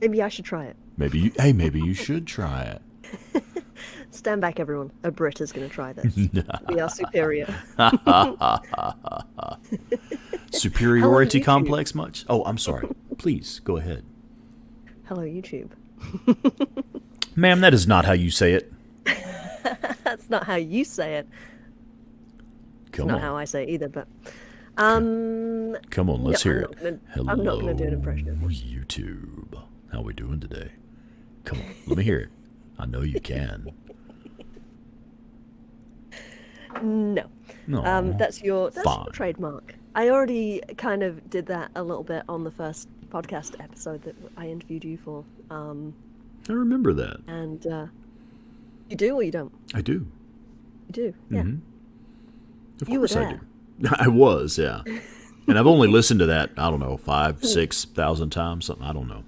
Maybe I should try it. Maybe you should try it. Stand back, everyone. A Brit is going to try this. We are superior. Superiority complex much? Oh, I'm sorry. Please, go ahead. Hello, YouTube. Ma'am, that is not how you say it. That's not how you say it. Come It's on. not how I say it either, but... Come on, let's hear it. Hello, I'm not going to do an impression of it. YouTube. How we doing today? Come on, let me hear it. I know you can. No. That's your trademark. I already kind of did that a little bit on the first podcast episode that I interviewed you for. I remember that. And you do or you don't? I do. You do, yeah. Of You course were I there. do. I was, yeah. And I've only listened to that, I don't know, 5,000, 6,000 times, something, I don't know.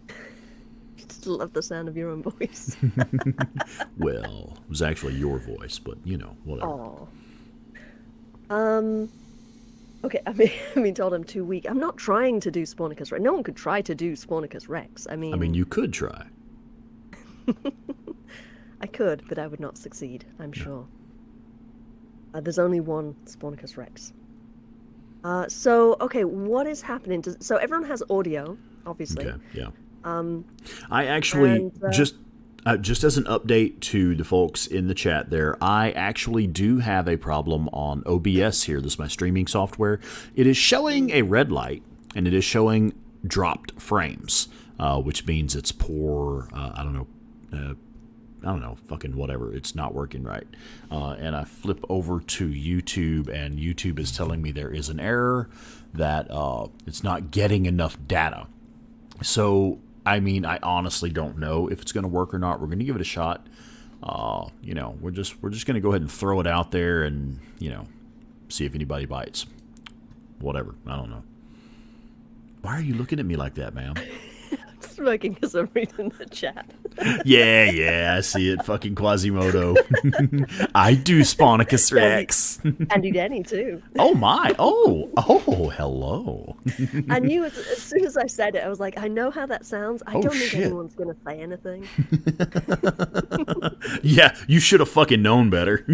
Just love the sound of your own voice. Well, it was actually your voice, but, whatever. Oh. Okay, I mean, told I'm too weak. I'm not trying to do Spawnicus Rex. No one could try to do Spawnicus Rex. I mean, you could try. I could, but I would not succeed, I'm sure. There's only one Spawnicus Rex. So, okay, what is happening? So everyone has audio, obviously. Okay, yeah. I actually, just as an update to the folks in the chat there, I actually do have a problem on OBS here. This is my streaming software. It is showing a red light, and it is showing dropped frames, which means it's poor, I don't know, fucking whatever. It's not working right. And I flip over to YouTube, and YouTube is telling me there is an error, that it's not getting enough data. So, I mean, I honestly don't know if it's going to work or not. We're going to give it a shot. We're just going to go ahead and throw it out there and, see if anybody bites. Whatever. I don't know. Why are you looking at me like that, ma'am? I'm smoking because I'm reading the chat. Yeah, I see it. Fucking Quasimodo. I do Spawnicus Rex. Andy Denny, too. Oh, my. Oh, hello. I knew as soon as I said it, I was like, I know how that sounds. I don't think anyone's going to say anything. Yeah, you should have fucking known better.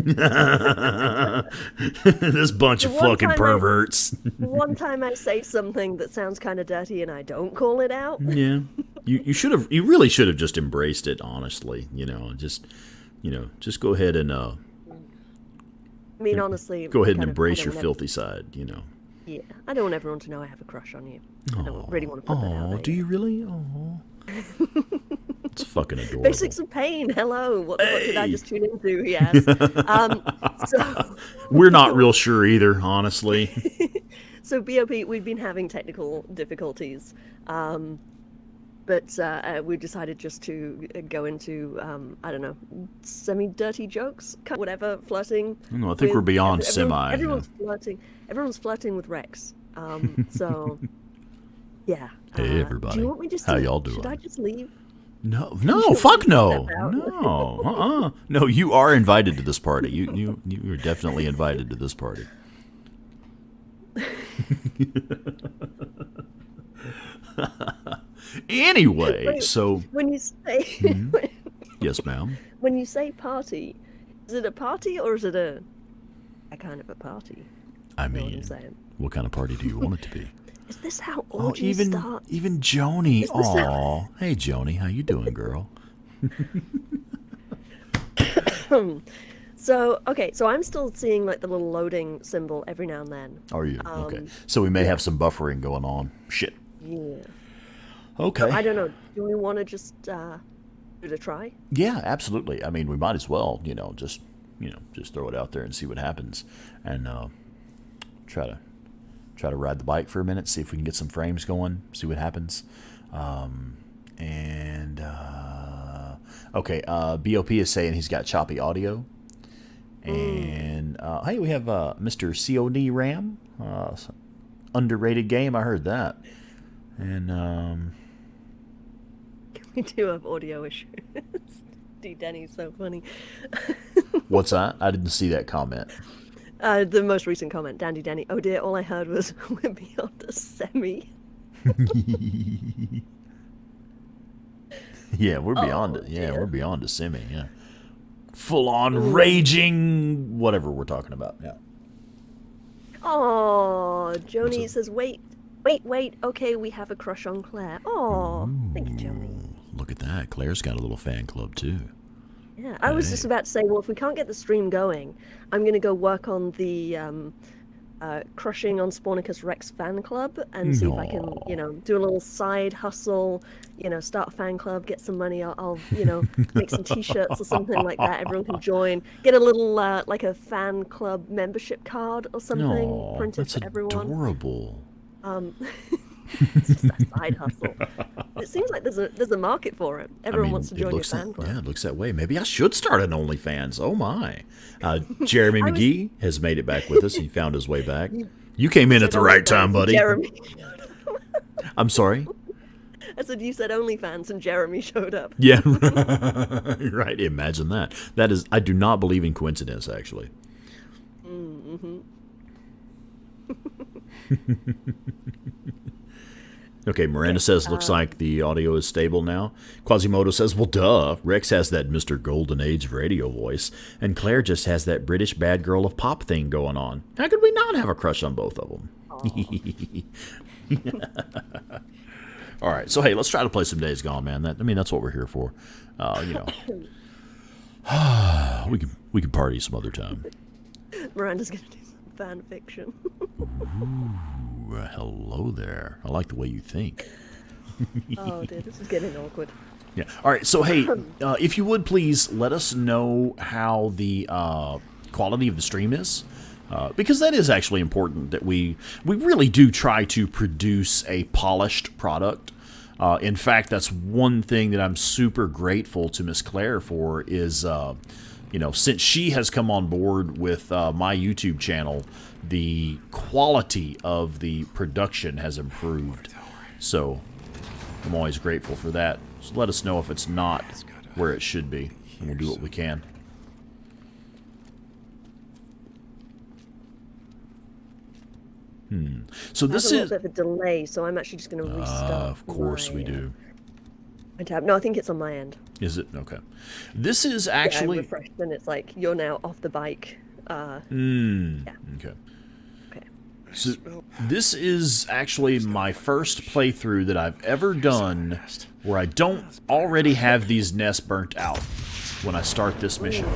This bunch of fucking perverts. One time I say something that sounds kind of dirty and I don't call it out. Yeah. You really should have just embraced it, honestly. Just go ahead and I mean, honestly, go ahead and embrace your filthy side. Yeah, I don't want everyone to know I have a crush on you. I don't really want to put that out there. Do you really? Oh, it's fucking adorable. Basics of Pain. Hello. What did I just tune into? He asked. So we're not real sure either, honestly. So BOP, we've been having technical difficulties. But we decided just to go into, I don't know, semi-dirty jokes, whatever, flirting. No, I think we're beyond semi. Everyone's flirting. Everyone's flirting with Rex. So, yeah. Hey, everybody. Do you want me just How y'all doing? Should I just leave? No, fuck no. No, No, you are invited to this party. You are definitely invited to this party. Anyway, so when you say yes, ma'am. When you say party, is it a party or is it a kind of a party? I mean, what kind of party do you want it to be? Is this how orgies start? Even Joni. Aw, hey Joni, how you doing, girl? So I'm still seeing like the little loading symbol every now and then. Are you? Okay. So we may have some buffering going on. Shit. Yeah. Okay. So I don't know. Do we want to just give it a try? Yeah, absolutely. I mean, we might as well, just throw it out there and see what happens, and try to ride the bike for a minute, see if we can get some frames going, see what happens. Okay. BOP is saying he's got choppy audio, and hey, we have Mr. COD Ram, underrated game. I heard that, and we do have audio issues. Dude, Denny's so funny. What's that? I didn't see that comment. The most recent comment, Dandy Denny. Oh dear, all I heard was we're beyond a semi. Yeah, we're beyond it. Yeah, we're beyond a semi. Yeah, full on raging, whatever we're talking about. Yeah. Oh, Joni says, wait. Okay, we have a crush on Claire. Oh, thank you, Joni. Look at that. Claire's got a little fan club too. Yeah, I was just about to say, well, if we can't get the stream going, I'm going to go work on the crushing on SpawnicusRex fan club and see if I can, do a little side hustle, start a fan club, get some money. I'll make some t-shirts or something like that. Everyone can join. Get a little, like a fan club membership card or something printed for everyone. That's adorable. It's just that side hustle. It seems like there's a market for it. Everyone wants to join your fan club. Yeah, it looks that way. Maybe I should start an OnlyFans. Oh my! Jeremy McGee has made it back with us. He found his way back. You came in at the right time, buddy. Jeremy. I'm sorry. I said you said OnlyFans and Jeremy showed up. Yeah, right. Imagine that. That is. I do not believe in coincidence. Actually. Mm-hmm. Okay, Miranda says, looks like the audio is stable now. Quasimodo says, well, duh. Rex has that Mr. Golden Age radio voice, and Claire just has that British bad girl of pop thing going on. How could we not have a crush on both of them? All right, so hey, let's try to play some Days Gone, man. That's what we're here for. We can party some other time. Miranda's gonna do some fan fiction. Ooh, hello there. I like the way you think. Oh, dude, this is getting awkward. Yeah. All right. So, hey, if you would please let us know how the quality of the stream is, because that is actually important. That we really do try to produce a polished product. In fact, that's one thing that I'm super grateful to Miss Claire for is, since she has come on board with my YouTube channel, the quality of the production has improved. So I'm always grateful for that. So let us know if it's not where it should be, and we'll do what we can. So this is a little bit of a delay, so I'm actually just going to restart. Of course we do. My tab. No, I think it's on my end. Is it? Okay. This is actually... I refreshed, and it's like, you're now off the bike. Yeah. Okay. So this is actually my first playthrough that I've ever done where I don't already have these nests burnt out when I start this mission.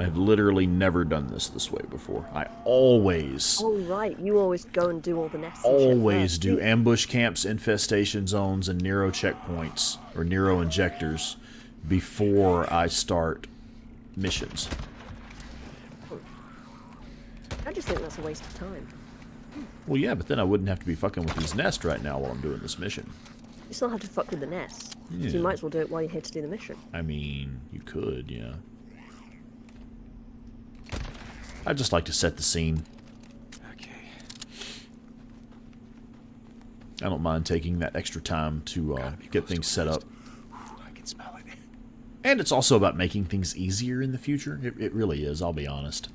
I've literally never done this way before. I always... Oh, right. You always go and do all the nests. Always do ambush camps, infestation zones, and Nero checkpoints, or Nero injectors, before I start missions. I just think that's a waste of time. Well, yeah, but then I wouldn't have to be fucking with these nests right now while I'm doing this mission. You still have to fuck with the nests. Yeah. So you might as well do it while you're here to do the mission. I mean, you could, yeah. I'd just like to set the scene. Okay. I don't mind taking that extra time to get things set up. I can smell it. And it's also about making things easier in the future. It really is, I'll be honest.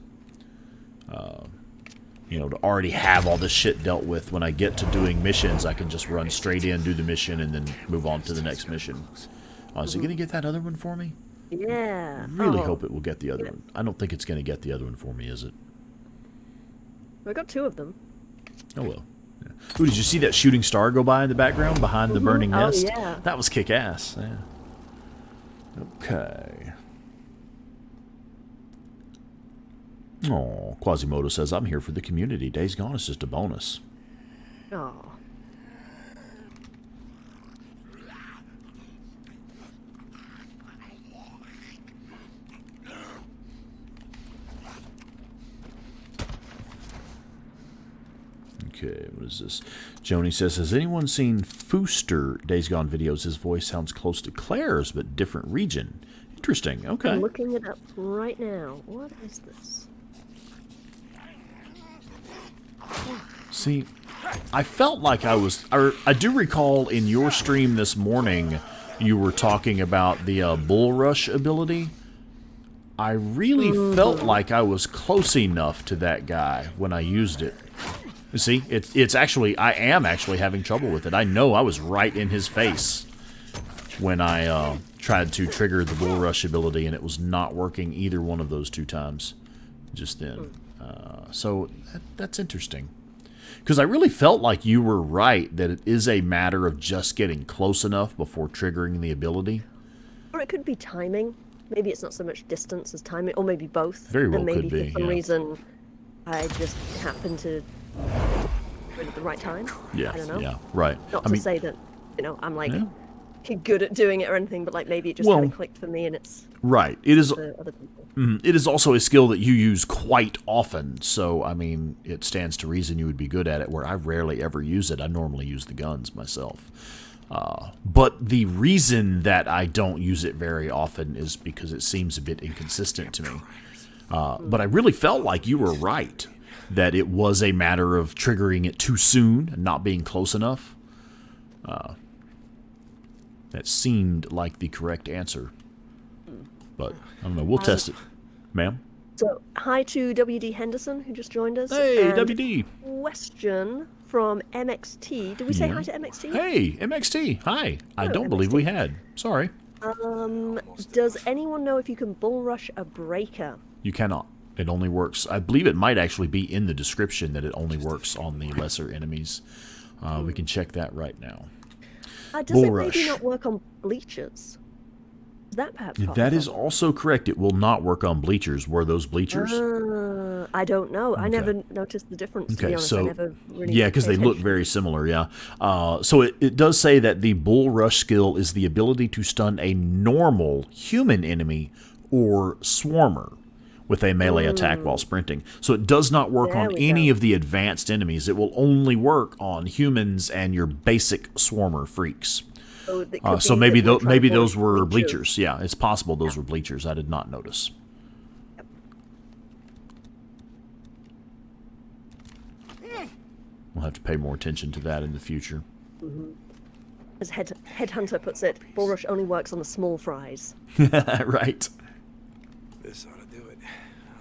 To already have all this shit dealt with when I get to doing missions, I can just run straight in, do the mission, and then move on to the next mission. Is it going to get that other one for me? Yeah. I really hope it will get the other one. I don't think it's going to get the other one for me, is it? I got 2 of them. Oh, well. Yeah. Ooh, did you see that shooting star go by in the background behind the burning nest? Oh, yeah. That was kick-ass. Yeah. Okay. Oh, Quasimodo says, I'm here for the community. Days Gone is just a bonus. Oh. Okay, what is this? Joni says, has anyone seen Fooster Days Gone videos? His voice sounds close to Claire's, but different region. Interesting, okay. I'm looking it up right now. What is this? See, I felt like I do recall in your stream this morning, you were talking about the Bull Rush ability. I really felt like I was close enough to that guy when I used it. You see, it's actually, I am actually having trouble with it. I know I was right in his face. when I tried to trigger the Bull Rush ability, and it was not working either one of those 2 times just then. So that's interesting. Because I really felt like you were right that it is a matter of just getting close enough before triggering the ability. Or it could be timing. Maybe it's not so much distance as timing, or maybe both. Very well and maybe could be, for some yeah. reason I just happened to do it at the right time. Yeah, I don't know. yeah, right. Not I to mean, say that, I'm like yeah. good at doing it or anything, but like maybe it just kind of clicked for me and it's right. It is. for other people. It is also a skill that you use quite often, so, I mean, it stands to reason you would be good at it, where I rarely ever use it. I normally use the guns myself. But the reason that I don't use it very often is because it seems a bit inconsistent to me. But I really felt like you were right, that it was a matter of triggering it too soon and not being close enough. That seemed like the correct answer. But, I don't know, we'll test it. Ma'am? So, hi to WD Henderson, who just joined us. Hey, and WD. Question from MXT. Did we say Yeah. hi to MXT? Hey, MXT. Hi. I Hello, don't believe MXT. we had. Sorry. Does anyone know if you can bull rush a breaker? You cannot. It only works. I believe it might actually be in the description that it only works on the lesser enemies. We can check that right now. Does Bull it rush. maybe not work on bleachers? Is that perhaps possible? That is also correct. It will not work on bleachers. Were those bleachers? I don't know. I never noticed the difference, to be honest. I never really yeah, because they paid look attention. very similar, yeah. So it does say that the Bull Rush skill is the ability to stun a normal human enemy or swarmer with a melee attack while sprinting. So it does not work There on we any go. of the advanced enemies. It will only work on humans and your basic swarmer freaks. So, it could So be maybe that we're trying maybe to those avoid were bleachers. Yeah, it's possible those were bleachers. I did not notice. We'll have to pay more attention to that in the future. As Headhunter puts it, bull rush only works on the small fries. Right. This ought to do it.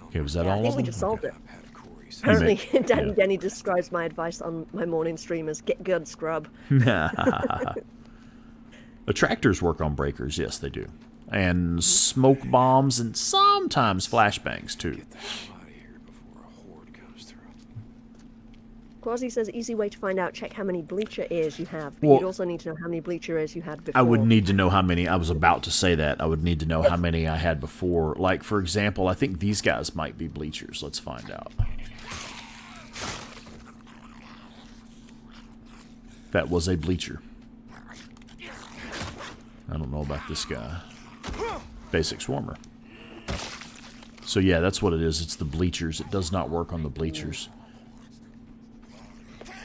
Okay, was that Yeah, I all think of we them? just solved it. I've had a Corey's. Apparently, may- Danny yeah. Denny describes my advice on my morning stream as get good, scrub. Attractors work on breakers, yes they do. And smoke bombs and sometimes flashbangs too. Get the hell out of here before a horde comes through. Quasi says, easy way to find out, check how many bleacher ears you have. But Well- you'd also need to know how many bleacher ears you had before. I would need to know how many. I was about to say that. I would need to know how many I had before. Like, for example, I think these guys might be bleachers. Let's find out. That was a bleacher. I don't know about this guy. Basic swarmer. So yeah, that's what it is. It's the bleachers. It does not work on the bleachers.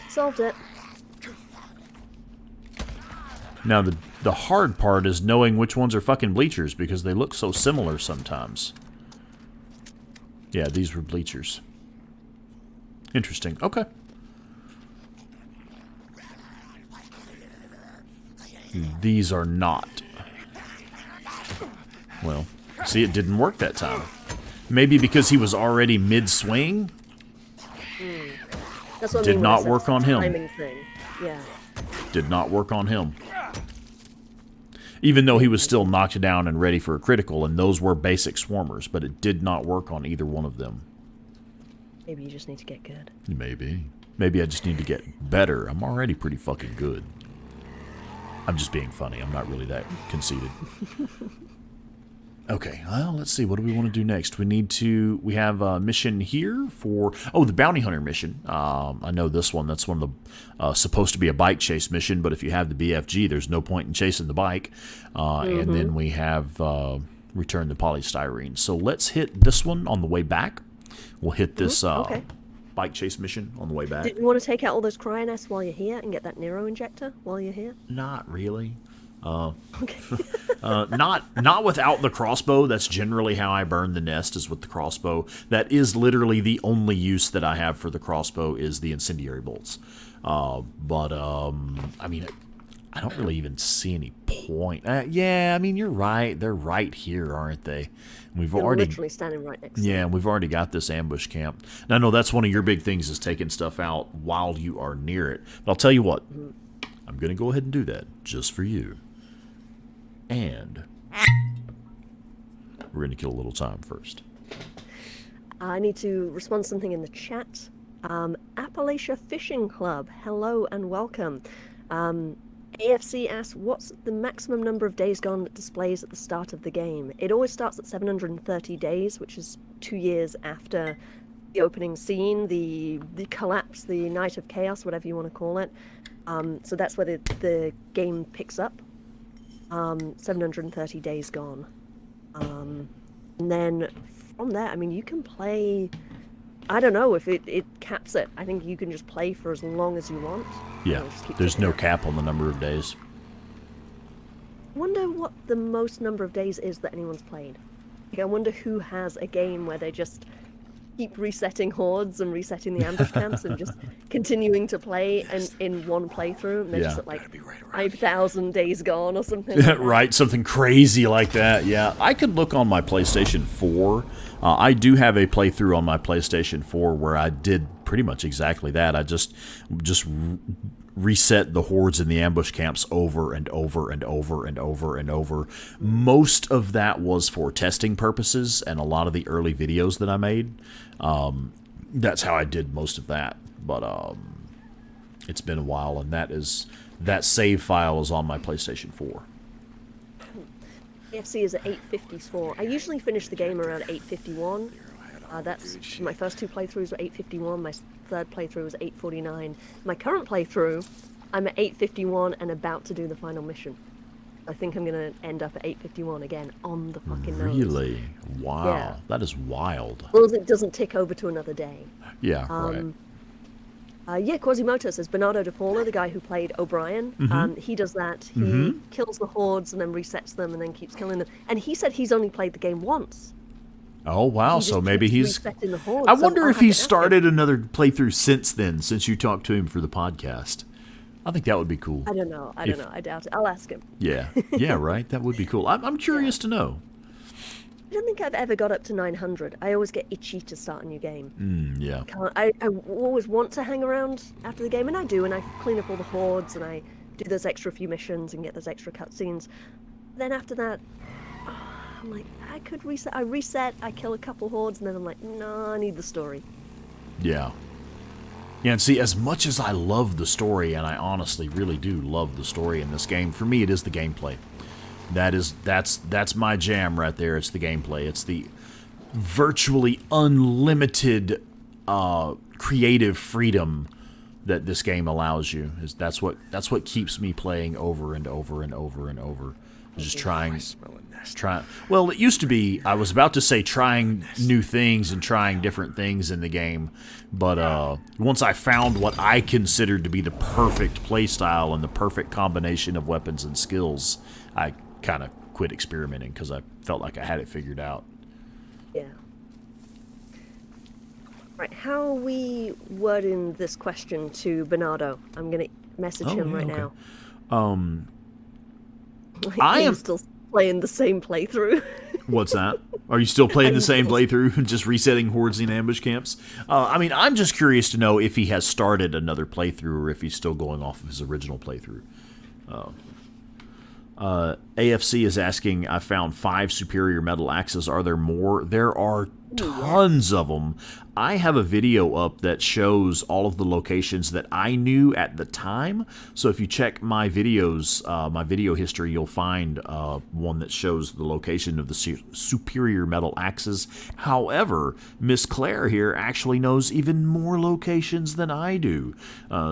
Solved it. Now, the hard part is knowing which ones are fucking bleachers because they look so similar sometimes. Yeah, these were bleachers. Interesting. Okay. These are not. Well, see, it didn't work that time. Maybe because he was already mid-swing? That's what I Did mean when I not said work on him. timing thing. Yeah. Did not work on him. Even though he was still knocked down and ready for a critical, and those were basic swarmers, but it did not work on either one of them. Maybe you just need to get good. Maybe. Maybe I just need to get better. I'm already pretty fucking good. I'm just being funny. I'm not really that conceited. Okay, well, let's see. What do we want to do next? We have a mission here for, the bounty hunter mission. I know this one. That's one of the, supposed to be a bike chase mission, but if you have the BFG, there's no point in chasing the bike. And then we have return the polystyrene. So let's hit this one on the way back. We'll hit this okay. bike chase mission on the way back. Did you want to take out all those cryonests while you're here and get that Nero injector while you're here? Not really. Okay. Not without the crossbow. That's generally how I burn the nest, is with the crossbow. That is literally the only use that I have for the crossbow is the incendiary bolts. I mean, I don't really even see any point. Yeah, I mean, you're right. They're right here, aren't they? We've You're already literally standing right next to Yeah, we've already got this ambush camp. Now, I know that's one of your big things is taking stuff out while you are near it. But I'll tell you what, I'm going to go ahead and do that just for you. And we're going to kill a little time first. I need to respond to something in the chat. Appalachia Fishing Club, hello and welcome. AFC asks, what's the maximum number of days gone that displays at the start of the game? It always starts at 730 days, which is 2 years after the opening scene, the collapse, the night of chaos, whatever you want to call it. So that's where the game picks up. 730 days gone. And then from there, I mean, you can play... I don't know if it caps it. I think you can just play for as long as you want. Yeah, there's no cap on the number of days. I wonder what the most number of days is that anyone's played. Like, I wonder who has a game where they just keep resetting hordes and resetting the ambush camps and just continuing to play in one playthrough. And they're just at like 5,000 days gone or something. Like right, something crazy like that. Yeah, I could look on my PlayStation 4. I do have a playthrough on my PlayStation 4 where I did pretty much exactly that. I just reset the hordes in the ambush camps over and over and over and over and over. Most of that was for testing purposes and a lot of the early videos that I made. That's how I did most of that. But it's been a while, and that save file is on my PlayStation 4. AFC is at 854. I usually finish the game around 851. That's my first 2 playthroughs were 851. My third playthrough was 849. My current playthrough, I'm at 851 and about to do the final mission. I think I'm going to end up at 851 again on the fucking nose. Really? Wow. Yeah. That is wild. As long as it doesn't tick over to another day. Yeah, right. Yeah, Quasimoto says Bernardo de Paula, the guy who played O'Brien, he does that. He kills the hordes and then resets them and then keeps killing them. And he said he's only played the game once. Oh, wow. So maybe he's... resetting the hordes. I wonder if he's started another playthrough since then, since you talked to him for the podcast. I think that would be cool. I don't know. I don't know. I doubt it. I'll ask him. Yeah. Yeah, right? That would be cool. I'm curious to know. I don't think I've ever got up to 900. I always get itchy to start a new game. Yeah. I always want to hang around after the game, and I do, and I clean up all the hordes, and I do those extra few missions and get those extra cutscenes. Then after that, I'm like, I could reset. I reset, I kill a couple hordes, and then I'm like, no, I need the story. Yeah. Yeah, and see, as much as I love the story, and I honestly really do love the story in this game, for me it is the gameplay. That's my jam right there. It's the gameplay. It's the virtually unlimited creative freedom that this game allows you. That's what keeps me playing over and over and over and over. Just trying. Well, it used to be, I was about to say trying new things and trying different things in the game, but once I found what I considered to be the perfect playstyle and the perfect combination of weapons and skills, I kind of quit experimenting because I felt like I had it figured out. Yeah. Right, how are we wording this question to Bernardo? I'm going to message him right now. I am still playing the same playthrough. What's that? Are you still playing the same playthrough, just resetting hordes in ambush camps? I mean, I'm just curious to know if he has started another playthrough or if he's still going off of his original playthrough. AFC is asking, I found 5 superior metal axes. Are there more? There are tons of them. I have a video up that shows all of the locations that I knew at the time. So if you check my videos, my video history, you'll find one that shows the location of the superior metal axes. However, Miss Claire here actually knows even more locations than I do.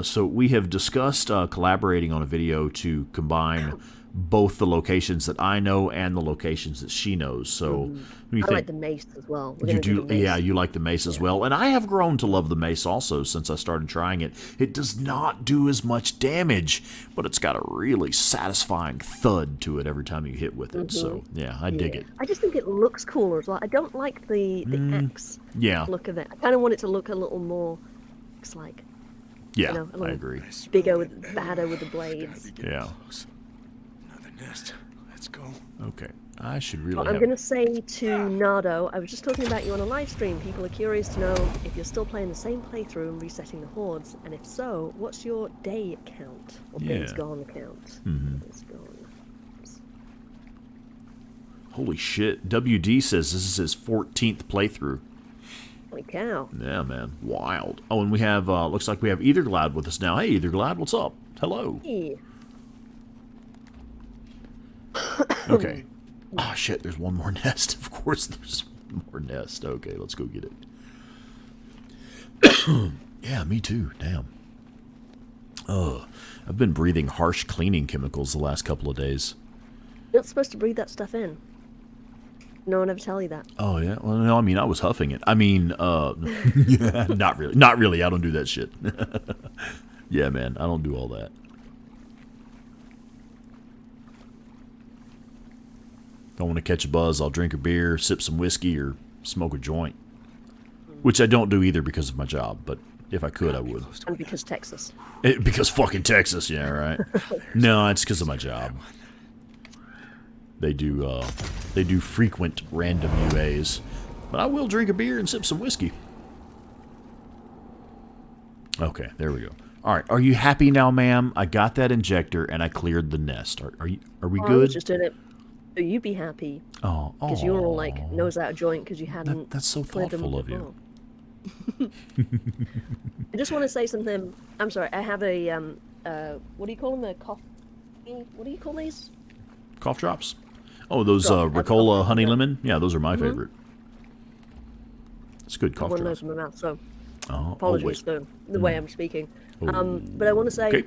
So we have discussed collaborating on a video to combine both the locations that I know and the locations that she knows. So I like the mace as well. You do, yeah, you like the mace as well. And I have grown to love the mace also since I started trying it. It does not do as much damage, but it's got a really satisfying thud to it every time you hit with it. So yeah, I dig it. I just think it looks cooler as well. I don't like the axe look of it. I kind of want it to look a little more axe-like. Yeah, you know, I agree. Bigger, badder with the blades. Yeah. Nest. Let's go. Okay. I should really I'm going to say to Nardo, I was just talking about you on a live stream. People are curious to know if you're still playing the same playthrough and resetting the hordes, and if so, what's your day count or days gone count? Days gone. Holy shit. WD says this is his 14th playthrough. Holy cow. Yeah, man. Wild. Oh, and we have, looks like we have Etherglad with us now. Hey, Etherglad, what's up? Hello. Hey. Okay. Oh, shit, there's one more nest. Of course there's one more nest. Okay, let's go get it. Yeah, me too. Damn. I've been breathing harsh cleaning chemicals the last couple of days. You're not supposed to breathe that stuff in. No one ever tell you that. Oh, yeah? Well, no, I mean, I was huffing it. I mean, yeah, not really. Not really. I don't do that shit. Yeah, man, I don't do all that. If I want to catch a buzz, I'll drink a beer, sip some whiskey, or smoke a joint. Which I don't do either because of my job, but if I could, I would. And because Texas. Because fucking Texas, yeah, right? No, it's because of my job. They do frequent random UAs. But I will drink a beer and sip some whiskey. Okay, there we go. All right, are you happy now, ma'am? I got that injector and I cleared the nest. Are we good? I was just in it. So you be happy. Oh, because you were all like nose out of joint because you hadn't. That's so thoughtful of you. I just want to say something. I'm sorry. I have a what do you call them? A cough. What do you call these? Cough drops. Oh, those Ricola honey lemon. Yeah, those are my favorite. It's good cough drops. One nose in my mouth. So oh, apologies for the way I'm speaking. But I want to say,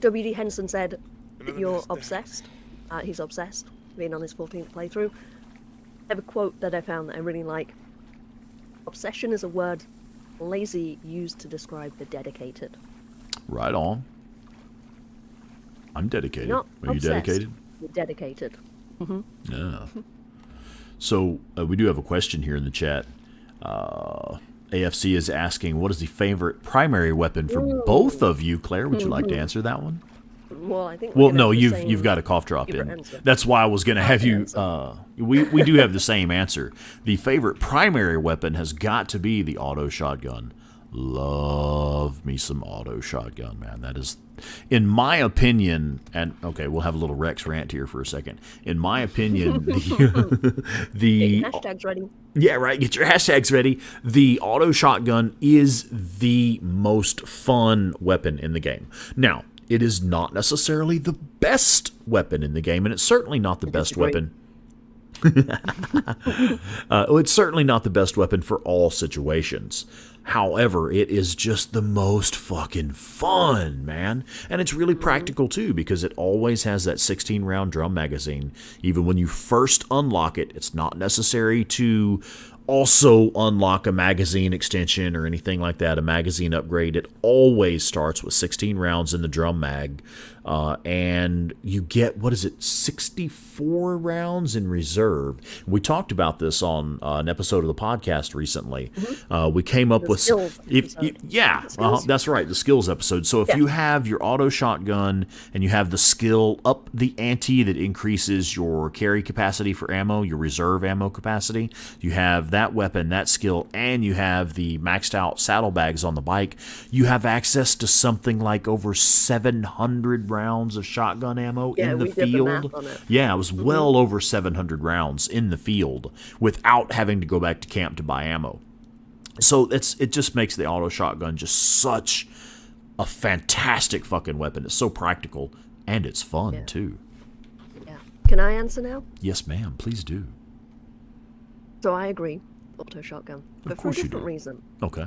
WD Henson said, if you're obsessed, he's obsessed, being on his 14th playthrough. I have a quote that I found that I really like. Obsession is a word lazy used to describe the dedicated. Right on. I'm dedicated. Not Are you obsessed, dedicated? You're dedicated. Yeah. So we do have a question here in the chat. AFC is asking, what is the favorite primary weapon for both of you? Claire, would you like to answer that one? Well, I think. Well, no, you've got a cough drop in. Answer. That's why I was going to have you. We do have the same answer. The favorite primary weapon has got to be the auto shotgun. Love me some auto shotgun, man. That is, in my opinion, and okay, we'll have a little Rex rant here for a second. In my opinion, the hashtags ready. Yeah, right. Get your hashtags ready. The auto shotgun is the most fun weapon in the game. Now, it is not necessarily the best weapon in the game, and it's certainly not the best weapon. It's certainly not the best weapon for all situations. However, it is just the most fucking fun, man. And it's really practical, too, because it always has that 16-round drum magazine. Even when you first unlock it, it's not necessary to also unlock a magazine extension or anything like that, a magazine upgrade. It always starts with 16 rounds in the drum mag, and you get, 64 rounds in reserve. We talked about this on an episode of the podcast recently. We came up with that's right, the skills episode. So if you have your auto shotgun and you have the skill up the ante that increases your carry capacity for ammo, your reserve ammo capacity, you have that weapon, that skill, and you have the maxed out saddlebags on the bike, you have access to something like over 700 rounds of shotgun ammo in the field. Yeah, it was well over 700 rounds in the field without having to go back to camp to buy ammo. So it just makes the auto shotgun just such a fantastic fucking weapon. It's so practical and it's fun too. Yeah. Can I answer now? Yes, ma'am. Please do. So I agree. Auto shotgun. But for a different reason. Okay.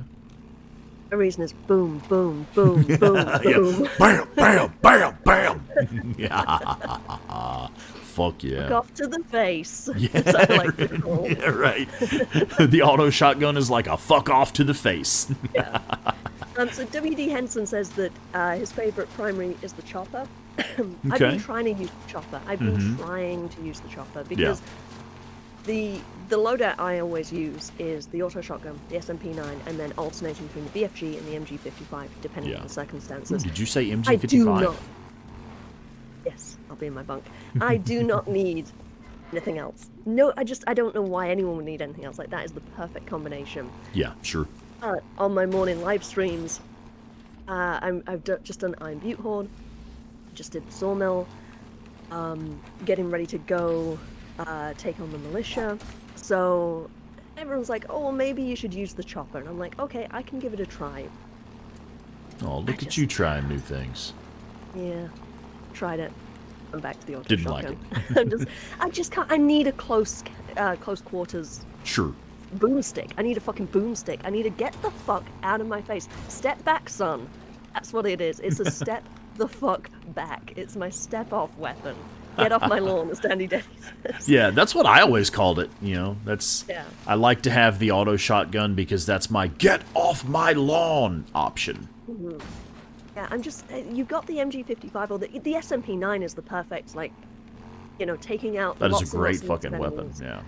The reason is boom, boom, boom, boom, boom. Bam, bam, bam, bam. Yeah. Fuck yeah. Look off to the face. Yeah. I like to call. Yeah, right. The auto shotgun is like a fuck off to the face. Yeah. So WD Henson says that his favorite primary is the chopper. I've been trying to use the chopper. I've been trying to use the chopper because the loadout I always use is the auto shotgun, the SMP9, and then alternating between the BFG and the MG55, depending on the circumstances. Did you say MG55? I do not. Yes, I'll be in my bunk. I do not need anything else. No, I don't know why anyone would need anything else. Like, that is the perfect combination. Yeah, sure. On my morning live streams, I've just done Iron Butte Horde, just did the Sawmill. getting ready to go take on the militia. So everyone's like, oh, well, maybe you should use the chopper. And I'm like, okay, I can give it a try. Oh, look at you trying new things. Yeah, tried it. I'm back to the auto Didn't shotgun. like it. I just can't. I need a close quarters Sure. boomstick. I need a fucking boomstick. I need to get the fuck out of my face. Step back, son. That's what it is. It's a step the fuck back. It's my step off weapon. Get off my lawn, as Dandy Daddy says. Yeah, that's what I always called it. You know, that's. Yeah. I like to have the auto shotgun because that's my get off my lawn option. Mm-hmm. Yeah, I'm just. You've got the MG55 or the SMP9 is the perfect, like, you know, taking out. That is lots a and great lots of fucking weapon. enemies. Yeah.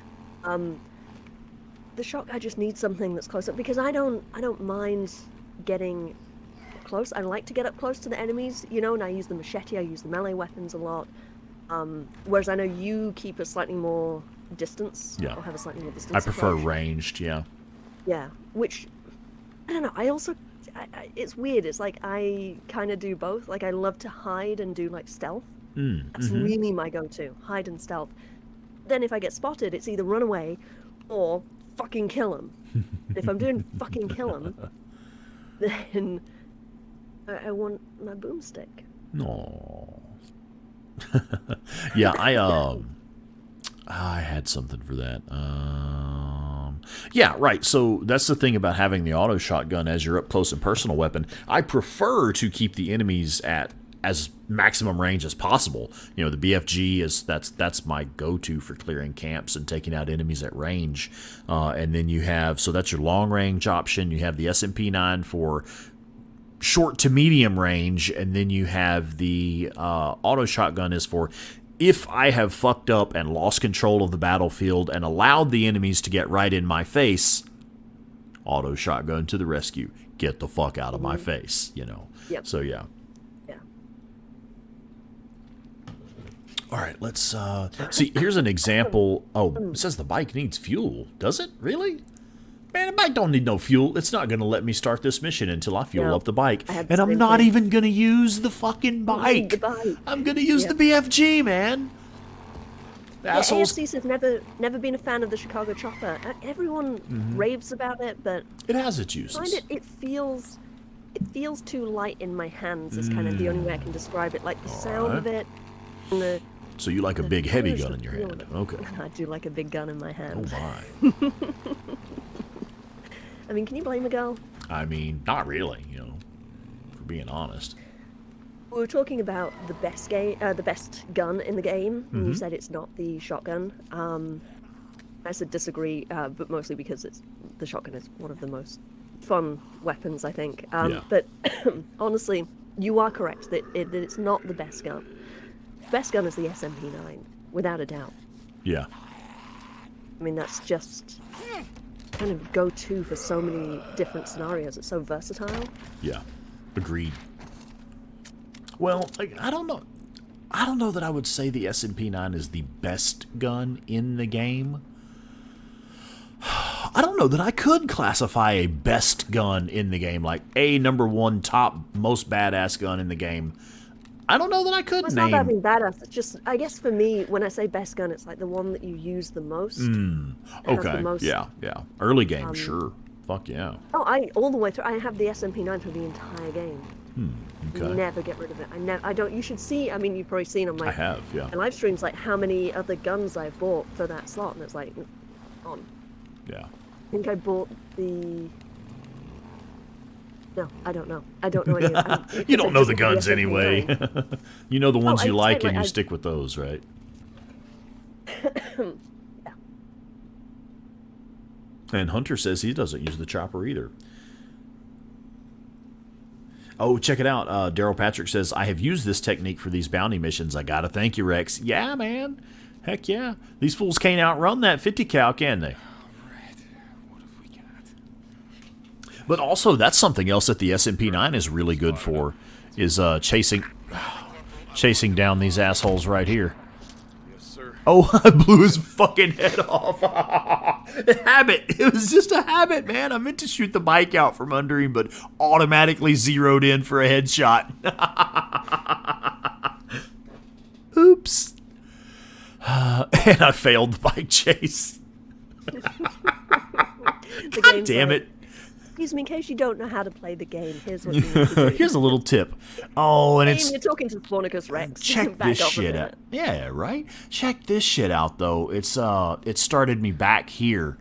The shotgun, I just need something that's close up because I don't mind getting close. I like to get up close to the enemies, you know, and I use the machete, I use the melee weapons a lot. Whereas I know you keep a slightly more distance. Yeah. Or have a slightly more distance. I prefer approach. ranged. Yeah. Yeah, which I don't know. I also, it's weird. It's like I kind of do both. Like I love to hide and do like stealth. That's really my go-to, hide and stealth. Then if I get spotted, it's either run away or fucking kill him. If I'm doing fucking kill him, then I want my boomstick. No. Yeah, I had something for that. Yeah, right. So that's the thing about having the auto shotgun as your up close and personal weapon. I prefer to keep the enemies at as maximum range as possible. You know, the BFG is that's my go-to for clearing camps and taking out enemies at range. And then you have, so that's your long range option. You have the SMP9 for short to medium range, and then you have the auto shotgun is for if I have fucked up and lost control of the battlefield and allowed the enemies to get right in my face, auto shotgun to the rescue. Get the fuck out of my face, you know. Yep. So yeah. Yeah. All right, let's see. Here's an example. Oh, it says the bike needs fuel. Does it really? Man, the bike don't need no fuel. It's not going to let me start this mission until I fuel up the bike. And I'm not even going to use the fucking bike. I'm going to use the BFG, man. Yeah, AFC has never been a fan of the Chicago chopper. Everyone raves about it, but it has its uses. I find it feels too light in my hands. Is kind of the only way I can describe it. Like the sound of it. And the, so you like a big heavy gun in your hand? Okay. I do like a big gun in my hand. Oh my. I mean, can you blame a girl? I mean, not really, you know, for being honest. We were talking about the best gun in the game, and you said it's not the shotgun. I said disagree, but mostly because the shotgun is one of the most fun weapons, I think. But honestly, you are correct that it's not the best gun. The best gun is the SMP9, without a doubt. Yeah. I mean, that's just kind of go-to for so many different scenarios. It's so versatile. Yeah, agreed. Well, like, I don't know that I would say the SMP9 is the best gun in the game. I don't know that I could classify a best gun in the game, like a #1 top most badass gun in the game. I don't know that I could it's name. Not that being badass. It's just, I guess for me, when I say best gun, it's like the one that you use the most. Okay. Yeah. Early game, sure. Fuck yeah. Oh, all the way through. I have the SMP9 for the entire game. Okay. Never get rid of it. I don't. You should see. I mean, you've probably seen on my I have, yeah. live streams like how many other guns I've bought for that slot, and it's like, on. Yeah. I think I bought the. No, I don't know. I don't know any of them. You don't know the guns anyway. You know the ones you like and you I stick with those, right? Yeah. And Hunter says he doesn't use the chopper either. Oh, check it out. Daryl Patrick says, I have used this technique for these bounty missions. I gotta thank you, Rex. Yeah, man. Heck yeah. These fools can't outrun that 50 cal, can they? But also, that's something else that the SMP9 is really good for, is chasing down these assholes right here. Yes, sir. Oh, I blew his fucking head off. Habit. It was just a habit, man. I meant to shoot the bike out from under him, but automatically zeroed in for a headshot. Oops. And I failed the bike chase. God damn it. Excuse me, in case you don't know how to play the game, here's what you need to do. Here's a little tip. Oh, and it's... You're talking to SpawnicusRex. Check this shit out. Yeah, right? Check this shit out, though. It's it started me back here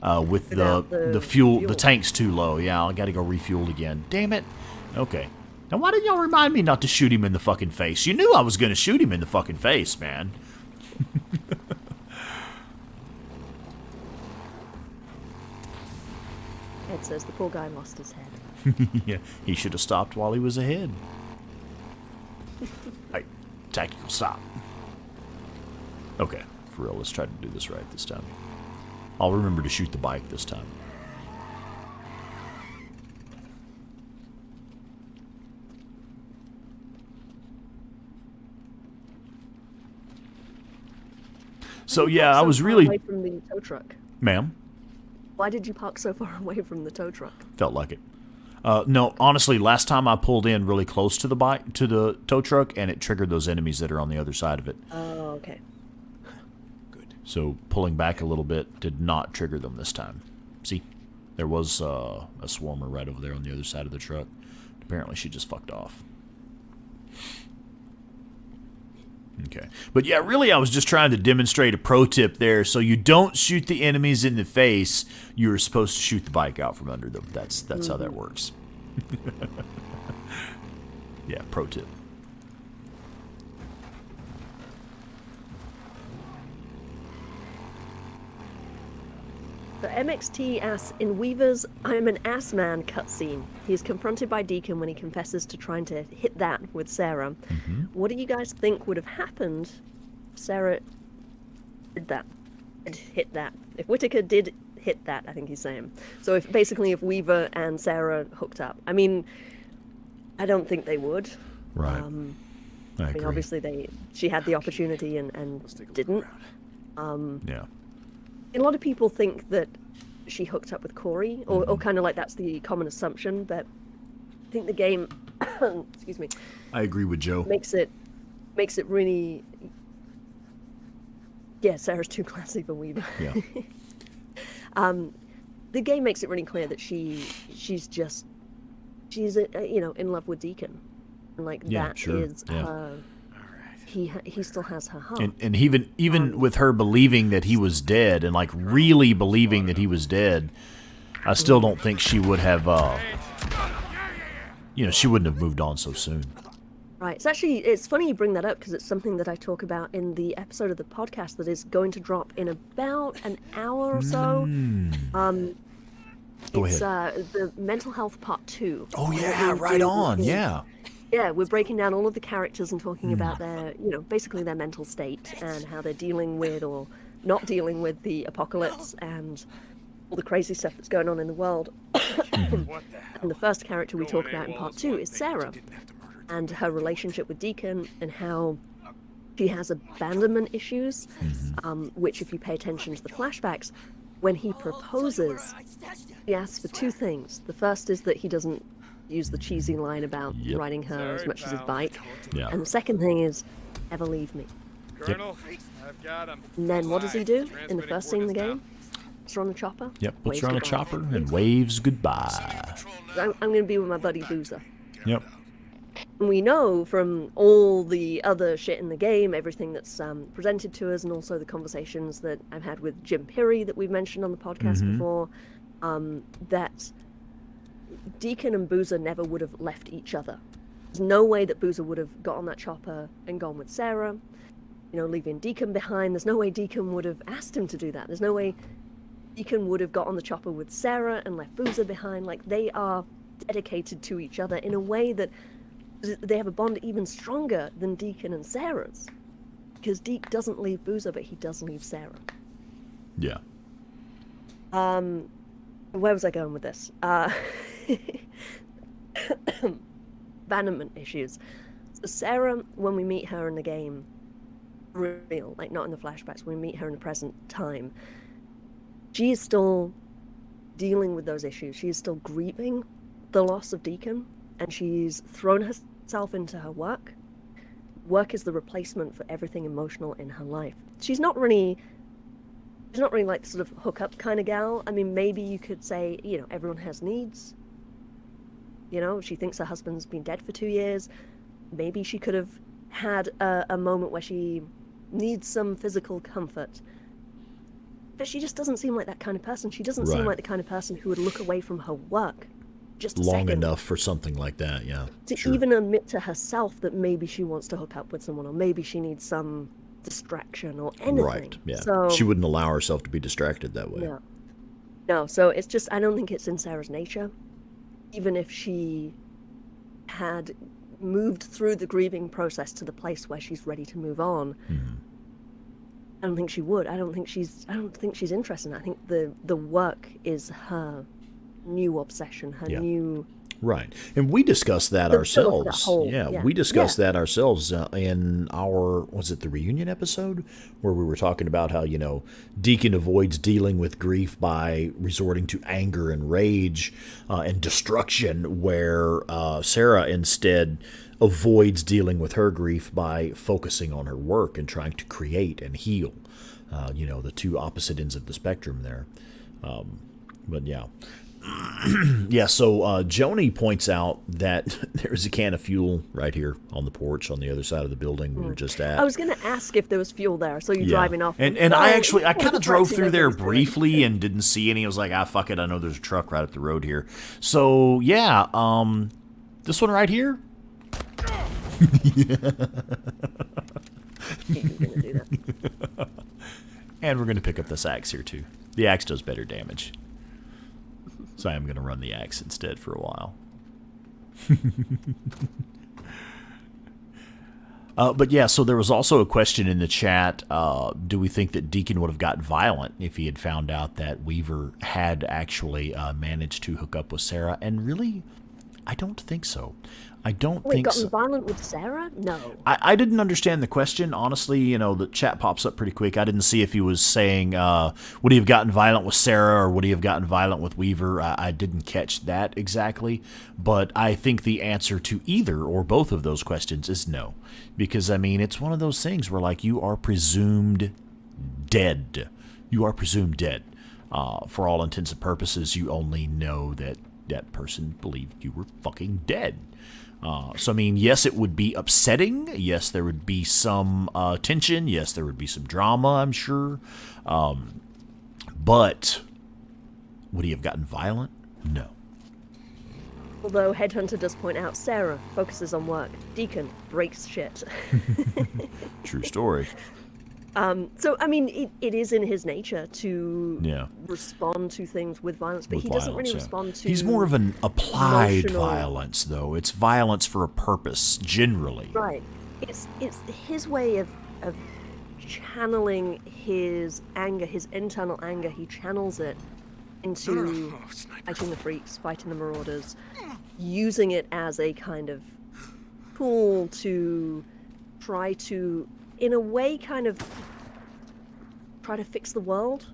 with the fuel. The tank's too low. Yeah, I gotta go refuel again. Damn it. Okay. Now, why didn't y'all remind me not to shoot him in the fucking face? You knew I was gonna shoot him in the fucking face, man. Ed says the poor guy lost his head. Yeah, he should have stopped while he was ahead. Hey, tactical stop. Okay, for real, let's try to do this right this time. I'll remember to shoot the bike this time. So yeah, I was really... away from the tow truck. Ma'am? Why did you park so far away from the tow truck? Felt like it. No, honestly, last time I pulled in really close to the tow truck, and it triggered those enemies that are on the other side of it. Oh, okay. Good. So pulling back a little bit did not trigger them this time. See, there was a swarmer right over there on the other side of the truck. Apparently, she just fucked off. Okay. But yeah, really, I was just trying to demonstrate a pro tip there. So you don't shoot the enemies in the face. You're supposed to shoot the bike out from under them. That's how that works. Yeah, pro tip. The MXT asks, in Weaver's I'm an ass man cutscene, he is confronted by Deacon when he confesses to trying to hit that with Sarah. Mm-hmm. What do you guys think would have happened if Sarah did that? Hit that. If Whitaker did hit that, I think he's saying. So if Weaver and Sarah hooked up. I mean, I don't think they would. Right. I mean, agree. obviously she had the opportunity and didn't. Yeah. A lot of people think that she hooked up with Corey, or kind of like that's the common assumption, but I think the game, excuse me, I agree with Joe. makes it really, yeah, Sarah's too classy for Weaver. Yeah. The game makes it really clear that she's in love with Deacon, and like Yeah, that sure. is Yeah. her. He still has her heart. And even with her believing that he was dead, and like really believing that he was dead, I still don't think she would have, she wouldn't have moved on so soon. Right. It's funny you bring that up because it's something that I talk about in the episode of the podcast that is going to drop in about an hour or so. Go it's ahead. The mental health part 2. Oh yeah, right on. Yeah. Yeah, we're breaking down all of the characters and talking about their, basically their mental state and how they're dealing with or not dealing with the apocalypse and all the crazy stuff that's going on in the world. And the first character we talk about in part 2 is Sarah and her relationship with Deacon and how she has abandonment issues, which if you pay attention to the flashbacks, when he proposes, he asks for 2 things. The first is that he doesn't use the cheesy line about riding her as much as his bike. Yeah. And the second thing is, never leave me. Colonel, I've got him. And then what does he do in the first scene in the game? Puts her on the chopper. Yep, puts waves her on a goodbye. chopper and waves goodbye. I'm going to be with my buddy Boozer. Yep. And we know from all the other shit in the game, everything that's presented to us, and also the conversations that I've had with Jim Pirry that we've mentioned on the podcast before, that Deacon and Boozer never would have left each other. There's no way that Boozer would have got on that chopper and gone with Sarah, leaving Deacon behind. There's no way Deacon would have asked him to do that. There's no way Deacon would have got on the chopper with Sarah and left Boozer behind. Like, they are dedicated to each other in a way that they have a bond even stronger than Deacon and Sarah's. Because Deke doesn't leave Boozer, but he does leave Sarah. Yeah. Where was I going with this? Abandonment issues. So Sarah, when we meet her in the game, real, like not in the flashbacks, when we meet her in the present time, she is still dealing with those issues. She is still grieving the loss of Deacon, and she's thrown herself into her work, work is the replacement for everything emotional in her life. She's not really like the sort of hookup kind of gal. I mean, maybe you could say, you know, everyone has needs. You know, she thinks her husband's been dead for 2 years. Maybe she could have had a moment where she needs some physical comfort. But she just doesn't seem like that kind of person. She doesn't seem like the kind of person who would look away from her work just a long second enough for something like that, yeah. to even admit to herself that maybe she wants to hook up with someone, or maybe she needs some distraction or anything. Right, yeah. So, she wouldn't allow herself to be distracted that way. No, so it's just, I don't think it's in Sarah's nature. Even if she had moved through the grieving process to the place where she's ready to move on, I don't think she would. I don't think she's interested in it. I think the work is her new obsession, her new... Right. And we discussed that ourselves. We discussed that ourselves in our, was it the reunion episode? Where we were talking about how, you know, Deacon avoids dealing with grief by resorting to anger and rage and destruction, where Sarah instead avoids dealing with her grief by focusing on her work and trying to create and heal. You know, the two opposite ends of the spectrum there. But yeah. So Joni points out that there's a can of fuel right here on the porch on the other side of the building we were just at. I was going to ask if there was fuel there. So you're driving off. And I kind of drove through there briefly and didn't see any. I was like, fuck it. I know there's a truck right up the road here. So, yeah, this one right here. And we're going to pick up this axe here, too. The axe does better damage. So I am going to run the axe instead for a while. But yeah, so there was also a question in the chat. Do we think that Deacon would have gotten violent if he had found out that Weaver had actually managed to hook up with Sarah? And really, I don't think so. I don't think so. Gotten violent with Sarah? No. I didn't understand the question. Honestly, you know, the chat pops up pretty quick. I didn't see if he was saying, would he have gotten violent with Sarah or would he have gotten violent with Weaver? I didn't catch that exactly. But I think the answer to either or both of those questions is no. Because, I mean, it's one of those things where, like, you are presumed dead. You are presumed dead. For all intents and purposes, you only know that that person believed you were fucking dead. So, I mean, yes, it would be upsetting. Yes, there would be some tension. Yes, there would be some drama, I'm sure. But would he have gotten violent? No. Although Headhunter does point out, Sarah focuses on work. Deacon breaks shit. True story. So, I mean, it is in his nature to respond to things with violence, but he doesn't really respond to... He's more of an applied violence, though. It's violence for a purpose, generally. Right. It's his way of channeling his anger, his internal anger. He channels it into fighting the freaks, fighting the marauders, using it as a kind of tool to try to, in a way, kind of try to fix the world,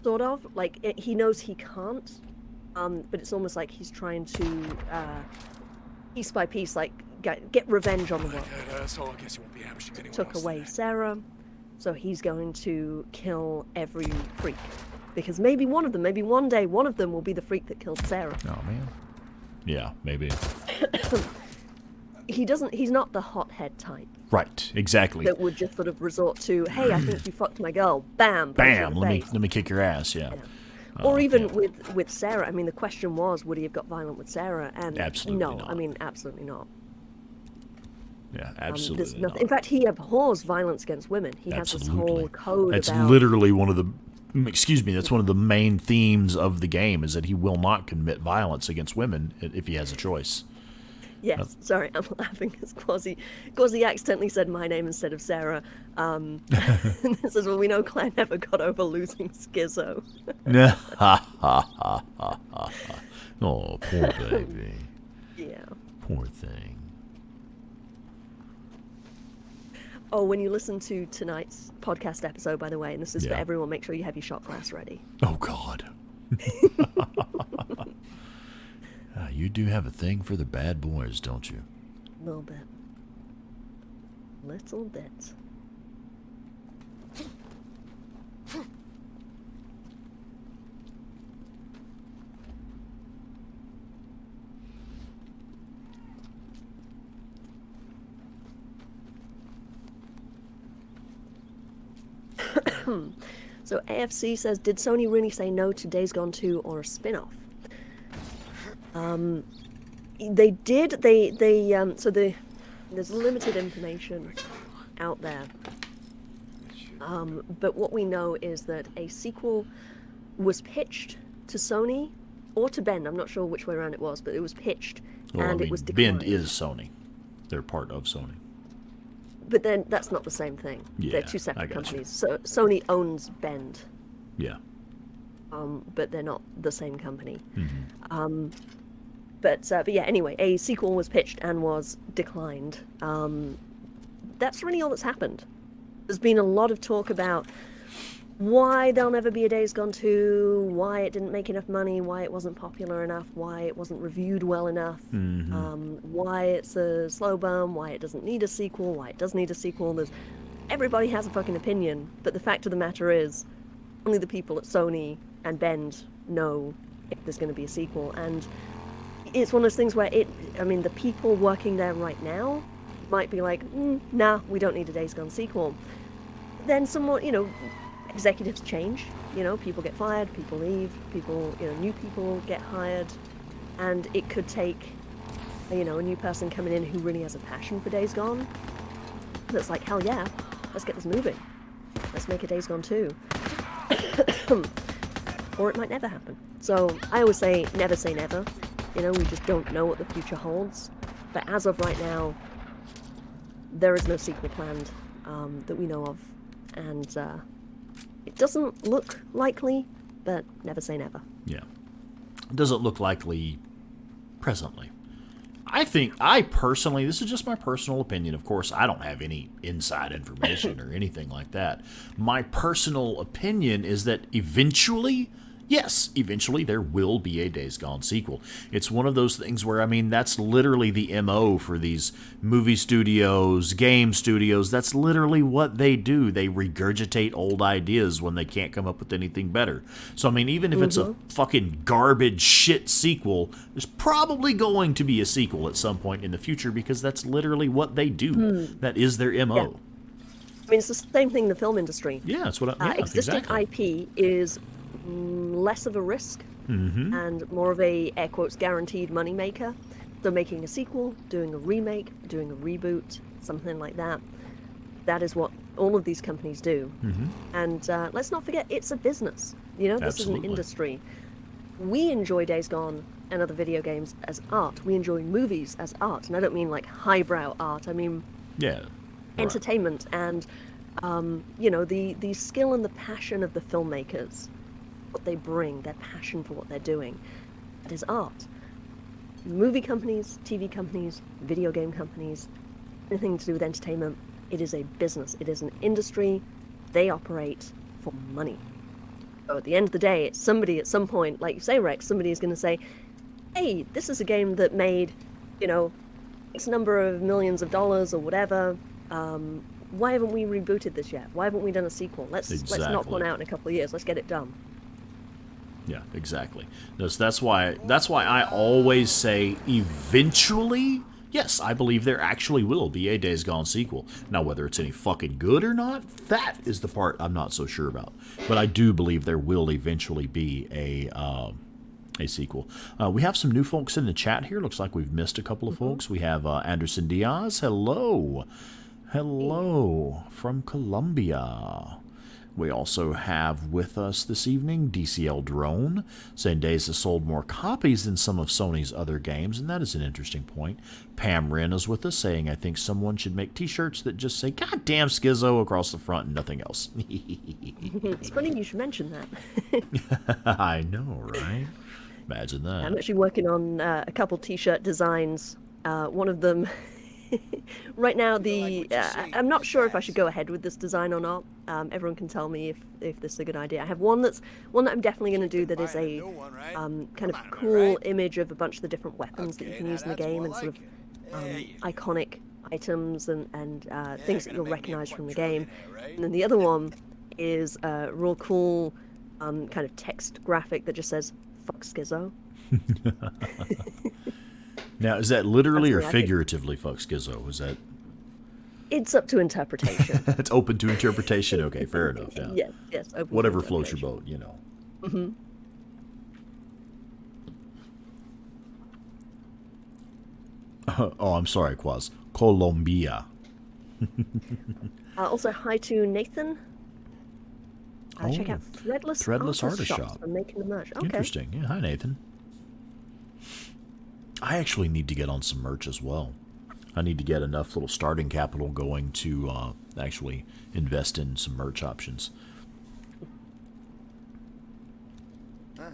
sort of. Like, he knows he can't, but it's almost like he's trying to, piece by piece, like, get revenge on the world. So I guess you won't be ambushing anyone Took else away then. Sarah, so he's going to kill every freak. Because maybe one of them, maybe one day, one of them will be the freak that killed Sarah. Oh, man. Yeah, maybe. He's not the hothead type. Right, exactly. That would just sort of resort to, hey, I think you fucked my girl. Bam. Bam, let me kick your ass, yeah. Or even with Sarah. I mean, the question was, would he have got violent with Sarah? And absolutely no, not. I mean, absolutely not. Yeah, absolutely not. In fact, he abhors violence against women. He has this whole code That's about... literally one of the... that's one of the main themes of the game, is that he will not commit violence against women if he has a choice. Yes, sorry, I'm laughing because Quasi accidentally said my name instead of Sarah. This is, well, we know Claire never got over losing Schizo. Oh, poor baby. Yeah. Poor thing. Oh, when you listen to tonight's podcast episode, by the way, and this is for everyone, make sure you have your shot glass ready. Oh, God. You do have a thing for the bad boys, don't you? A little bit. Little bit. So AFC says, did Sony really say no to Days Gone 2 or a spin-off? They did. There's limited information out there. But what we know is that a sequel was pitched to Sony or to Bend. I'm not sure which way around it was, but it was pitched it was declined. Bend is Sony. They're part of Sony. But then that's not the same thing. Yeah, they're two separate I got companies. So Sony owns Bend. Yeah. But they're not the same company. Mm-hmm. But yeah, anyway, a sequel was pitched and was declined. That's really all that's happened. There's been a lot of talk about why there'll never be a Days Gone 2, why it didn't make enough money, why it wasn't popular enough, why it wasn't reviewed well enough, why it's a slow burn, why it doesn't need a sequel, why it does need a sequel. Everybody has a fucking opinion, but the fact of the matter is, only the people at Sony and Bend know if there's going to be a sequel, and it's one of those things where the people working there right now might be like, nah, we don't need a Days Gone sequel. Then somewhat, executives change, people get fired, people leave, new people get hired, and it could take, a new person coming in who really has a passion for Days Gone. That's like, hell yeah, let's get this moving. Let's make a Days Gone 2. Or it might never happen. So I always say never. We just don't know what the future holds. But as of right now, there is no sequel planned that we know of. And it doesn't look likely, but never say never. Yeah. It doesn't look likely presently. I personally, this is just my personal opinion. Of course, I don't have any inside information or anything like that. My personal opinion is that eventually there will be a Days Gone sequel. It's one of those things where, that's literally the MO for these movie studios, game studios. That's literally what they do. They regurgitate old ideas when they can't come up with anything better. So, even if it's a fucking garbage shit sequel, there's probably going to be a sequel at some point in the future because that's literally what they do. That is their MO. Yeah. It's the same thing in the film industry. Yeah, that's what existing exactly. IP is less of a risk and more of a, air quotes, guaranteed moneymaker. So making a sequel, doing a remake, doing a reboot, something like that. That is what all of these companies do. And let's not forget, it's a business. This is an industry. We enjoy Days Gone and other video games as art. We enjoy movies as art. And I don't mean like highbrow art. I mean entertainment and, the skill and the passion of the filmmakers. What they bring, their passion for what they're doing. That is art. Movie companies, TV companies, video game companies, anything to do with entertainment, it is a business. It is an industry. They operate for money. So at the end of the day, somebody at some point, like you say, Rex, somebody is going to say, hey, this is a game that made, X number of millions of dollars or whatever. Why haven't we rebooted this yet? Why haven't we done a sequel? Let's knock one out in a couple of years. Let's get it done. Yeah, exactly. That's why I always say eventually, yes, I believe there actually will be a Days Gone sequel. Now, whether it's any fucking good or not, that is the part I'm not so sure about. But I do believe there will eventually be a sequel. We have some new folks in the chat here. Looks like we've missed a couple of folks. We have Anderson Diaz. Hello from Colombia. We also have with us this evening DCL Drone, saying Days has sold more copies than some of Sony's other games, and that is an interesting point. Pam Wren is with us, saying, I think someone should make t-shirts that just say, God damn Skizzo across the front and nothing else. It's funny you should mention that. I know, right? Imagine that. I'm actually working on a couple t-shirt designs. One of them... right now, I'm not sure if I should go ahead with this design or not. Everyone can tell me if this is a good idea. I have one that I'm definitely going to do that is a kind of cool image of a bunch of the different weapons that you can use in the game and sort of iconic items and things that you'll recognize from the game. And then the other one is a real cool kind of text graphic that just says "fuck Schizo." Now, is that literally or figuratively "fuck Schizo"? Is that? It's up to interpretation. It's open to interpretation. Okay, fair enough. Yeah. Yes. Open Whatever to floats your boat, you know. Mm-hmm. Oh, I'm sorry, Quaz. Colombia. Also, hi to Nathan. Check out Threadless Artist Shops for making the merch. Okay. Interesting. Yeah, hi, Nathan. I actually need to get on some merch as well. I need to get enough little starting capital going to actually invest in some merch options. Okay.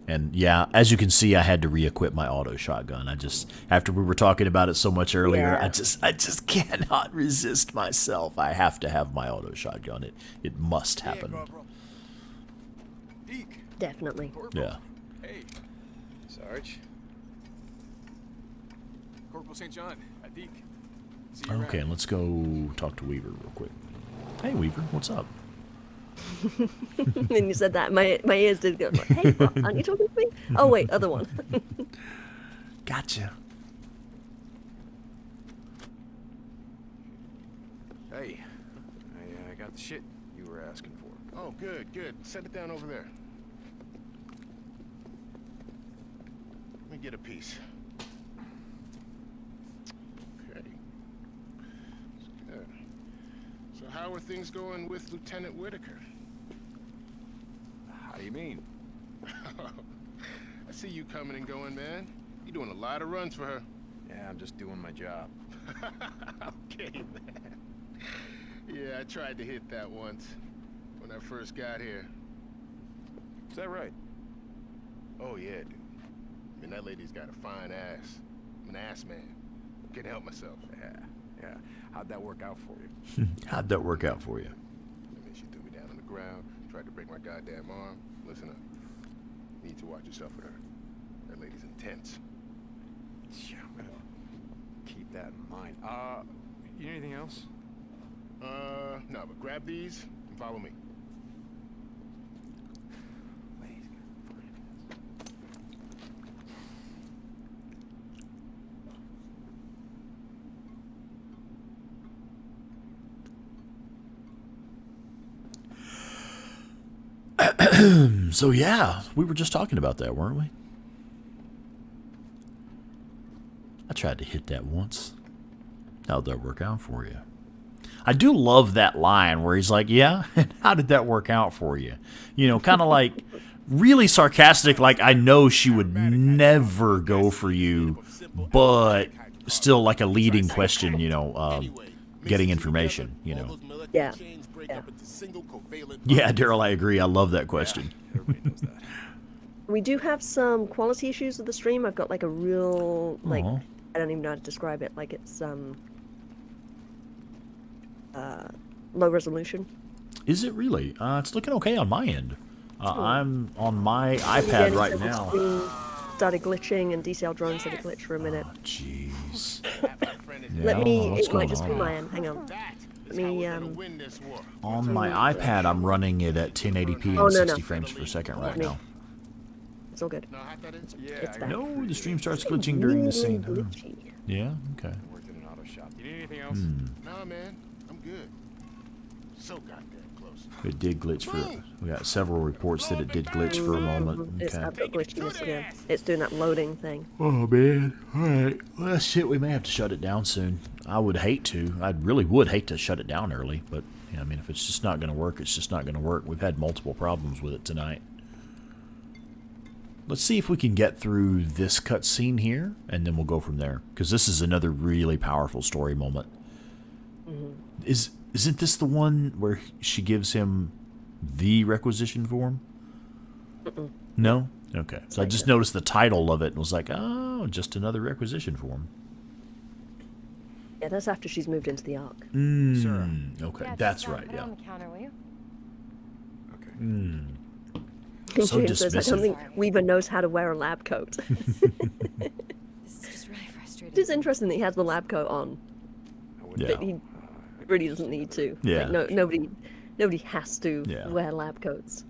And yeah, as you can see, I had to re-equip my auto shotgun. I just, after we were talking about it so much earlier, Yeah. I just cannot resist myself. I have to have my auto shotgun. It must happen. Yeah, Corporal. Deke. Definitely. Corporal. Yeah. Hey, Sarge. Corporal St. John. Deke. See you Okay, around. let's go talk to Weaver real quick. Hey, Weaver, what's up? When you said that, my ears did go like, "Hey, what? Aren't you talking to me?" Oh wait, other one. Gotcha. Hey, I got the shit you were asking for. Oh, good. Set it down over there. Let me get a piece. Okay. That's good. So how are things going with Lieutenant Whitaker? How do you mean? I see you coming and going, man. You're doing a lot of runs for her. Yeah, I'm just doing my job. Okay, man. Yeah, I tried to hit that once when I first got here. Is that right? Oh, yeah, dude. I mean, that lady's got a fine ass. I'm an ass man. Can't help myself. Yeah. How'd that work out for you? How'd that work out for you? I mean, she threw me down on the ground, tried to break my goddamn arm. Listen up. You need to watch yourself with her. That lady's intense. Yeah, I'm gonna keep that in mind. You need anything else? No, but grab these and follow me. So yeah, we were just talking about that, weren't we? I tried to hit that once. How'd that work out for you? I do love that line where he's like, yeah, and how did that work out for you? You know, kind of like really sarcastic, like I know she would never go for you, but still like a leading question, you know, getting information, you know. Yeah. Yeah, Daryl, I agree. I love that question. Everybody knows that. We do have some quality issues with the stream. I've got like a real like Aw. I don't even know how to describe it. Like it's low resolution. Is it really? It's looking okay on my end. I'm on my iPad Again, right so the now. screen started glitching and DCL drone said it glitched for a minute. Jeez. Let Yeah, me. what's It might going just be on? my end. Hang on. Let me Win this war. On my iPad, I'm running it at 1080p and Oh, no, 60 no. frames per second right Me. now. It's all good. Know how hot that is? Yeah, It's I back. No, the stream starts glitching during the scene. Huh? Glitchy. Yeah, okay. worked in an auto shop. You need anything else? Nah, man. I'm good. So goddamn close. It did glitch for. We got several reports that it did glitch for a moment. It's Okay. I've got glitchiness again. It's doing that loading thing. Oh man. All right. Well, shit. We may have to shut it down soon. I would hate to. I really would hate to shut it down early, but yeah, I mean, if it's just not going to work, it's just not going to work. We've had multiple problems with it tonight. Let's see if we can get through this cutscene here, and then we'll go from there. Because this is another really powerful story moment. Isn't this the one where she gives him the requisition form? No? Okay. So I just noticed the title of it and was like, oh, just another requisition form. Yeah, that's after she's moved into the Ark. Okay, Yeah, that's just, right, put it yeah. on the counter, will you? Okay. So James says, I don't dismissive. think Weaver knows how to wear a lab coat. This is just really frustrating. It is interesting that he has the lab coat on, Yeah. but he really doesn't need to. Yeah. Like, nobody has to wear lab coats.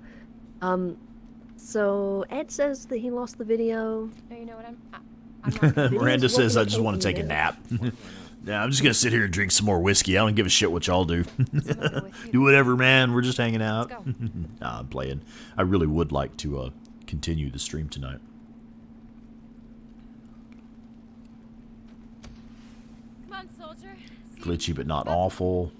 So Ed says that he lost the video. No, you know what? I'm not. Miranda says, I just want to take a nap. Yeah, I'm just going to sit here and drink some more whiskey. I don't give a shit what y'all do. Do whatever, man. We're just hanging out. Nah, I'm playing. I really would like to continue the stream tonight. Come on, soldier. Glitchy but not awful.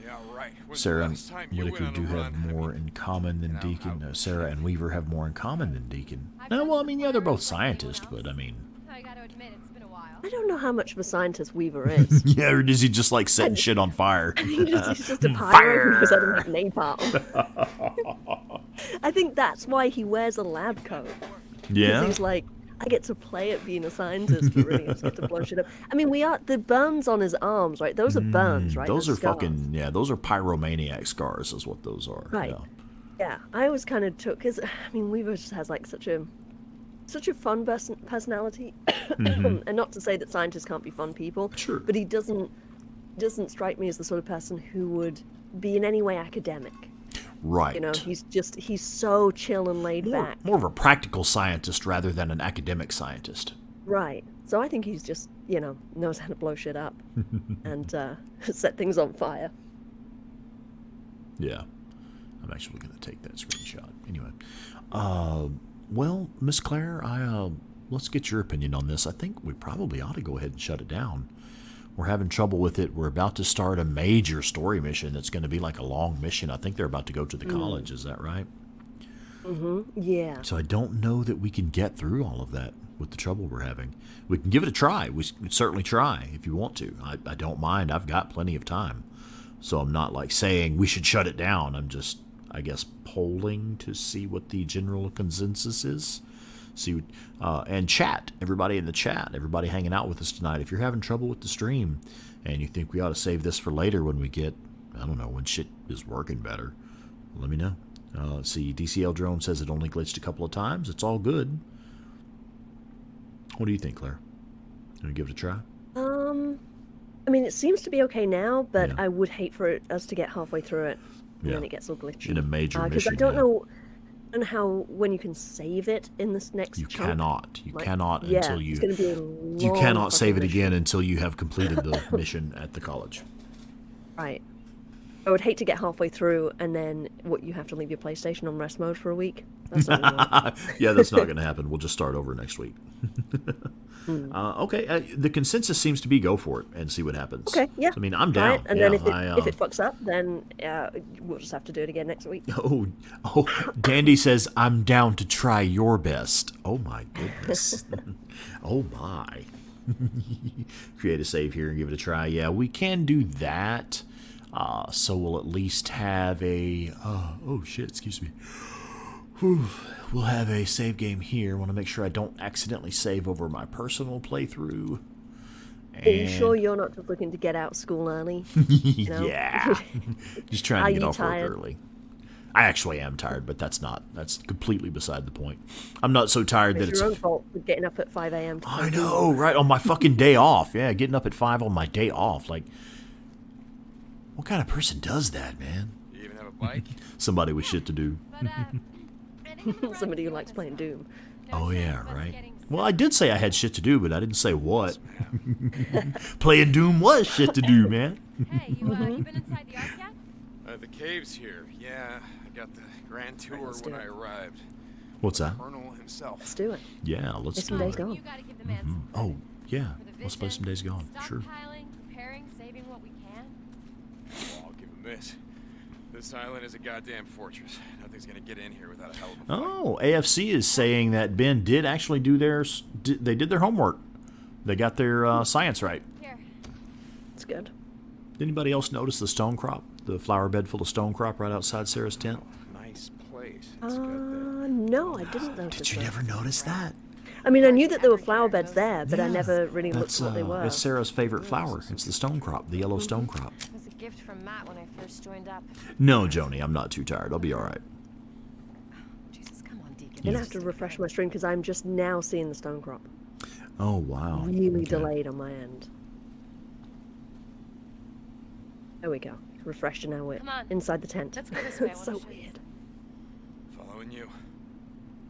Yeah, right. When's Sarah the and last time you went Whitaker on a do have run? I more mean, in common than you know, Deacon. how- No, Sarah and Weaver have more in common than Deacon. I've No, done well, I mean, yeah, they're both support like anyone scientists, but I else. mean... I gotta admit, it's been a while. I don't know how much of a scientist Weaver is. Yeah, or does he just like setting shit on fire? He's just a pyro who doesn't have napalm. I think that's why he wears a lab coat. 'Cause Yeah? he's like, I get to play at being a scientist, but really I just get to blow shit up. I mean, the burns on his arms, right? Those are burns, right? Those They're are scars. fucking, yeah, those are pyromaniac scars is what those are. Right. Yeah. Yeah, I always kind of took, because, I mean, Weaver just has, like, such a fun personality. And not to say that scientists can't be fun people. Sure. But he doesn't strike me as the sort of person who would be in any way academic. Right. You know, he's so chill and laid back. More of a practical scientist rather than an academic scientist. Right. So I think he's just, knows how to blow shit up and set things on fire. Yeah. I'm actually going to take that screenshot. Anyway. Well, Miss Claire, let's get your opinion on this. I think we probably ought to go ahead and shut it down. We're having trouble with it. We're about to start a major story mission that's going to be like a long mission. I think they're about to go to the college. Is that right? Mm-hmm. Yeah. So I don't know that we can get through all of that with the trouble we're having. We can give it a try. We can certainly try if you want to. I don't mind. I've got plenty of time. So I'm not like saying we should shut it down. I'm just, I guess, polling to see what the general consensus is. See, and chat, everybody in the chat, everybody hanging out with us tonight. If you're having trouble with the stream and you think we ought to save this for later when we get, I don't know, when shit is working better, let me know. Let's see, DCL Drone says it only glitched a couple of times. It's all good. What do you think, Claire? Gonna give it a try? I mean, it seems to be okay now, but Yeah. I would hate for us to get halfway through it and Yeah. then it gets all glitchy. In a major Because mission. I don't yeah. know and how when you can save it in this next You chunk. cannot. You Like, cannot yeah, until you. it's gonna be a You long cannot save it fucking again mission. until you have completed the mission at the college. Right. I would hate to get halfway through and then you have to leave your PlayStation on rest mode for a week. That's not gonna work. Yeah, that's not going to happen. We'll just start over next week. Okay, the consensus seems to be go for it and see what happens. Okay, yeah. I mean, I'm down. Right, and yeah, then if it fucks up, then we'll just have to do it again next week. Oh, Dandy says, I'm down to try your best. Oh, my goodness. Oh, my. Create a save here and give it a try. Yeah, we can do that. So we'll at least have a... oh, shit, excuse me. Whew. We'll have a save game here. Want to make sure I don't accidentally save over my personal playthrough. Are you sure you're not just looking to get out of school early? know? Yeah. Just trying Are to get you off tired? work early. I actually am tired, but that's completely beside the point. I'm not so tired that It's it's... your own fault for getting up at 5 a.m. I know, right? On my fucking day off. Yeah, getting up at 5 on my day off. Like, what kind of person does that, man? You even have a bike? Somebody with shit to do. But, Somebody who likes playing Doom. Oh, yeah, right. Well, I did say I had shit to do, but I didn't say what. Playing Doom was shit to do, man. Hey, you been inside the ark yet? The cave's here. Yeah, I got the grand tour let's do when it. I arrived. What's that? Colonel himself. Let's do it. Yeah, let's It's do some days it. gone. You gotta give the man some Oh, yeah. for the Let's play vision, some Days Gone. Sure. Stockpiling, preparing, saving what we can. Well, I'll give him this. This island is a goddamn fortress. Nothing's gonna get in here without a hell of a fight. Oh, AFC is saying that Ben did actually do they did their homework. They got their science right. Here. It's good. Did anybody else notice the stone crop? The flower bed full of stone crop right outside Sarah's tent? Nice place. It's got the... No, I didn't notice Did you that. never notice that? I mean, I knew that there were flower beds there, but I Yeah. never really looked That's, at what they were. It's Sarah's favorite flower. It's the stone crop, the yellow stone crop. It was a gift from Matt when I first joined up. No, Joni, I'm not too tired. I'll be all right. Jesus, come on, Deacon. I'm gonna have to refresh my stream because I'm just now seeing the stone crop. Oh, wow. Really Okay. delayed on my end. There we go. Refreshed and now we're Come on. inside the tent. Let's go this way. I It's wanna so show you weird. Following you.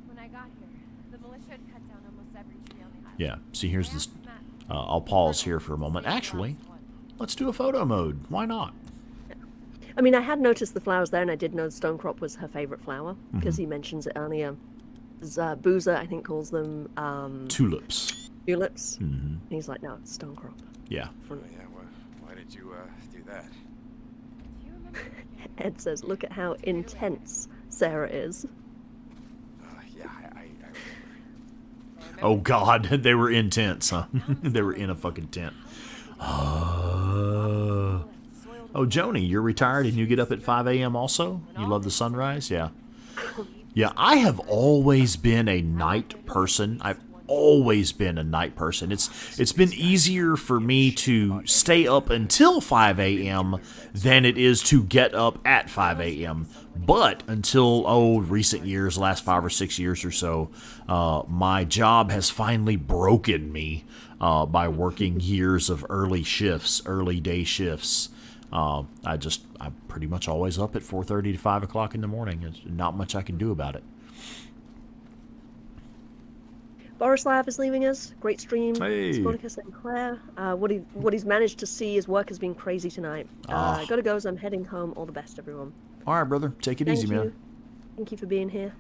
When I got here, the militia had cut down almost every tree on the island. Yeah, see, here's I this. asked Matt, I'll pause here for a moment. Actually, let's do a photo mode. Why not? I mean, I had noticed the flowers there, and I did know stonecrop was her favorite flower because Mm-hmm. he mentions it earlier. Boozer, I think, calls them Tulips. tulips. Hmm. And he's like, no, it's stonecrop. Yeah. Oh, yeah, why did you do that? Do you remember? Ed says, look at how intense Sarah is. Yeah, I remember. Oh, God. They were intense, huh? They were in a fucking tent. Oh, Joni, you're retired and you get up at 5 a.m. also? You love the sunrise? Yeah. Yeah, I have always been a night person. I've always been a night person. It's been easier for me to stay up until 5 a.m. than it is to get up at 5 a.m. But until, recent years, last 5 or 6 years or so, my job has finally broken me by working years of early day shifts. I'm pretty much always up at 4:30 to 5 o'clock in the morning. There's not much I can do about it. Borislav is leaving us. Great stream. Hey. SpawnicusRex and Claire. What he's managed to see, his work has been crazy tonight. Gotta go, so I'm heading home. All the best, everyone. All right, brother. Take it Thank easy, you. man. Thank you for being here.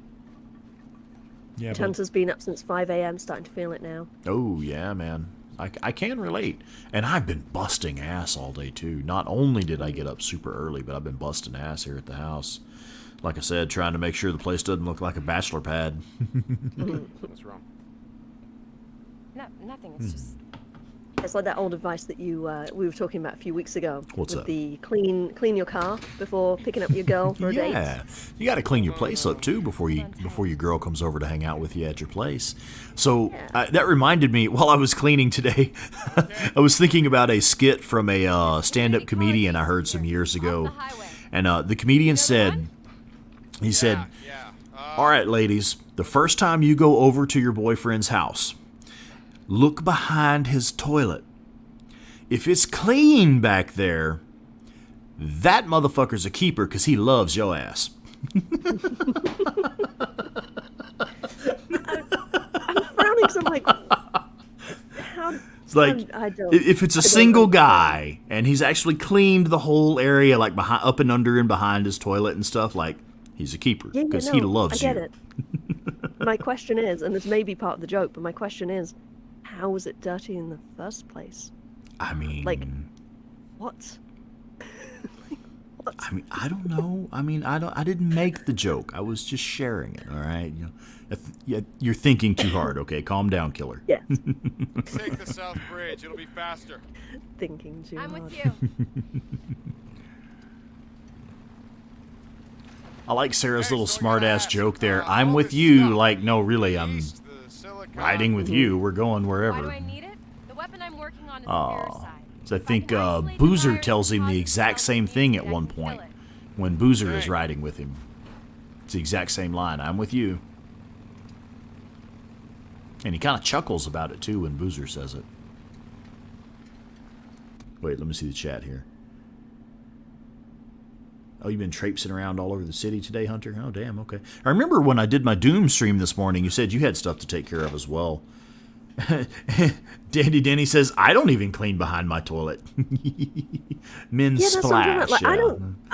Yeah, bud. Hunter's been up since 5 a.m. Starting to feel it now. Oh, yeah, man. I can relate. And I've been busting ass all day, too. Not only did I get up super early, but I've been busting ass here at the house. Like I said, trying to make sure the place doesn't look like a bachelor pad. What's wrong? No, nothing. It's just. It's like that old advice that we were talking about a few weeks ago. What's with that? the clean your car before picking up your girl for a date. Yeah, you got to clean your place up too before your girl comes over to hang out with you at your place. So that reminded me, while I was cleaning today, I was thinking about a skit from a stand-up comedian I heard some years ago, and the comedian said, "All right, ladies, the first time you go over to your boyfriend's house, look behind his toilet. If it's clean back there, that motherfucker's a keeper because he loves your ass." I'm frowning because I'm like, how? It's like, I don't. if it's a single guy and he's actually cleaned the whole area, like behind, up and under and behind his toilet and stuff, like, he's a keeper Yeah, because no, he loves I get you. it. My question is, and this may be part of the joke, but my question is, how was it dirty in the first place? I mean, Like, what? What? I mean, I don't know. I mean, I didn't make the joke. I was just sharing it. All right, you're thinking too hard. Okay, calm down, killer. Yes, Take the South Bridge. It'll be faster. thinking too I'm hard. with you. I like Sarah's little Hey, so smart-ass yeah, joke there. all I'm with this you. stuff. Like, no, really, I'm East, the silicon- riding with you. We're going Why do wherever. I need it? The weapon I'm working on is Aw. a parasite. So I If think can isolate the Boozer virus tells him and the cause exact itself same to thing me, at I one can kill point it. when Boozer is Hey. riding with him. It's the exact same line. I'm with you. And he kind of chuckles about it too when Boozer says it. Wait, let me see the chat here. Oh, you've been traipsing around all over the city today, Hunter? Oh, damn, okay. I remember when I did my Doom stream this morning, you said you had stuff to take care of as well. Dandy Denny says, I don't even clean behind my toilet. Men Yeah, that's what I'm talking splash. about. Like, I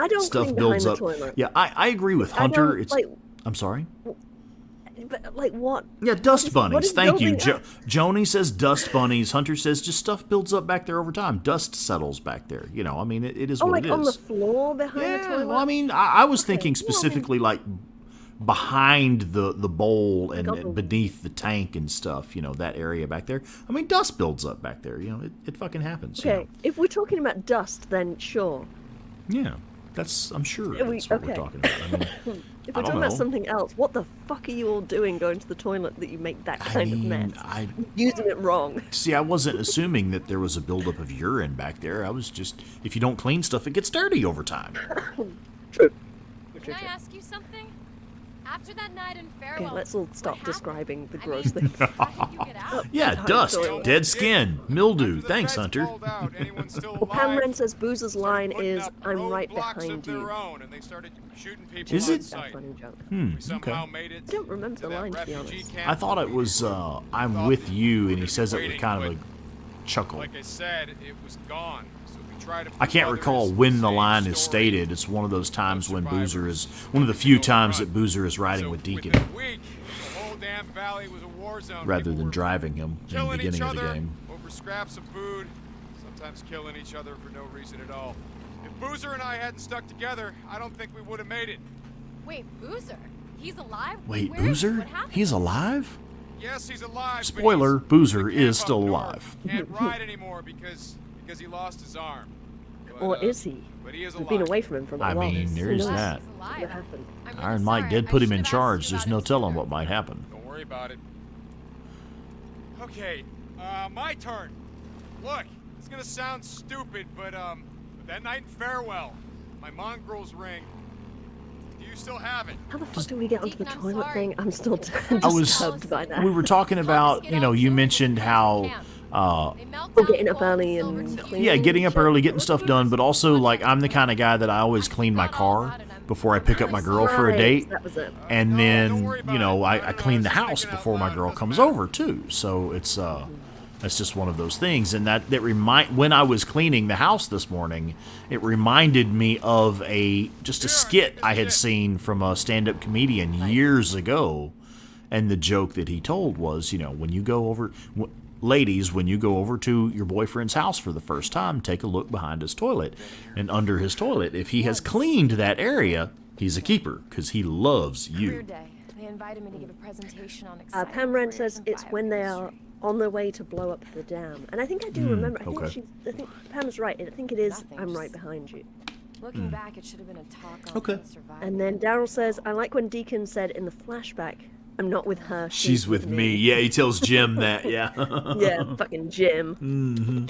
yeah. don't Stuff clean builds behind the up. toilet. Yeah, I agree with I Hunter. don't, It's like, I'm sorry. but, like what? Yeah, dust what bunnies. is Thank you. building up? Joni says dust bunnies. Hunter says just stuff builds up back there over time. Dust settles back there. You know, I mean, it is Oh, what like it on the is. floor behind the Yeah, toilet? well, I mean, I was Okay. thinking Well, I mean- specifically like behind the bowl and Like on the- beneath the tank and stuff. You know, that area back there. I mean, dust builds up back there. You know, it fucking happens. you Okay, if we're talking about dust, then sure. know. Yeah, I'm sure Are we- that's what we're okay. talking about. I mean, If I we're don't talking about know. something else, what the fuck are you all doing going to the toilet that you make that I kind of mean, mess? I Using it wrong. see. I wasn't assuming that there was a buildup of urine back there. I was just, if you don't clean stuff, it gets dirty over time. True. Can I ask you something? After that night in Okay, Farewell. let's all stop what happened? describing the I gross mean, thing. how did you get out? Yeah, dust, dead skin, mildew. Thanks, Hunter. Well, Pam Wren says Boozer's line is, "I'm right behind you." Is it? That's a funny joke. Okay. I don't remember the line, to be honest. I thought it was, I'm with you, and he says it with kind of a chuckle. Like I said, it was gone. So we tried to I can't recall when the line is stated. It's one of those times when Boozer is, one of the few times that Boozer is riding with Deacon, Within a week, the whole damn valley was a war zone. rather People than were driving him in the killing each beginning of the other game. over scraps of food, sometimes killing each other for no reason at all. If Boozer and I hadn't stuck together, I don't think we would have made it. Wait, Boozer? He's alive? Wait, Where is he? Boozer? What happened? He's alive? Yes, he's alive. but Spoiler, he's Boozer in the is camp still up alive. north. Can't ride anymore because he lost his arm. But, Or is he? But he is We've been alive. away from him for a I while. mean, there Who is knows that. He's alive. What happened? I'm really Iron Mike sorry. did I put him should in have asked charge. you There's about no it telling sooner. what might happen. Don't worry about it. Okay, my turn. Look, it's gonna sound stupid, but that night in Farewell, my mongrel's ring. Do you still have it? How the fuck do we get onto the Deacon, I'm toilet sorry. thing? I'm still I was- disturbed by that. We were talking about, you know, you mentioned how, They melt We're down getting up gold early silver and to cleaning. yeah, getting up shit. early, getting stuff done, but also, like, I'm the kind of guy that I always clean my car before I pick up my girl for a Right, date. That was it. And No, then, don't worry about you know, it. I No, clean the I was just house thinking out before my loud. girl Doesn't comes matter. over too. So it's that's just one of those things. And that when I was cleaning the house this morning, it reminded me of just a skit I had seen from a stand-up comedian years ago. And the joke that he told was, you know, when you go over, ladies, when you go over to your boyfriend's house for the first time, take a look behind his toilet and under his toilet. If he has cleaned that area, he's a keeper because he loves Career you. day. They invited me to give a presentation on Pam Wren careers says in it's when they are biochemistry. on their way to blow up the dam. And I think I do remember. I okay. think Pam's right. I think it is Nothing, I'm just- right behind you. Looking back, it should have been a talk on Okay. how to survive. And then Daryl says, I like when Deacon said in the flashback, I'm not with her, She's with me. Yeah, he tells Jim that. Yeah. Yeah, fucking Jim.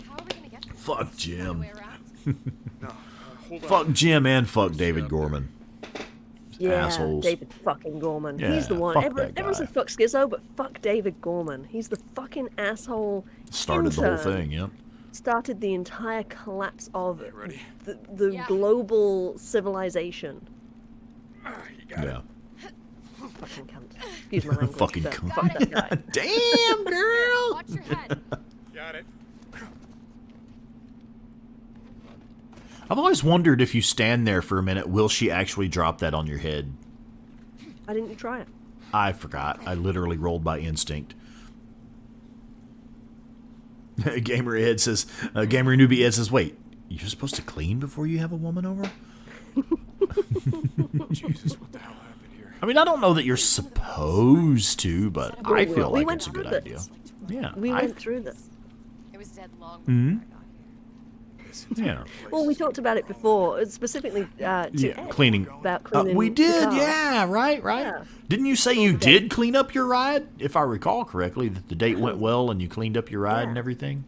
How are we gonna get there? Fuck Other Jim. way around? Fuck Jim and fuck David Gorman. Yeah, Assholes. David fucking Gorman. Yeah, He's the one. fuck Everyone that guy. said fuck Schizo, but fuck David Gorman. He's the fucking asshole. Started the whole intern. thing. Yep. Started the entire collapse of Ready? the Yeah. global civilization. You got Yeah. Fucking cunt. Excuse my language. Fucking but cunt. Fuck that guy. Damn, girl. Watch your head. Got it. I've always wondered if you stand there for a minute, will she actually drop that on your head? Why didn't you try it? I forgot. I literally rolled by instinct. Gamer Ed says, Gamer Newbie Ed says, wait, you're supposed to clean before you have a woman over? Jesus, what the hell happened here? I mean, I don't know that you're supposed to, but I feel we like went it's a through good this. idea. Yeah. We went through this. It was dead long Mhm. before I got here. This entire Yeah. place Well, we is talked about it before, specifically to Ed, Cleaning. about cleaning We the did, car. yeah, right. Yeah. Didn't you say you did clean up your ride? If I recall correctly, that the date went well and you cleaned up your ride and Yeah. everything?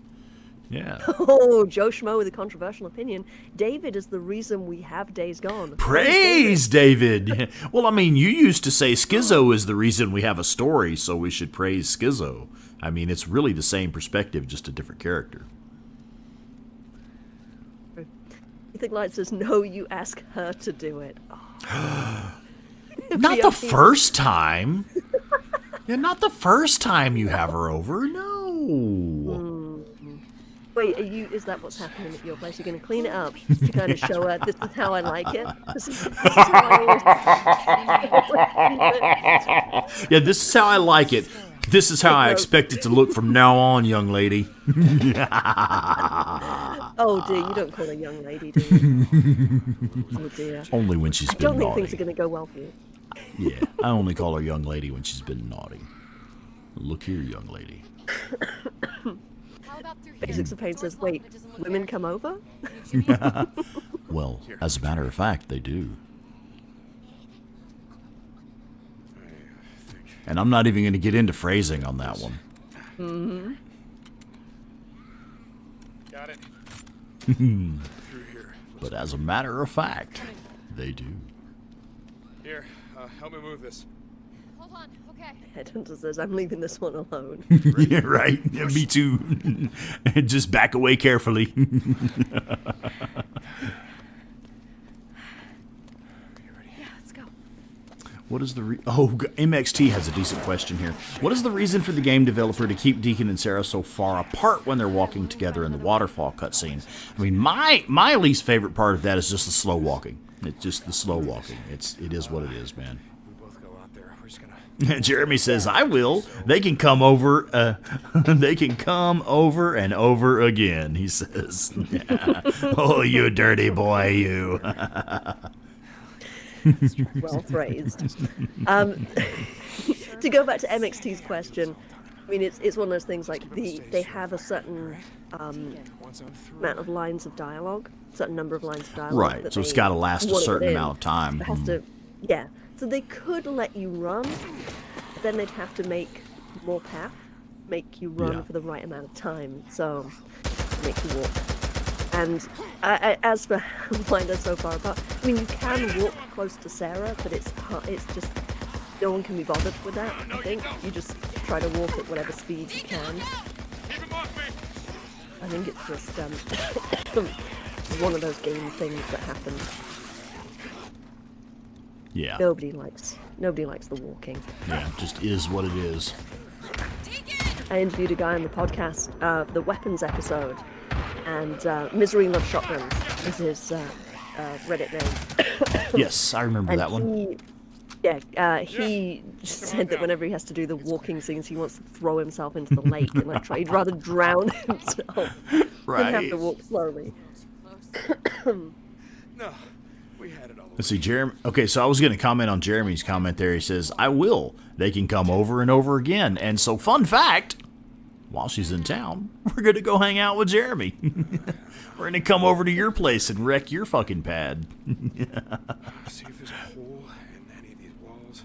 Yeah. Oh, Joe Schmo with a controversial opinion. David is the reason we have Days Gone. Praise David! Well, I mean, you used to say Schizo is the reason we have a story, so we should praise Schizo. I mean, it's really the same perspective, just a different character. Ethan Light says, no, you ask her to do it. Oh. Not the POC. first time. Yeah, not the first time you have her over. No. Wait, is that what's happening at your place? You're going to clean it up to kind of show her, this is how I like it? This is how I always... Yeah, this is how I like it. This is how I expect it to look from now on, young lady. Oh, dear, you don't call her young lady, do you? Oh, dear. Only when she's I been don't think naughty. things are going to go well for you. Yeah, I only call her young lady when she's been naughty. Look here, young lady. How about through here? Basics of Pain Door's says, locked, wait, but it doesn't look women American. come over? Well, as a matter of fact, they do. And I'm not even going to get into phrasing on that one. got it. Through here. But as a matter of fact, they do. Here, help me move this. Hold on, okay. Headhunter says, I'm leaving this one alone. Yeah, right. Yeah, me too. Just back away carefully. Yeah, let's go. What is the MXT has a decent question here. What is the reason for the game developer to keep Deacon and Sarah so far apart when they're walking together in the waterfall cutscene? I mean, my least favorite part of that is just the slow walking. It's just the slow walking. It is what it is, man. We both go out there. We're just gonna. Jeremy says, "I will. They can come over. They can come over and over again." He says, yeah. "Oh, you dirty boy, you." Well phrased. To go back to MXT's question, I mean, it's one of those things like they have a certain amount of lines of dialogue, certain number of lines of dialogue. Right, so it's got to last a certain amount of time. It has to, yeah. So they could let you run, but then they'd have to make more path, make you run for the right amount of time, so make you walk. And as for why they're so far apart, I mean, you can walk close to Sarah, but it's just, no one can be bothered with that, I think. You just try to walk at whatever speed you can. Keep him off me. I think it's just one of those game things that happen. Yeah. Nobody likes the walking. Yeah, just is what it is. I interviewed a guy on the podcast, the weapons episode, and Misery Loves Shotguns is his Reddit name. Yes, I remember And that one. he said that whenever he has to do the walking scenes, he wants to throw himself into the lake and like he'd rather drown himself than have to walk slowly. No, we had it all. Let's see, Jeremy. Okay, so I was going to comment on Jeremy's comment there. He says, "I will. They can come over and over again." And so, fun fact, while she's in town, we're going to go hang out with Jeremy. We're going to come over to your place and wreck your fucking pad. See if there's a hole in any of these walls.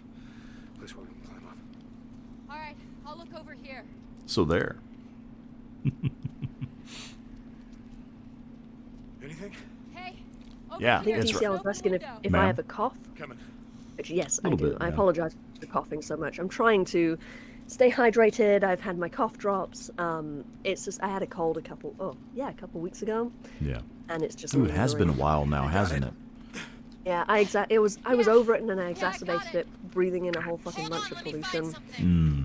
Place where we can climb up. All right, I'll look over here. So there. Anything? Hey, over Yeah, here. I think that's DCL right. was asking if I Ma'am? have a cough. Coming. Which, yes, I Little do. bit, I yeah. apologize for coughing so much. I'm trying to stay hydrated. I've had my cough drops. It's just I had a cold a couple weeks ago, Yeah. and it's just. Ooh, it has been a lingering. while now, hasn't it? Yeah, I was over it, and then I exacerbated it, breathing in a whole fucking bunch of pollution.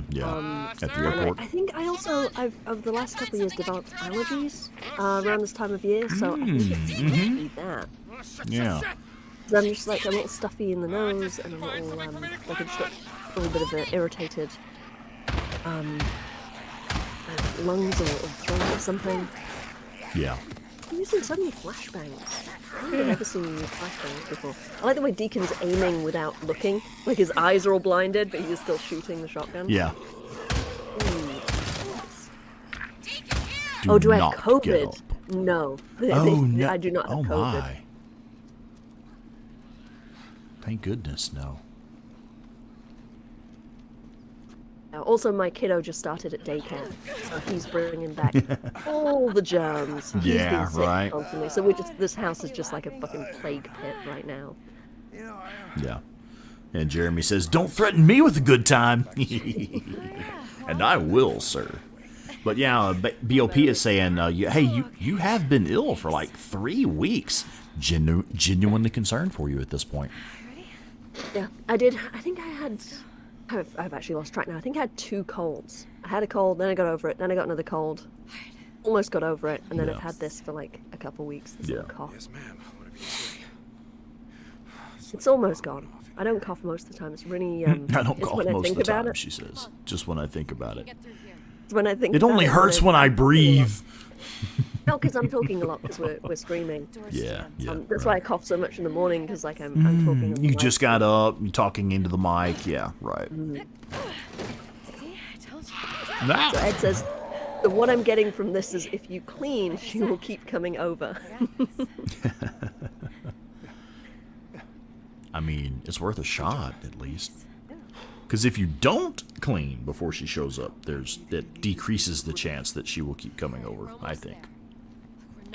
Yeah. At the And airport. I think I also, over the last couple of years, developed allergies around this time of year, so I think it's maybe that. Yeah. So I'm just like a little stuffy in the nose and a little, like just a little bit of an irritated lungs or throat or something. Yeah. I'm using so many flashbangs. I've never seen you use flashbangs before. I like the way Deacon's aiming without looking. Like his eyes are all blinded, but he's still shooting the shotgun. Yeah. Ooh, nice. Do I have not COVID? get up. No. Oh, no. I do not have Oh, COVID. my. Thank goodness, no. Also, my kiddo just started at daycare, so he's bringing back all the germs. He's Yeah, been sick right. constantly, so this house is just like a fucking plague pit right now. Yeah. And Jeremy says, "Don't threaten me with a good time." And I will, sir. But yeah, BOP is saying, hey, you have been ill for like 3 weeks. Genuinely concerned for you at this point. Yeah, I did. I think I had. I've actually lost track now. I think I had 2 colds. I had a cold, then I got over it, then I got another cold. Almost got over it, and then Yeah. I've had this for like a couple weeks. This little cough. Yes, ma'am. Whatever you say. It's almost gone. I don't cough most of the time. It's really. I don't it's cough when I most of think the about time, it. she says. Just when I think about it. Get through here. It's when I think. It about only it, hurts when I breathe. No, because I'm talking a lot because we're streaming. Yeah, yeah. That's why I cough so much in the morning because like I'm talking. on the You mic. just got up, you're talking into the mic. Yeah, right. See, I told you. Ah. So Ed says, so what I'm getting from this is if you clean, she will keep coming over. I mean, it's worth a shot at least. Because if you don't clean before she shows up, that decreases the chance that she will keep coming over, I think.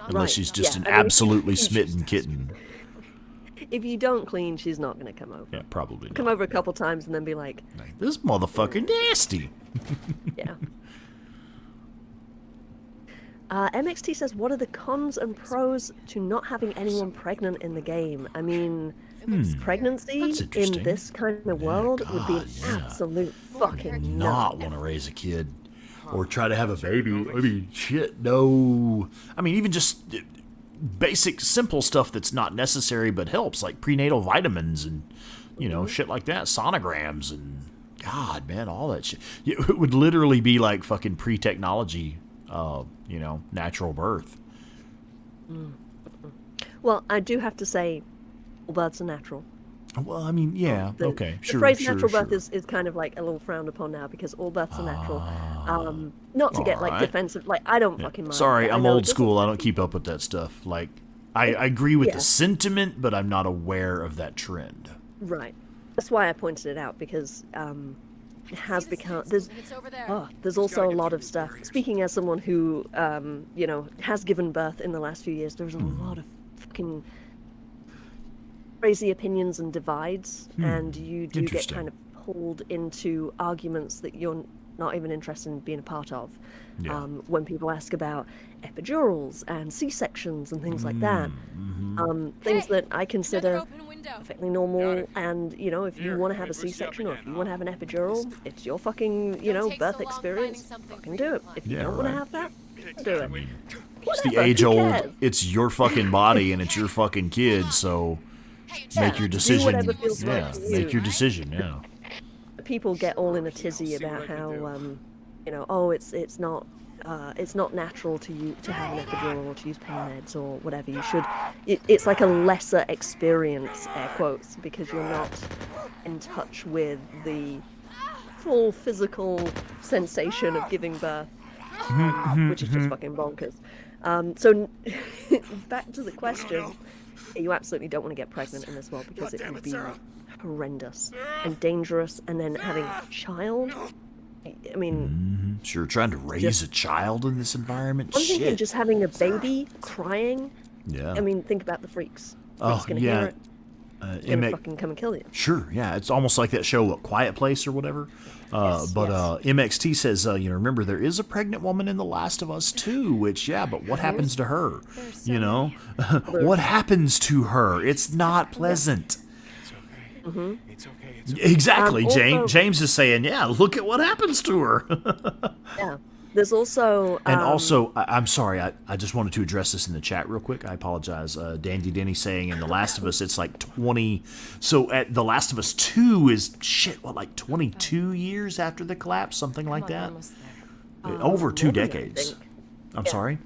Unless Right, she's just yeah, an I mean, absolutely smitten kitten. if you don't clean, she's not going to come over. Yeah, probably Come not. over a couple times and then be like, This motherfucker nasty. yeah. MXT says, what are the cons and pros to not having anyone pregnant in the game? I mean, pregnancy That's in interesting. this kind of world would be an God, yeah. absolute fucking Not want to raise a kid or try to have a baby. I mean, shit, no. I mean, even just basic, simple stuff that's not necessary but helps, like prenatal vitamins and, you know, shit like that, sonograms and, God, man, all that shit. It would literally be like fucking pre-technology, you know, natural birth. Well, I do have to say, all births are natural. Well, I mean, yeah, The- okay, the sure, phrase sure, natural birth sure. is kind of like a little frowned upon now because all births are natural. Not to get like alright. defensive, like I don't fucking mind. Sorry, but I I'm know it old doesn't- school. I don't keep up with that stuff. Like, I agree with Yeah. the sentiment, but I'm not aware of that trend. Right. That's why I pointed it out because it has become there's also a lot of stuff. Speaking as someone who you know has given birth in the last few years, there's a lot of fucking crazy opinions and divides, and you do get Interesting. kind of pulled into arguments that you're not even interested in being a part of. Yeah. When people ask about epidurals and C-sections and things like that, things that I consider perfectly normal, and you know, if you want to have a C-section or if you want to have an epidural, it's your fucking, you know, birth experience. Fucking do it. If you Yeah, don't want to right. have that, do it. It's the Whatever, age who old, cares? it's your fucking body and it's your fucking kid, so make your decision. whatever feels Yeah, right for make you. your decision, yeah. People get all in a tizzy about how, you know, oh, it's not natural to you to have an epidural or to use pain meds or whatever. You should. It's like a lesser experience, air quotes, because you're not in touch with the full physical sensation of giving birth, which is just fucking bonkers. So back to the question. You absolutely don't want to get pregnant in this world because it would be horrendous and dangerous, and then having a child. I mean, Sure, trying to raise a child in this environment? I'm thinking Shit. just having a baby crying. Yeah. I mean, think about the freaks. Oh, Freaks gonna yeah. hear it, gonna fucking come and kill you. Sure, yeah. It's almost like that show, what, Quiet Place or whatever. Yes, But yes. MXT says, you know, remember, there is a pregnant woman in The Last of Us too, which, yeah, but what happens to her? You know? What happens to her? It's not pleasant. It's okay. Exactly. Also- James is saying, yeah, look at what happens to her. Yeah. There's also And also, I'm sorry, I just wanted to address this in the chat real quick. I apologize. Dandy Denny saying in The Last of Us, it's like 20. So at The Last of Us 2 is, shit, what, like 22 years after the collapse? Something like that? Almost there. Over 2 more than that, I decades. think. I'm Yeah. sorry?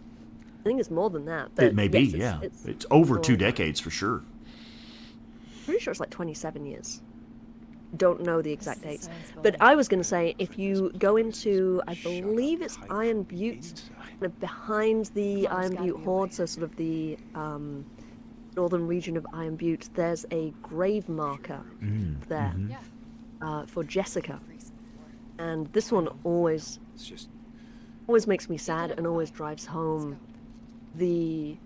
I think it's more than that. But It may be, yes, yeah. It's It's over a 2 long time. decades for sure. Pretty sure it's like 27 years. Don't know the exact This dates. sounds But boring. I was going to say, if you go into, I believe it's Iron Butte, kind of behind the Iron gotta Butte be a Horde, way. so sort of the northern region of Iron Butte, there's a grave marker there Yeah. for Jessica. And this one always It's just makes me sad and always drives home the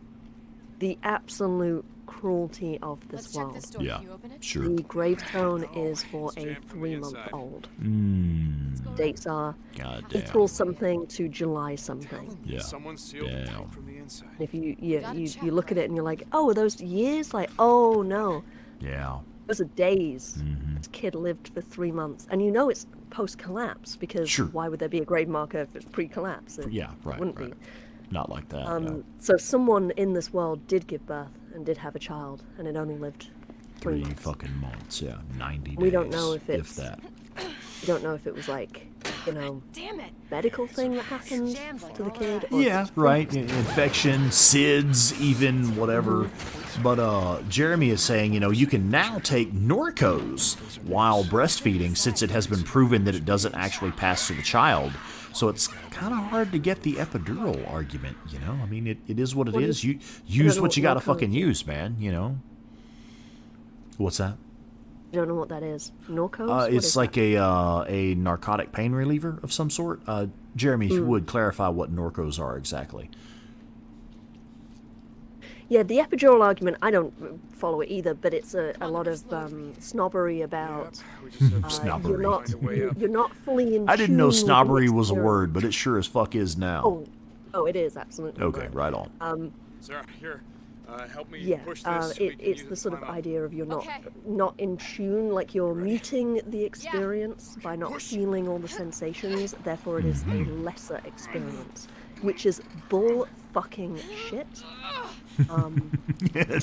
absolute cruelty of Let's this check world. this door. Yeah, Can you open it? sure. The gravestone is for a jammed from the 3-month-old. Mm, Dates are God damn. April something to July something. Yeah. someone sealed the Damn. tank from the inside. And if you Gotta check, you look at right? it and you're like, oh, are those years? Like, oh no, Yeah. those are days. Mm-hmm. This kid lived for 3 months, and you know it's post-collapse because Sure. why would there be a grave marker if it's pre-collapse? It Yeah, right, wouldn't right. be. Not like that. yeah. So someone in this world did give birth and did have a child, and it only lived 3 3 months. fucking months, yeah. 90 days. We don't know if it's- that. You don't know if it was like, you know, Damn it. medical thing that happened to the kid. Or Yeah, right. Infection, SIDS, even whatever. But Jeremy is saying, you know, you can now take Norcos while breastfeeding since it has been proven that it doesn't actually pass to the child. So it's kind of hard to get the epidural argument, you know? I mean, it is what it What is. is- You I use don't know what you what got to Norco fucking is. use, man, you know? What's that? I don't know what that is. Norcos? What It's is like that? a narcotic pain reliever of some sort. Jeremy, if you would clarify what Norcos are exactly. Yeah, the epidural argument, I don't follow it either, but it's a lot of snobbery about Snobbery. you're not fully in I didn't know tune with the snobbery was a experience. word, but it sure as fuck is now. Oh, it is, absolutely. Okay, right on. Sir, here, help me Yeah, push this. it's the sort of idea of you're Okay. not in tune, like you're muting the experience by not feeling all the sensations, therefore it is a lesser experience, which is bull fucking shit.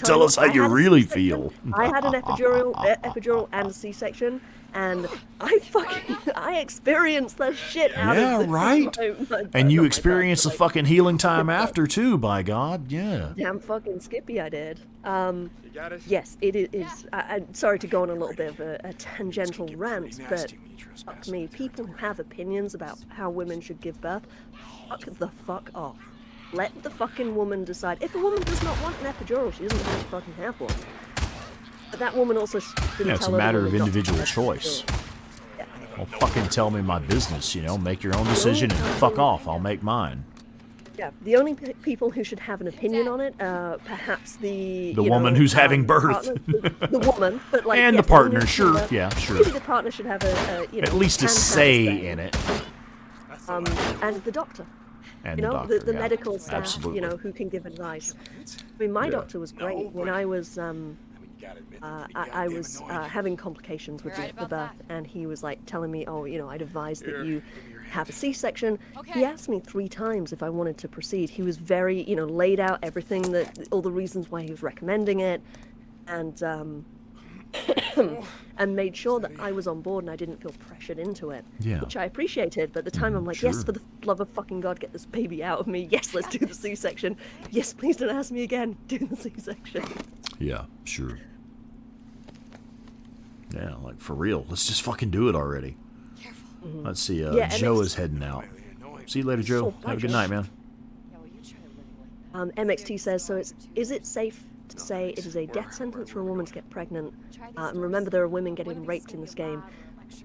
Tell us how I you had a really C-section. feel. I had an epidural and a C-section, and I experienced the shit out Yeah, of it. right. And you experienced the fucking healing time after too. By God, yeah. Damn fucking Skippy, I did. You got it? Yes, it is. I'm sorry to go on a little bit of a tangential rant, but fuck me, people who have opinions about how women should give birth, fuck the fuck off. Let the fucking woman decide. If a woman does not want an epidural, she doesn't have to fucking have one. But that woman also shouldn't Yeah, it's tell a matter other of women not to individual have an choice. epidural. Yeah. Well, fucking tell me my business, you know. Make your own decision and fuck off. I'll make mine. Yeah, the only people who should have an opinion on it, perhaps the woman who's having birth. partner, the woman, but like And yes, the partner, woman sure, should have- yeah, sure. Maybe the partner should have At least a can have say in it. and the doctor. And You know, the doctor, the yeah. medical staff, Absolutely. who can give advice. I mean, my doctor was great when I was I was having complications with Right the about birth, and he was like telling me, I'd advise that you have a C-section. He Okay. asked me 3 times if I wanted to proceed. He was very, laid out everything all the reasons why he was recommending it, and and made sure that I was on board and I didn't feel pressured into it, Yeah. which I appreciated. But at the time, I'm like, yes, sure. for the love of fucking God, get this baby out of me. Yes, let's do the C-section. Yes, please don't ask me again. Do the C-section. Yeah, sure. Yeah, like for real. Let's just fucking do it already. Let's see. Yeah, and Joe it's- is heading out. See you later, Joe. Oh, Have a good bye, night, man. MXT says, so is it safe to say it is a death sentence for a woman to get pregnant? And remember, there are women getting raped in this game.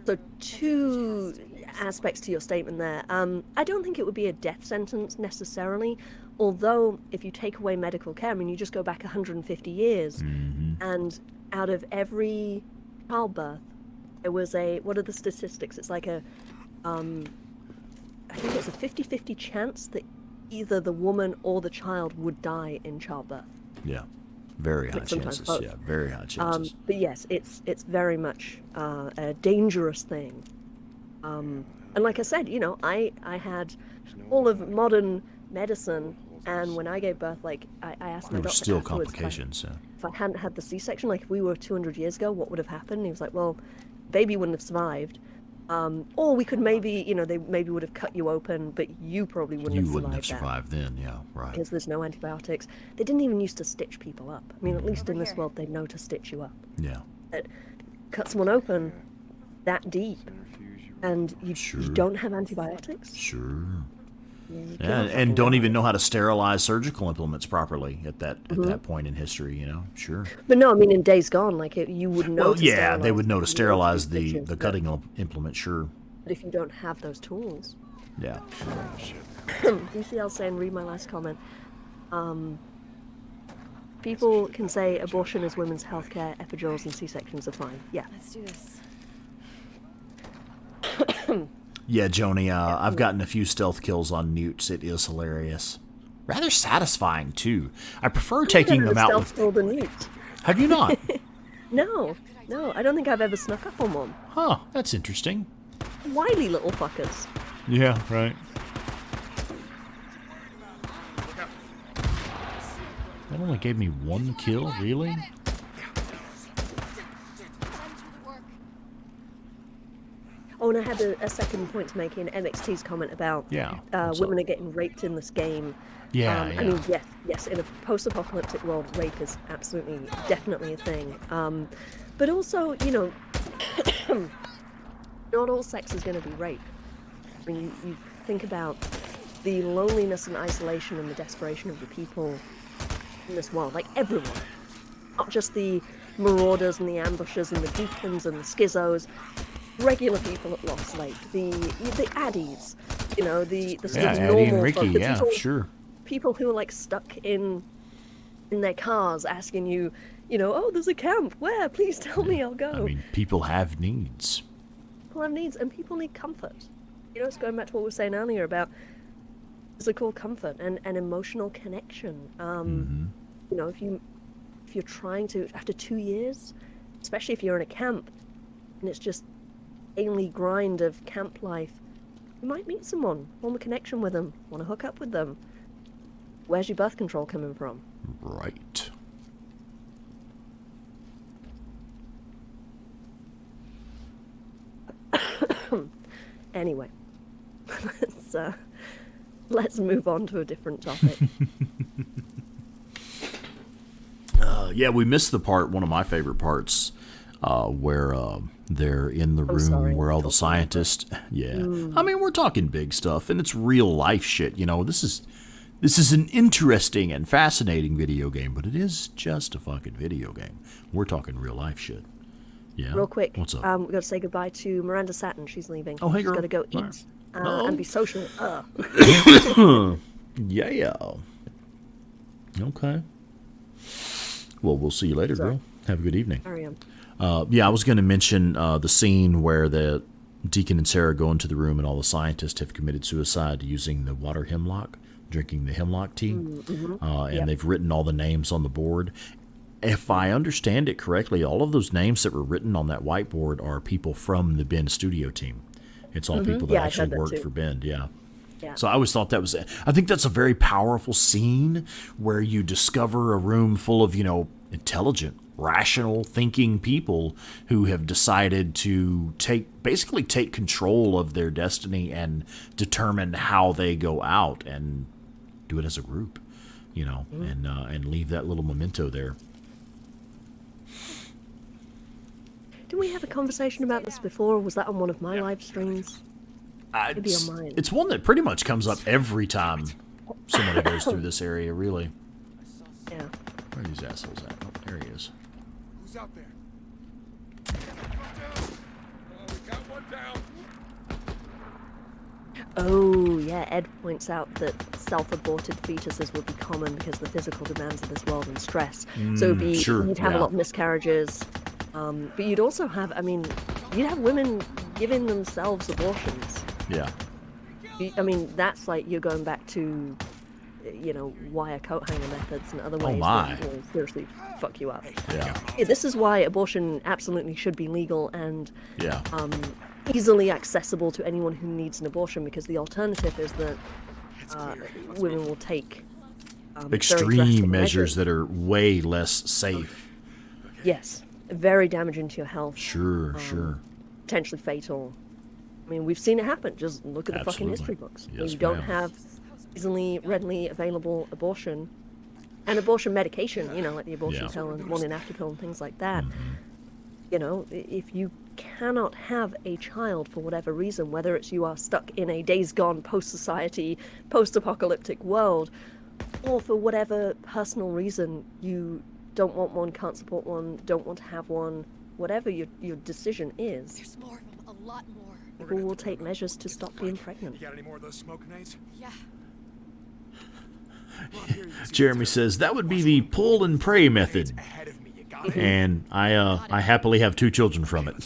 So 2 aspects to your statement there. I don't think it would be a death sentence necessarily, although if you take away medical care, I mean, you just go back 150 years, and out of every childbirth, there was what are the statistics? It's like I think it's a 50-50 chance that either the woman or the child would die in childbirth. Yeah. Very high sometimes chances. both. Yeah, very high chances. But yes, it's very much a dangerous thing. And like I said, I had all of modern medicine, and when I gave birth, like I asked my There were doctor still afterwards, complications. Yeah. if I hadn't had the C-section, like if we were 200 years ago, what would have happened? And he was like, well, baby wouldn't have survived. Or we could maybe, they maybe would have cut you open, but you probably wouldn't have You survived wouldn't have that. survived then. Yeah, right. Because there's no antibiotics. They didn't even used to stitch people up. I mean, at least in this world, they know to stitch you up. Yeah. But cut someone open that deep, and you don't have antibiotics? Sure. You Yeah, can't and fucking don't die. even know how to sterilize surgical implements properly at that point in history. Sure. But no, I mean, in days gone, like, you would know Well, to yeah, sterilize they would know to them, sterilize you know, the stitches, but- cutting implement. Sure. But if you don't have those tools... Yeah. DCL saying, read my last comment. People can say abortion is women's healthcare, epidurals and C-sections are fine. Yeah. Let's do this. Yeah, Joni, I've gotten a few stealth kills on newts. It is hilarious. Rather satisfying, too. I prefer taking them out with... Stealth killed a newt. Have you not? No, I don't think I've ever snuck up on one. Huh, that's interesting. Wily little fuckers. Yeah, right. That only gave me 1 kill, really? Oh, and I had a second point to make in MXT's comment about Yeah, what's women up? are getting raped in this game. Yeah, I mean, yes, in a post-apocalyptic world, rape is absolutely, definitely a thing. But also, not all sex is going to be rape. I mean, you think about the loneliness and isolation and the desperation of the people in this world, like everyone. Not just the marauders and the ambushers and the deacons and the schizos. Regular people at Lost Lake, the addies, the sort Yeah, of Addie normal and Ricky, folk, the yeah, people, sure. people who are like stuck in in their cars asking you, oh, there's a camp. Where? Please tell me, I'll go. I mean, people have needs. People have needs, and people need comfort. It's going back to what we were saying earlier about physical comfort and emotional connection. If you're trying to, after 2 years, especially if you're in a camp, and it's just daily grind of camp life, you might meet someone, form a connection with them, want to hook up with them. Where's your birth control coming from? Right. Anyway, let's move on to a different topic. Yeah, we missed the part, one of my favorite parts, where they're in the room where all the scientists... Yeah. I mean, we're talking big stuff, and it's real life shit, This is an interesting and fascinating video game, but it is just a fucking video game. We're talking real life shit. Yeah. Real quick, what's up? We've got to say goodbye to Miranda Satin. She's leaving. Oh, hey, She's girl. got to go eat and be social. Yeah. Okay. Well, we'll see you later, girl. Have a good evening. Carry on. Yeah, I was going to mention the scene where the Deacon and Sarah go into the room and all the scientists have committed suicide using the water hemlock, drinking the hemlock tea, and they've written all the names on the board. If I understand it correctly, all of those names that were written on that whiteboard are people from the Bend studio team. It's all people that actually worked for Bend, yeah. So I always thought that was... I think that's a very powerful scene where you discover a room full of, intelligent, rational thinking people who have decided to basically take control of their destiny and determine how they go out and do it as a group, and leave that little memento there. Didn't we have a conversation about this before, or was that on one of my live streams? Maybe on mine. It's one that pretty much comes up every time somebody goes through this area, really. Yeah. Where are these assholes at? Oh, there he is. Who's out there? We got one down. Oh, yeah, Ed points out that self-aborted fetuses would be common because of the physical demands of this world and stress. So it'd be, you'd have a lot of miscarriages. But you'd also have, you'd have women giving themselves abortions. Yeah. I mean, that's like you're going back to, wire coat hanger methods and other ways that will seriously fuck you up. Yeah. This is why abortion absolutely should be legal and easily accessible to anyone who needs an abortion, because the alternative is that women will take extreme measures that are way less safe. Yes. Very damaging to your health. Sure. Potentially fatal. I mean, we've seen it happen. Just look at the fucking history books. Yes, you don't have easily, readily available abortion and abortion medication, like the abortion pill and morning after pill and things like that. If you cannot have a child for whatever reason, whether it's you are stuck in a days gone post-society, post-apocalyptic world, or for whatever personal reason you don't want one, can't support one, don't want to have one, whatever your decision is. There's more of them, a lot more. People will take measures to stop being pregnant. You got any more of those smoke grenades? Yeah. Jeremy says that would be the pull and pray method, and I happily have 2 children from it.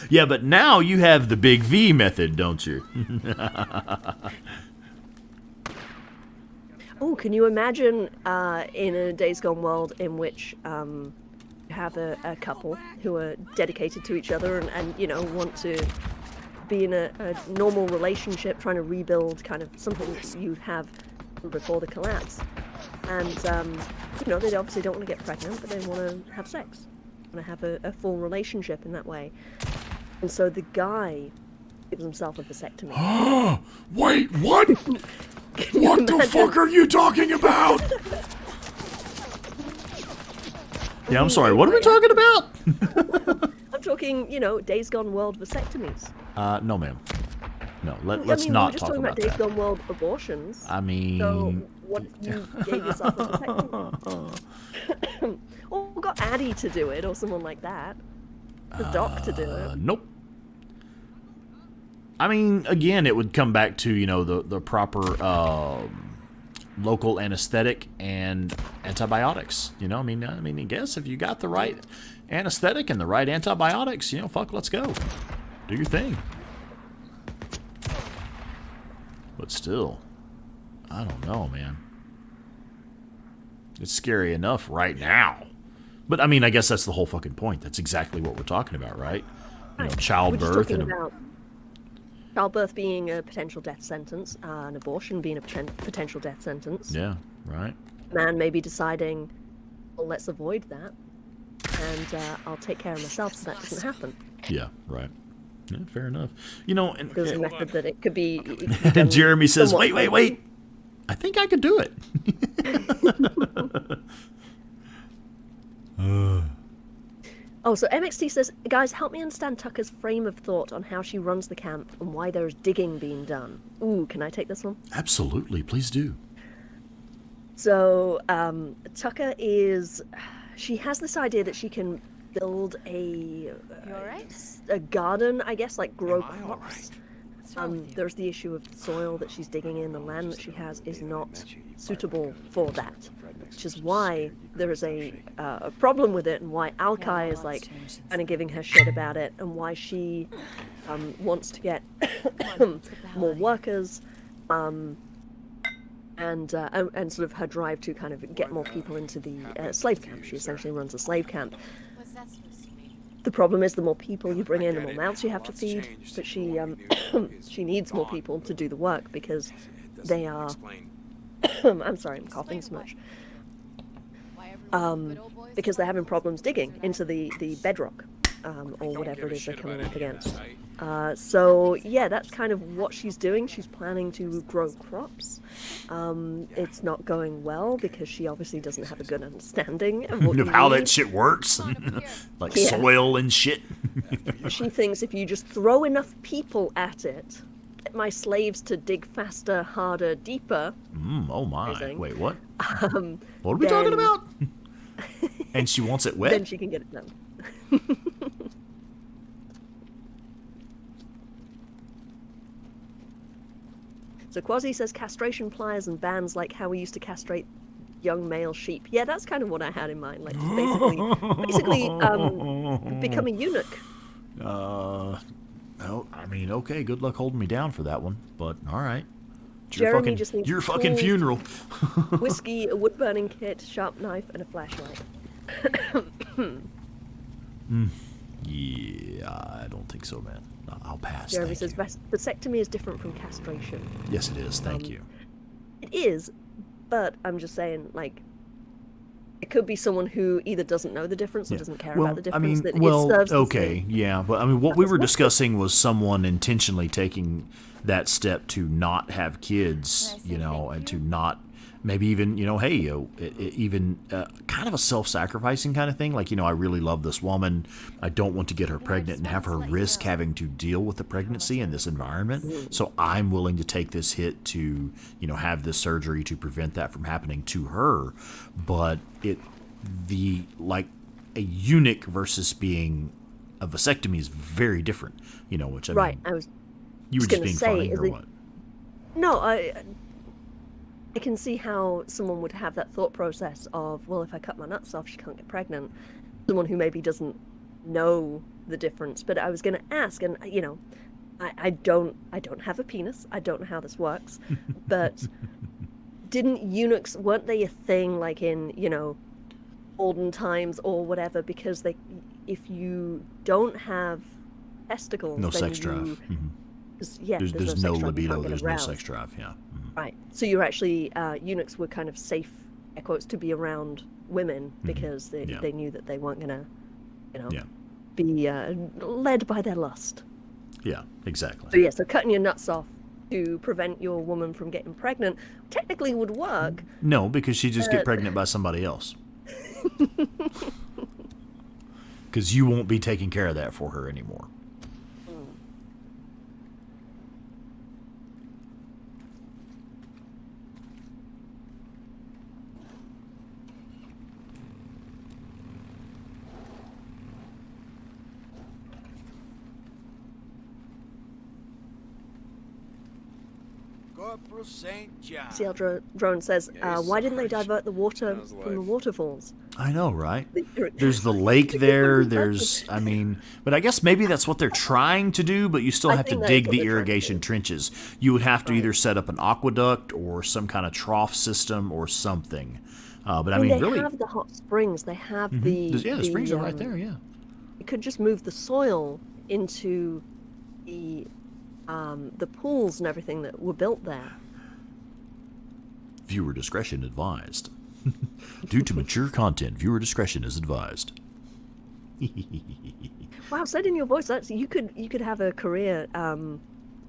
Yeah, but now you have the big V method, don't you? Oh, can you imagine in a Days Gone world in which you have a couple who are dedicated to each other and want to be in a normal relationship, trying to rebuild kind of something you have before the collapse. And, they obviously don't want to get pregnant, but they want to have sex. Want to have a full relationship in that way. And so the guy gives himself a vasectomy. Wait, what? What the fuck are you talking about? Yeah, I'm sorry. What are we talking about? I'm talking, Days Gone world vasectomies. No, ma'am. No, let's not talk about that. Days Gone world abortions. I mean... So, what if you gave yourself a vasectomy? Or got Addie to do it, or someone like that. The doc to do it. Nope. I mean, again, it would come back to, the proper local anesthetic and antibiotics. You know, I mean, I guess if you got the right anesthetic and the right antibiotics, you know, fuck, let's go. Do your thing. But still, I don't know, man. It's scary enough right now. But, I mean, I guess that's the whole fucking point. That's exactly what we're talking about, right? You know, childbirth. We're just talking about childbirth being a potential death sentence, an abortion being a potential death sentence. Yeah, right. Man may be deciding, well, let's avoid that, and I'll take care of myself so that doesn't happen. Yeah, right. Yeah, fair enough. You know, and there's a method that it could be. And Jeremy says, wait. I think I could do it. Oh, so MXT says, guys, help me understand Tucker's frame of thought on how she runs the camp and why there's digging being done. Ooh, can I take this one? Absolutely, please do. So, Tucker she has this idea that she can build a garden, I guess, like grow crops. There's the issue of the soil that she's digging in. The land that she has is not suitable for that, which is why there is a problem with it, and why Alkai is like kind of giving her shit about it, and why she wants to get more workers, and sort of her drive to kind of get more people into the slave camp. She essentially runs a slave camp. What's that supposed to mean? The problem is the more people you bring in, the more mouths you have to feed. But she she needs more people to do the work because they are. I'm sorry, I'm coughing so much. Because they're having problems digging into the bedrock, or whatever it is they're coming up against. So yeah, that's kind of what she's doing. She's planning to grow crops. It's not going well because she obviously doesn't have a good understanding of how that shit works, like soil and shit. She thinks if you just throw enough people at it, get my slaves to dig faster, harder, deeper. Oh my! Amazing. Wait, what? What are we talking about? And she wants it wet. Then she can get it done. So Quasi says castration pliers and bands like how we used to castrate young male sheep. Yeah, that's kind of what I had in mind. Like just basically become a eunuch. No, I mean, okay, good luck holding me down for that one, but all right. Jeremy just needs your fucking funeral. Whiskey, a wood burning kit, sharp knife, and a flashlight. Yeah, I don't think so, man. I'll pass. Jeremy says vasectomy is different from castration. Yes, it is. Thank you. It is, but I'm just saying, like, it could be someone who either doesn't know the difference or doesn't care about the difference. It serves okay, yeah, but I mean, what we were discussing was someone intentionally taking that step to not have kids, you know, and to not maybe even, you know, hey, even kind of a self-sacrificing kind of thing. Like, you know, I really love this woman. I don't want to get her pregnant and have her risk having to deal with the pregnancy in this environment. So I'm willing to take this hit to, you know, have this surgery to prevent that from happening to her. But like a eunuch versus being a vasectomy is very different, you know, which I mean, I was you were just being funny or what? No, I can see how someone would have that thought process of, well, if I cut my nuts off, she can't get pregnant. Someone who maybe doesn't know the difference. But I was going to ask, and you know, I don't have a penis. I don't know how this works. But weren't they a thing like in, you know, olden times or whatever? Because if you don't have testicles, no then sex drive. There's no libido. There's no sex drive. Yeah. Right. So you're actually eunuchs were kind of safe, air quotes, to be around women because they knew that they weren't gonna, you know, be led by their lust. Yeah, exactly. So so cutting your nuts off to prevent your woman from getting pregnant technically would work. No, because she just get pregnant by somebody else. Because you won't be taking care of that for her anymore. Corporal St. John. See how Drone says, why didn't they divert the water How's from the life? waterfalls? I know, right? There's the lake there. There's, I mean, but I guess maybe that's what they're trying to do, but you still I have to think that is dig what the they're trying to irrigation do. trenches. You would have to either set up an aqueduct or some kind of trough system or something. But I mean, they really, have the hot springs. They have the springs are right there, yeah. You could just move the soil into the pools and everything that were built there. Viewer discretion advised. Due to mature content, viewer discretion is advised. Wow, said in your voice, that's you could have a career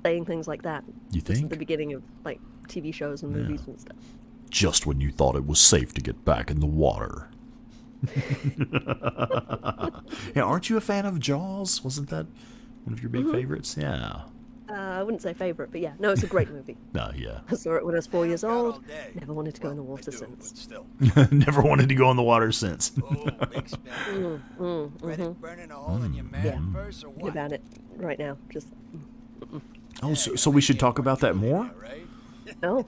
saying things like that. You Just at think? the beginning of like TV shows and movies and stuff. Just when you thought it was safe to get back in the water. Yeah, aren't you a fan of Jaws? Wasn't that one of your big favorites? Yeah. I wouldn't say favorite, but yeah, no, it's a great movie. No, yeah. I saw it when I was 4 years Got all old. day. Never wanted to go in the Well, I water do, since. but still. Never wanted to go in the water since. Oh, big spender. Credit burning a hole in your man purse or Think what? about it right now. Just Oh, so we should talk about that more? Yeah, right? no,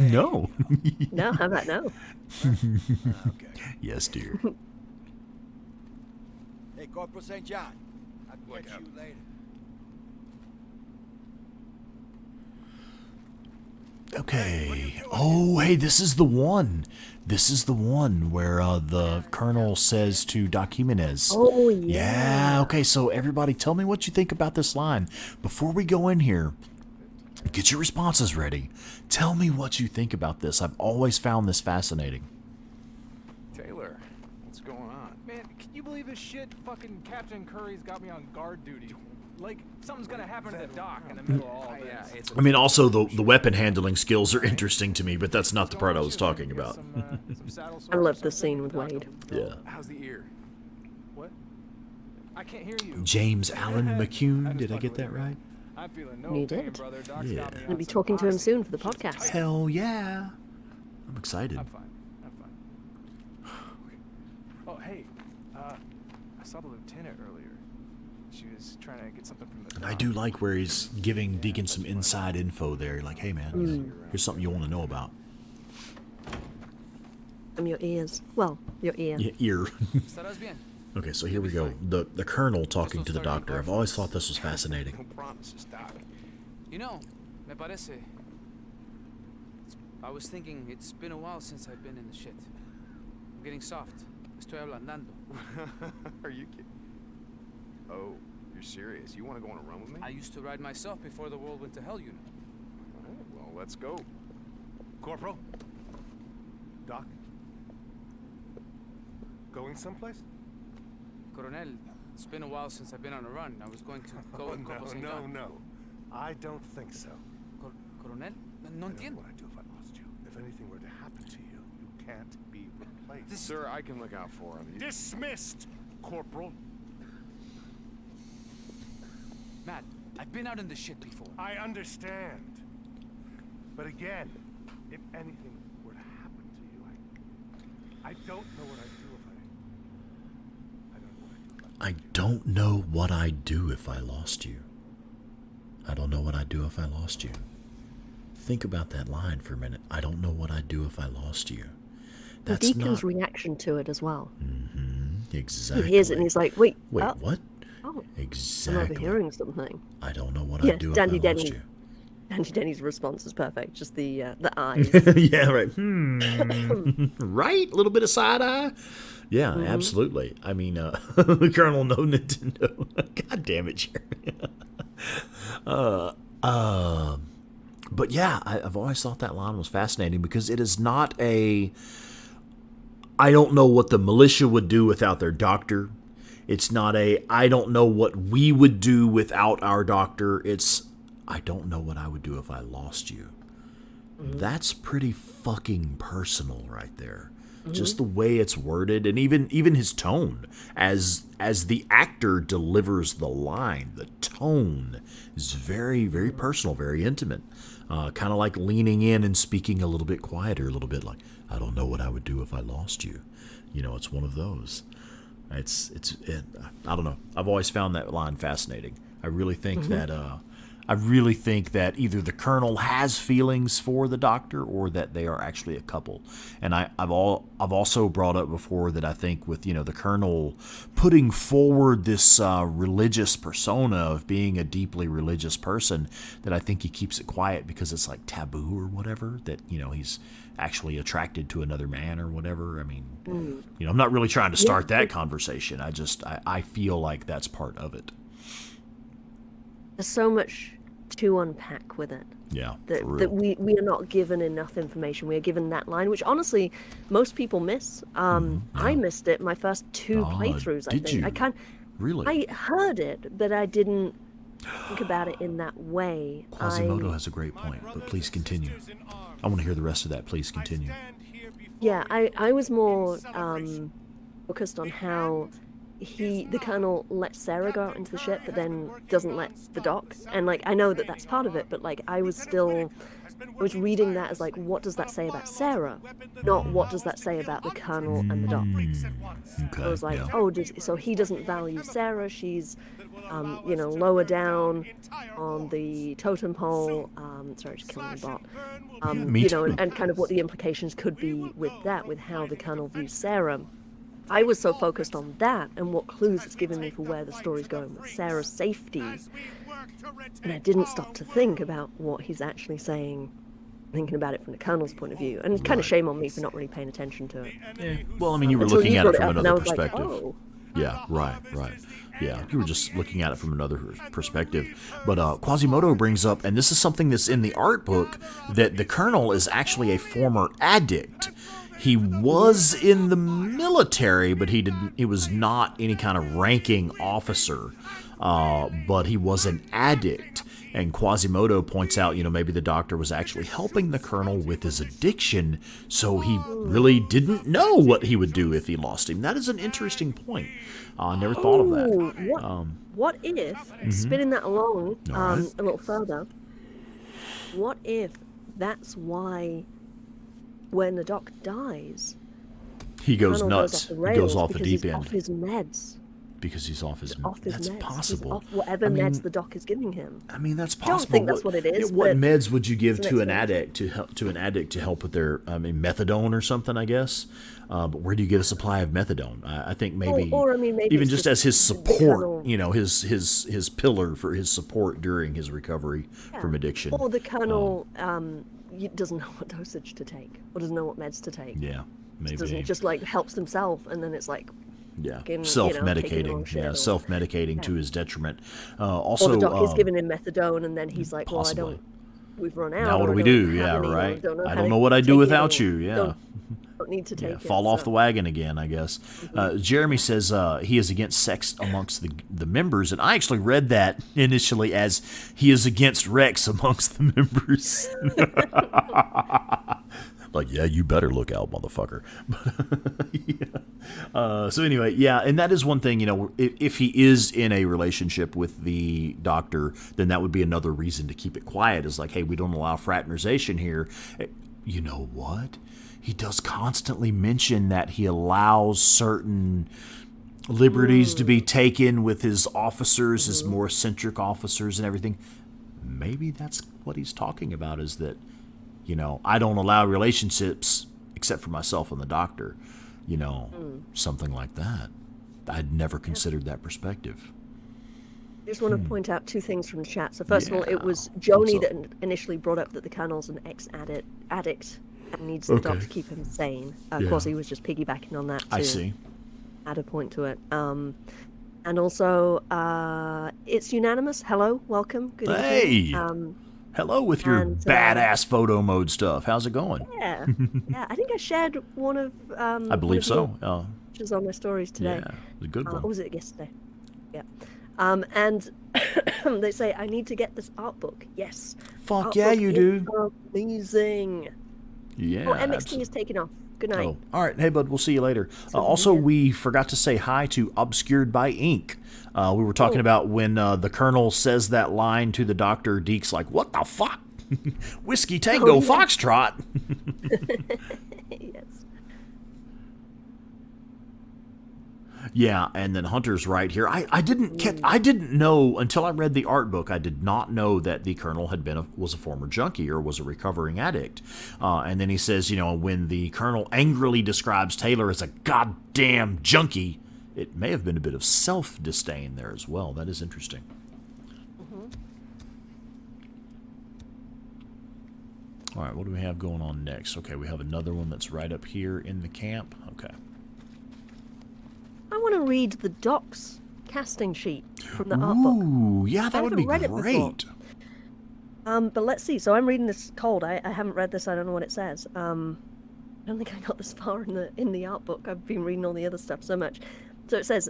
No. no. How about no? Okay. Yes, dear. Hey, Corporal St. John. I'll catch you later. Okay. Oh, hey, this is the one. This is the one where the colonel says to Doc Jimenez. Oh yeah. Yeah, okay, so everybody tell me what you think about this line. Before we go in here, get your responses ready. Tell me what you think about this. I've always found this fascinating. Taylor, what's going on? Man, can you believe this shit? Fucking Captain Curry's got me on guard duty. Like, something's gonna happen to the dock in the middle of all this. I mean, also, the weapon handling skills are interesting to me, but that's not the part I was talking about. I love the scene with Wade. Yeah. How's the ear? What? I can't hear you. James Allen McCune, did I get that right? I'm feeling no You pain, did. brother. Doc's Yeah. got me Gonna on be some talking to him oxy. soon for the podcast. Hell yeah. I'm excited. I'm fine. Oh, hey. I saw the lieutenant earlier. She was trying to get something from the And I dock. do like where he's giving Deacon some inside info there. Like, hey, man, here's something you want to know about. From your ears. Well, your ear. Yeah, ear. Estarás bien. Okay, so here we go. The colonel talking to the doctor. I've always thought this was fascinating. No promises, Doc. You know, me parece. I was thinking it's been a while since I've been in the shit. I'm getting soft. Estoy ablandando. Are you kidding? Oh, you're serious? You want to go on a run with me? I used to ride myself before the world went to hell, you know. All right, well, let's go. Corporal? Doc? Going someplace? Coronel, it's been a while since I've been on a run. I was going to go with Corporal St. John. No. I don't think so. Coronel? No I don't know entiendo. what I'd do if I lost you. If anything were to happen to you, you can't be replaced. Sir, I can look out for him. Dismissed, Corporal. Matt, I've been out in the shit before. I understand. But again, if anything were to happen to you, I don't know what I'd do if I don't know what I'd do if I lost you. I don't know what I'd do if I lost you. Think about that line for a minute. I don't know what I'd do if I lost you. The That's Deacon's not reaction to it as well. exactly. He hears it and he's like, wait, Wait, oh, what? oh, I'm Exactly. overhearing something. I don't know what Yeah, I'd do if Dandy I lost Denny. you. Andy Denny's response is perfect. Just the eyes. Yeah, right. Right? A little bit of side eye. Yeah, absolutely. I mean, Colonel No Nintendo. God damn it, Jerry. But yeah, I've always thought that line was fascinating because it is not a. I don't know what the militia would do without their doctor. It's not a. I don't know what we would do without our doctor. It's. I don't know what I would do if I lost you. That's pretty fucking personal right there. Just the way it's worded and even his tone as the actor delivers the line, the tone is very, very personal, very intimate. Kind of like leaning in and speaking a little bit quieter, a little bit like, I don't know what I would do if I lost you. You know, it's one of those. I don't know. I've always found that line fascinating. I really think that I really think that either the Colonel has feelings for the Doctor or that they are actually a couple. And I've also brought up before that I think with, the Colonel putting forward this religious persona of being a deeply religious person, that I think he keeps it quiet because it's like taboo or whatever, that, he's actually attracted to another man or whatever. I mean, I'm not really trying to start that conversation. I feel like that's part of it. There's so much to unpack with it. Yeah, that we are not given enough information. We are given that line, which honestly most people miss. I missed it my first 2 playthroughs. Did you? Really? I heard it, but I didn't think about it in that way. Quasimodo has a great point, but please continue. I want to hear the rest of that. Please continue. Yeah, I was more focused on how the Colonel lets Sarah go out into the ship, but then doesn't let the Doc. And I know that that's part of it, but I was reading that as what does that say about Sarah, not what does that say about the Colonel and the Doc. Okay, I was like, so he doesn't value Sarah. She's, lower down on the totem pole. Sorry, just killing the bot. Me too. And kind of what the implications could be with that, with how the Colonel views Sarah. I was so focused on that and what clues it's given me for where the story's going with Sarah's safety, and I didn't stop to think about what he's actually saying, thinking about it from the Colonel's point of view. And it's kind of shame on me for not really paying attention to it. Yeah. Well, I mean, you were looking at it from another perspective. Like, oh. Yeah, right. Yeah, you were just looking at it from another perspective. But Quasimodo brings up, and this is something that's in the art book, that the Colonel is actually a former addict. He was in the military, but he was not any kind of ranking officer, but he was an addict. And Quasimodo points out, maybe the Doctor was actually helping the Colonel with his addiction, so he really didn't know what he would do if he lost him. That is an interesting point. I never thought of that. What if, spinning that along a little further, what if that's why when the Doc dies, he goes nuts. He goes off the deep end. Off his meds. Because he's off his meds. That's meds. possible. He's off whatever meds the Doc is giving him. I mean, that's possible. I don't think that's what it is. What meds would you give to an addict to help with their? Methadone or something, I guess. But where do you get a supply of methadone? I think maybe, maybe even just as his support, his pillar for his support during his recovery from addiction. Or the Colonel doesn't know what dosage to take, or doesn't know what meds to take. Yeah, maybe. Just helps himself, and then it's self-medicating. Self-medicating to his detriment. Also, or the Doc is giving him methadone, and then he's like, possibly. We've run out. Now what do we do? Yeah, right. I don't know what I'd do without you. Yeah. Don't need to take it. Fall off the wagon again, I guess. Jeremy says he is against sex amongst the members, and I actually read that initially as he is against Rex amongst the members. Like, yeah, you better look out, motherfucker. So anyway, and that is one thing, if he is in a relationship with the Doctor, then that would be another reason to keep it quiet, is like, hey, we don't allow fraternization here. You know what? He does constantly mention that he allows certain liberties to be taken with his officers, his more eccentric officers and everything. Maybe that's what he's talking about, is that, I don't allow relationships except for myself and the Doctor, something like that. I'd never considered that perspective. I just want to point out 2 things from the chat. So first of all, it was Joni that initially brought up that the Colonel's an ex-addict and needs the Doc to keep him sane. Of course, he was just piggybacking on that to add a point to it. And also, it's unanimous. Hello, welcome. Good evening. Hello with your badass photo mode stuff. How's it going? Yeah. I think I shared one of I believe so. Which is on my stories today. Yeah, it was a good one. Or was it yesterday? Yeah. And they say, I need to get this art book. Yes. Fuck art yeah, book you do. Amazing. Yeah. Oh, MXT is taking off. Good night. Oh, all right. Hey, bud, we'll see you later. Also, we forgot to say hi to Obscured by Ink. We were talking about when the Colonel says that line to the Doctor, Deke's like, what the fuck? Whiskey Tango Foxtrot. Yes. Yeah, and then Hunter's right here. I didn't know until I read the art book. I did not know that the colonel was a former junkie or was a recovering addict. And then he says, when the colonel angrily describes Taylor as a goddamn junkie, it may have been a bit of self-disdain there as well. That is interesting. All right, what do we have going on next? Okay, we have another one that's right up here in the camp. Okay. I want to read the Doc's casting sheet from the art book. Ooh, yeah, that would be great. But let's see. So I'm reading this cold. I haven't read this. I don't know what it says. I don't think I got this far in the art book. I've been reading all the other stuff so much. So it says,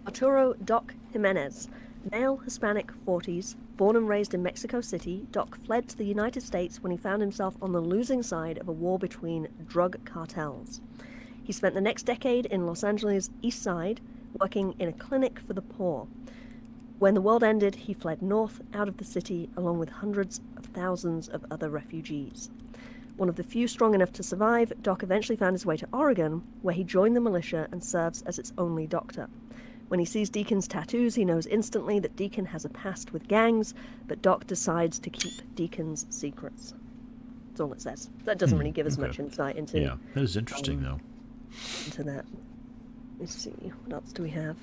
Arturo Doc Jimenez, male, Hispanic, 40s, born and raised in Mexico City. Doc fled to the United States when he found himself on the losing side of a war between drug cartels. He spent the next decade in Los Angeles' East Side, working in a clinic for the poor. When the world ended, he fled north out of the city, along with hundreds of thousands of other refugees. One of the few strong enough to survive, Doc eventually found his way to Oregon, where he joined the militia and serves as its only doctor. When he sees Deacon's tattoos, he knows instantly that Deacon has a past with gangs, but Doc decides to keep Deacon's secrets. That's all it says. That doesn't really give us much insight into... Yeah, that is interesting, though. Into that. Let's see, what else do we have?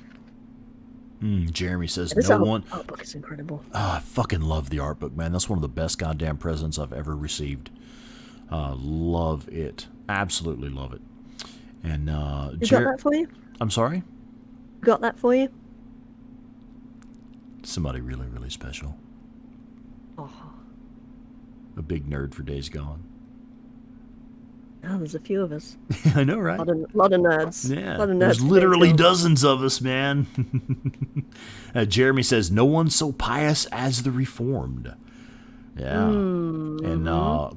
Jeremy says, This no one... art book is incredible. I fucking love the art book, man. That's one of the best goddamn presents I've ever received. Love it. Absolutely love it. And got that for you? I'm sorry? Got that for you? Somebody really, really special. Oh. A big nerd for Days Gone. Oh, there's a few of us. I know, right? A lot of nerds. Yeah, a lot of nerds there's literally dozens of us, man. Jeremy says, no one's so pious as the Reformed. Yeah. And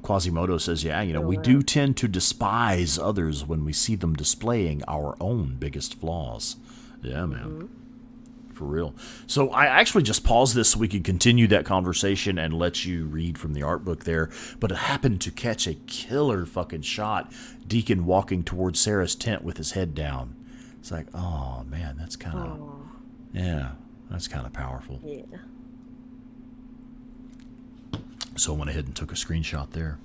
Quasimodo says, we do tend to despise others when we see them displaying our own biggest flaws. Yeah, man. For real. So I actually just paused this so we could continue that conversation and let you read from the art book there. But I happened to catch a killer fucking shot. Deacon walking towards Sarah's tent with his head down. It's like, oh, man, that's kind of... Yeah, that's kind of powerful. Yeah. So I went ahead and took a screenshot there.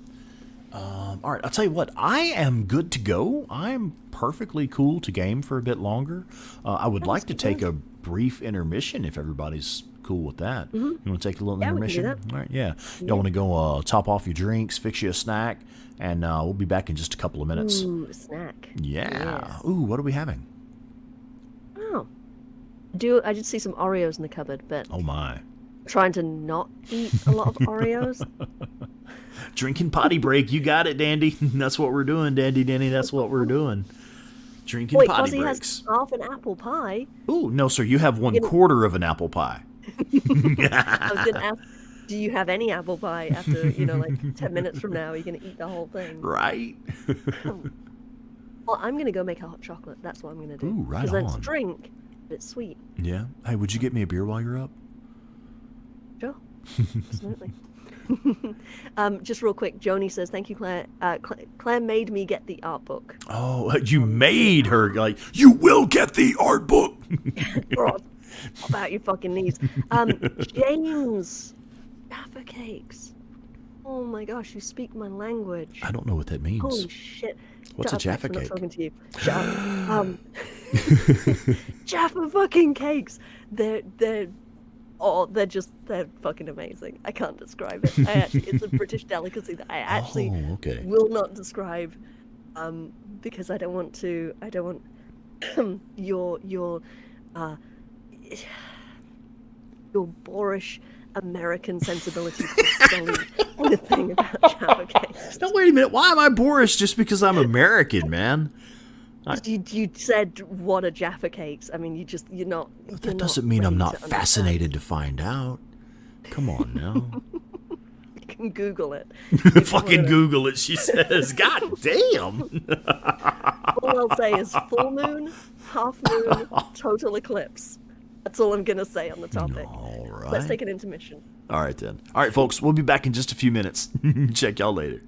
All right, I'll tell you what. I am good to go. I'm perfectly cool to game for a bit longer. I would like to take a brief intermission if everybody's cool with that. You want to take a little intermission? We can do that. All right, yeah. Y'all want to go top off your drinks, fix you a snack, and we'll be back in just a couple of minutes. Ooh, a snack. Yeah. Ooh, what are we having? Oh. I did see some Oreos in the cupboard, but... Oh, my. Trying to not eat a lot of Oreos. Drinking potty break. You got it, Dandy. That's what we're doing, Dandy. That's what we're doing. Drinking potty breaks. Has half an apple pie. Ooh, no, sir. You have 1/4 of an apple pie. I was going to ask, do you have any apple pie after, 10 minutes from now? Are you going to eat the whole thing? Right. Well, I'm going to go make a hot chocolate. That's what I'm going to do. Ooh, right on. Because it's a drink, but it's sweet. Yeah. Hey, would you get me a beer while you're up? Sure. Absolutely. Just real quick, Joni says, thank you, Claire. Claire made me get the art book. Oh, you made her, you will get the art book. Bro, about your fucking knees. James, Jaffa Cakes. Oh my gosh, you speak my language. I don't know what that means. Holy shit. What's a Jaffa cake? I'm not talking to you. Shut up. Jaffa fucking cakes. They're fucking amazing. I can't describe it. It's a British delicacy that I actually will not describe, because I don't want your boorish American sensibility to sully anything about Jaffa cakes. Now wait a minute. Why am I boorish just because I'm American, man? You said what are Jaffa cakes? I mean, you're not. That doesn't mean I'm not fascinated to find out. Come on now. You can Google it. Fucking Google it, she says. God damn. All I'll say is full moon, half moon, total eclipse. That's all I'm going to say on the topic. All right. Let's take an intermission. All right, then. All right, folks, we'll be back in just a few minutes. Check y'all later.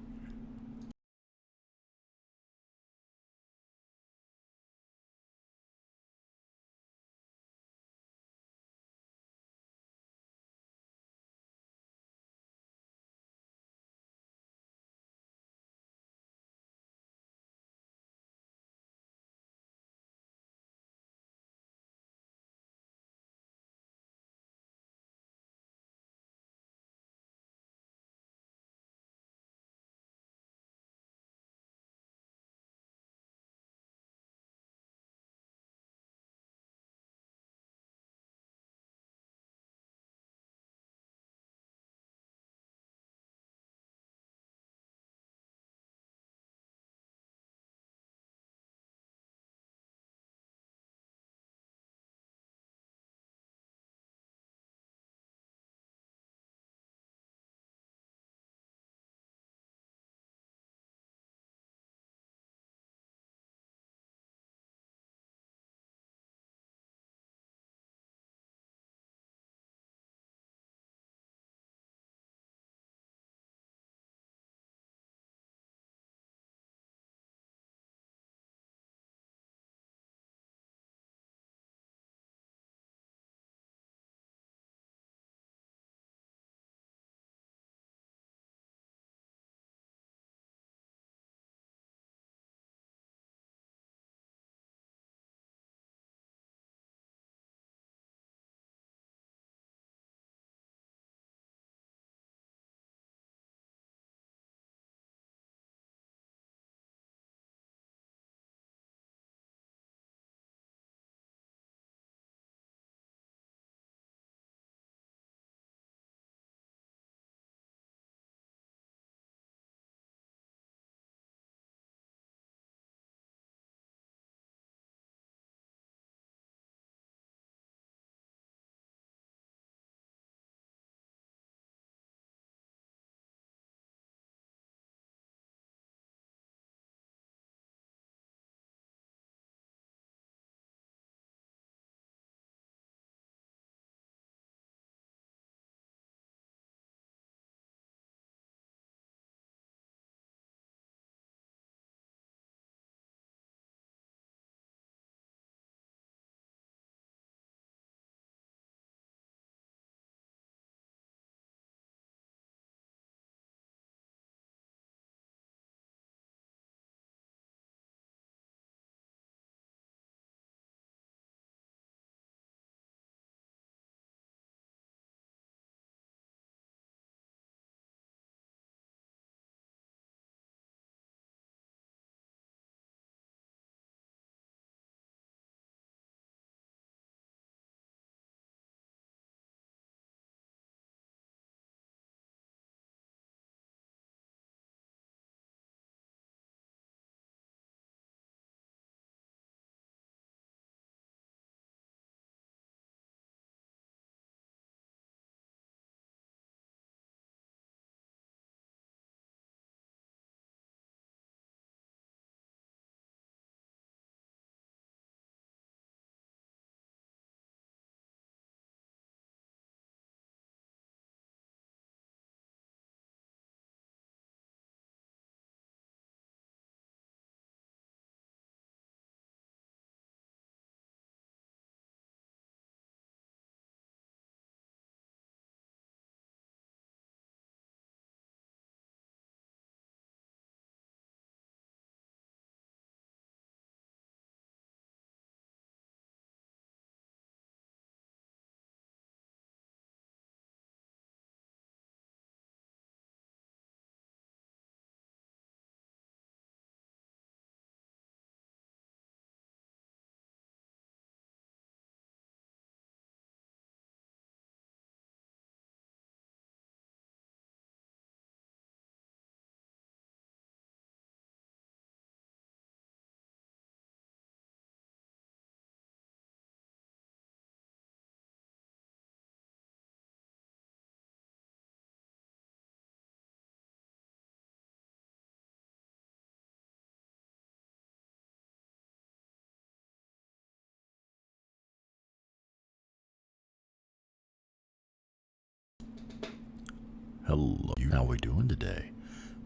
Hello, how we doing today?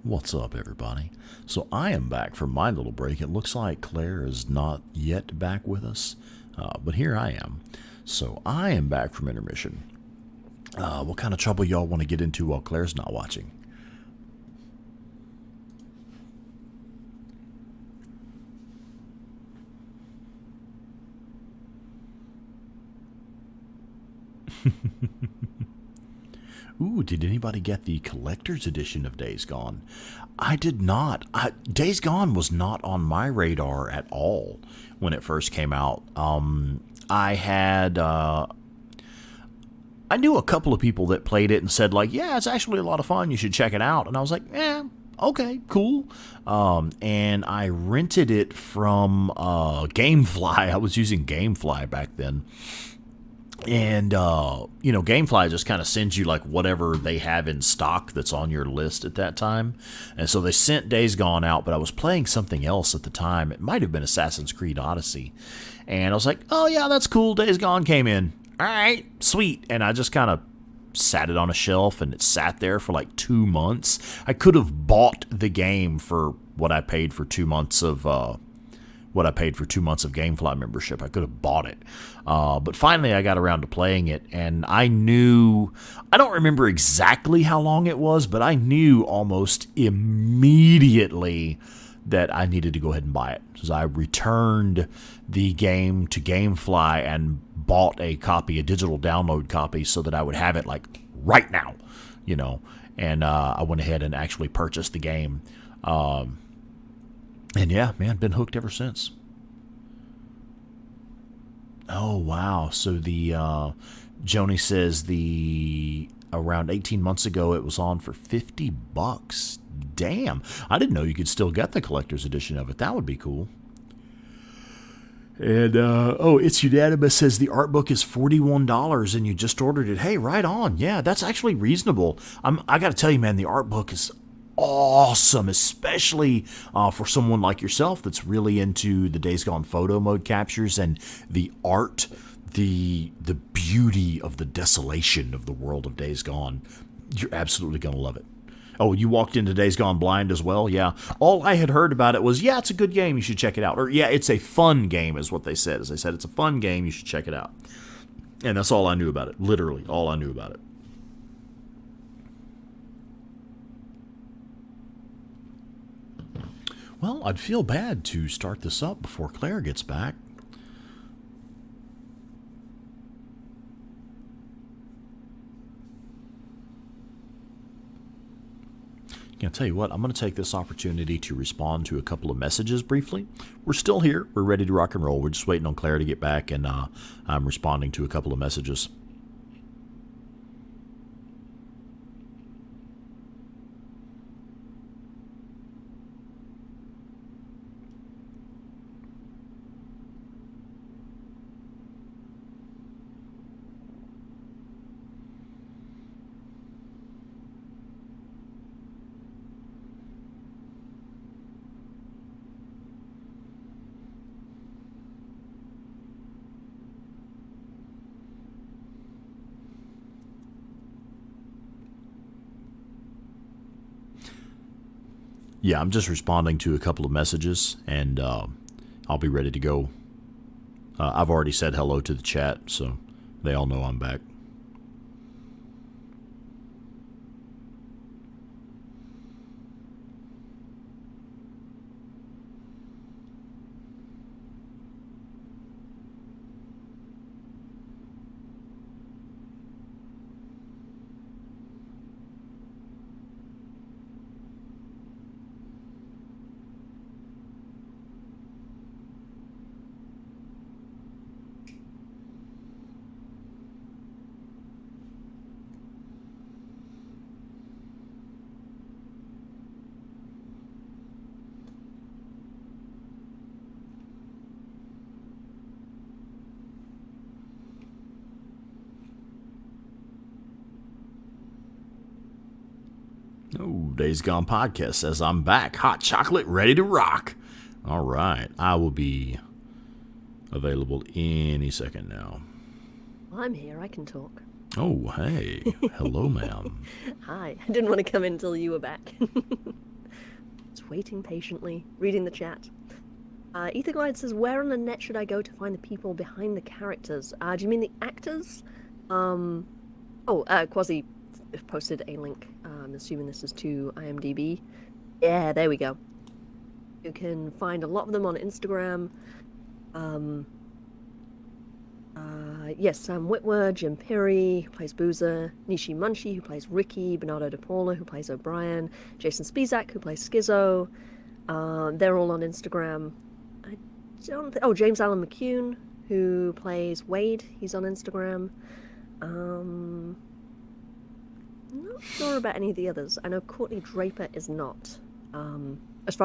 What's up, everybody? So I am back from my little break. It looks like Claire is not yet back with us, but here I am. So I am back from intermission. What kind of trouble y'all want to get into while Claire's not watching? Ooh, did anybody get the collector's edition of Days Gone? I did not. Days Gone was not on my radar at all when it first came out. I knew a couple of people that played it and said, like, yeah, it's actually a lot of fun. You should check it out. And I was like, okay, cool. And I rented it from Gamefly. I was using Gamefly back then. And, Gamefly just kind of sends you, like, whatever they have in stock that's on your list at that time. And so they sent Days Gone out, but I was playing something else at the time. It might have been Assassin's Creed Odyssey. And I was like, oh, yeah, that's cool. Days Gone came in. All right, sweet. And I just kind of sat it on a shelf, and it sat there for, like, 2 months. I could have bought the game for what I paid for 2 months of... Gamefly membership. I could have bought it. But finally I got around to playing it, and I don't remember exactly how long it was, but I knew almost immediately that I needed to go ahead and buy it. So I returned the game to Gamefly and bought a digital download copy, so that I would have it like right now, and I went ahead and actually purchased the game. And yeah, man, been hooked ever since. Oh, wow. So the, Joni says around 18 months ago, it was on for $50. Damn. I didn't know you could still get the collector's edition of it. That would be cool. And, It's Unanimous says the art book is $41 and you just ordered it. Hey, right on. Yeah, that's actually reasonable. I got to tell you, man, the art book is awesome, especially for someone like yourself that's really into the Days Gone photo mode captures and the art, the beauty of the desolation of the world of Days Gone. You're absolutely going to love it. Oh, you walked into Days Gone blind as well? Yeah. All I had heard about it was, yeah, it's a good game, you should check it out. Or, yeah, it's a fun game is what they said. As they said, it's a fun game, you should check it out. And that's all I knew about it. Literally, all I knew about it. Well, I'd feel bad to start this up before Claire gets back. I'll tell you what, I'm going to take this opportunity to respond to a couple of messages briefly. We're still here. We're ready to rock and roll. We're just waiting on Claire to get back, and I'm responding to a couple of messages. Yeah, I'm just responding to a couple of messages, and I'll be ready to go. I've already said hello to the chat, so they all know I'm back. Oh, Days Gone Podcast says I'm back. Hot chocolate, ready to rock. All right. I will be available any second now. I'm here. I can talk. Oh, hey. Hello, ma'am. Hi. I didn't want to come in until you were back. Just waiting patiently, reading the chat. Etherglide says, where on the net should I go to find the people behind the characters? Do you mean the actors? Quasi posted a link. I'm assuming this is to IMDb. Yeah, there we go. You can find a lot of them on Instagram. Yes, Sam Witwer, Jim Perry, who plays Boozer, Nishi Munshi, who plays Ricky, Bernardo De Paula, who plays O'Brien, Jason Spizak, who plays Schizo. They're all on Instagram. James Allen McCune, who plays Wade, he's on Instagram. I'm not sure about any of the others. I know Courtney Draper is not.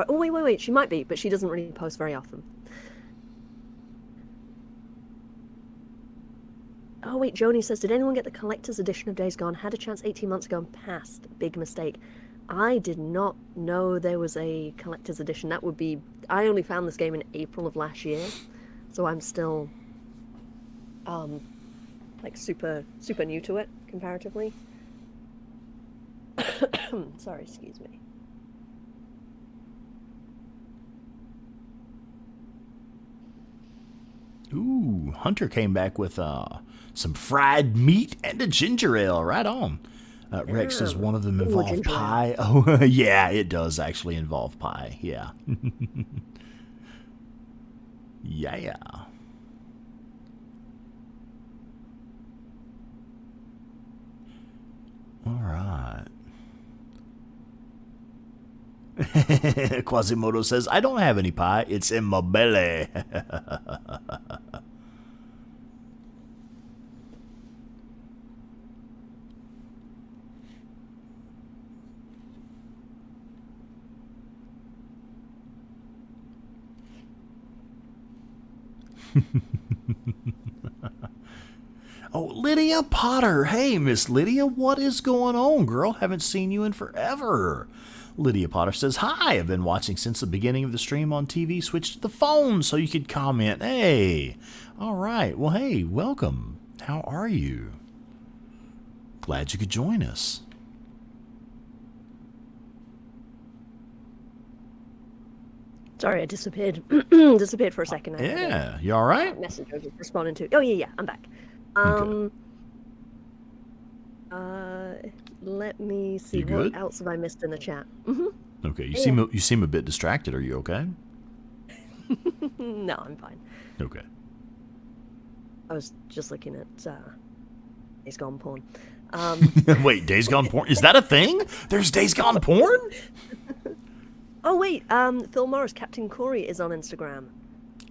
Wait, she might be, but she doesn't really post very often. Oh wait, Joni says, did anyone get the collector's edition of Days Gone? Had a chance 18 months ago and passed. Big mistake. I did not know there was a collector's edition. That would be... I only found this game in April of last year, so I'm still super new to it comparatively. Sorry, excuse me. Ooh, Hunter came back with some fried meat and a ginger ale. Right on. Rex says one of them involved pie. Oh, yeah, it does actually involve pie. Yeah. Yeah. All right. Quasimodo says, I don't have any pie. It's in my belly. Oh, Lydia Potter. Hey, Miss Lydia, what is going on, girl? Haven't seen you in forever. Lydia Potter says, hi, I've been watching since the beginning of the stream on TV. Switched to the phone so you could comment. Hey, all right. Well, hey, welcome. How are you? Glad you could join us. Sorry, I disappeared. Disappeared for a second. Yeah, you all right? Message I was responding to. Oh, yeah, I'm back. Okay. Let me see. You good? What else have I missed in the chat? Okay, you seem a bit distracted. Are you okay? No, I'm fine. Okay. I was just looking at Days Gone porn. Wait, Days Gone porn? Is that a thing? There's Days Gone porn? Oh wait, Phil Morris, Captain Corey is on Instagram.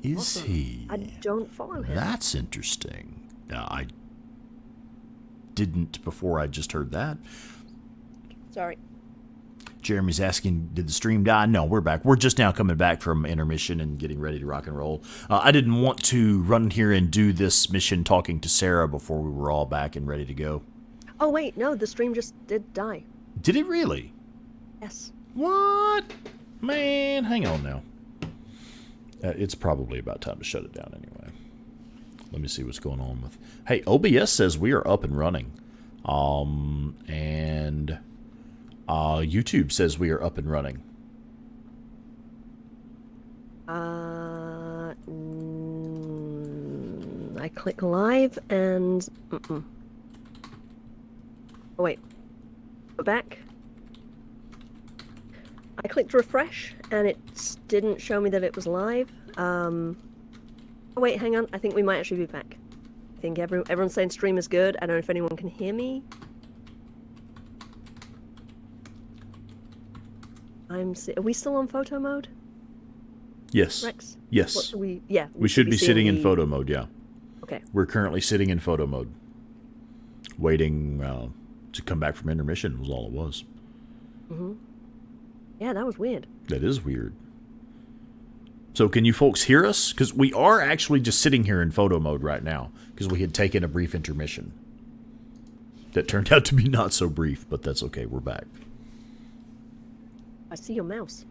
Is awesome. he? I don't follow him. That's interesting. I didn't before I just heard that. Sorry. Jeremy's asking, did the stream die? No, we're back. We're just now coming back from intermission and getting ready to rock and roll. I didn't want to run here and do this mission talking to Sarah before we were all back and ready to go. Oh wait, no, the stream just did die. Did it really? Yes. What? Man, hang on now. It's probably about time to shut it down anyway. Let me see what's going on with... Hey, OBS says we are up and running. And YouTube says we are up and running. I click live and... Oh, wait. Go back. I clicked refresh, and it didn't show me that it was live. Oh wait, hang on. I think we might actually be back. I think everyone's saying stream is good. I don't know if anyone can hear me. Are we still on photo mode? Yes. Rex? Yes. We should be sitting in photo mode, yeah. Okay. We're currently sitting in photo mode. Waiting to come back from intermission was all it was. Mm-hmm. Yeah, that was weird. That is weird. So can you folks hear us? Because we are actually just sitting here in photo mode right now, because we had taken a brief intermission. That turned out to be not so brief, but that's okay. We're back. I see your mouse.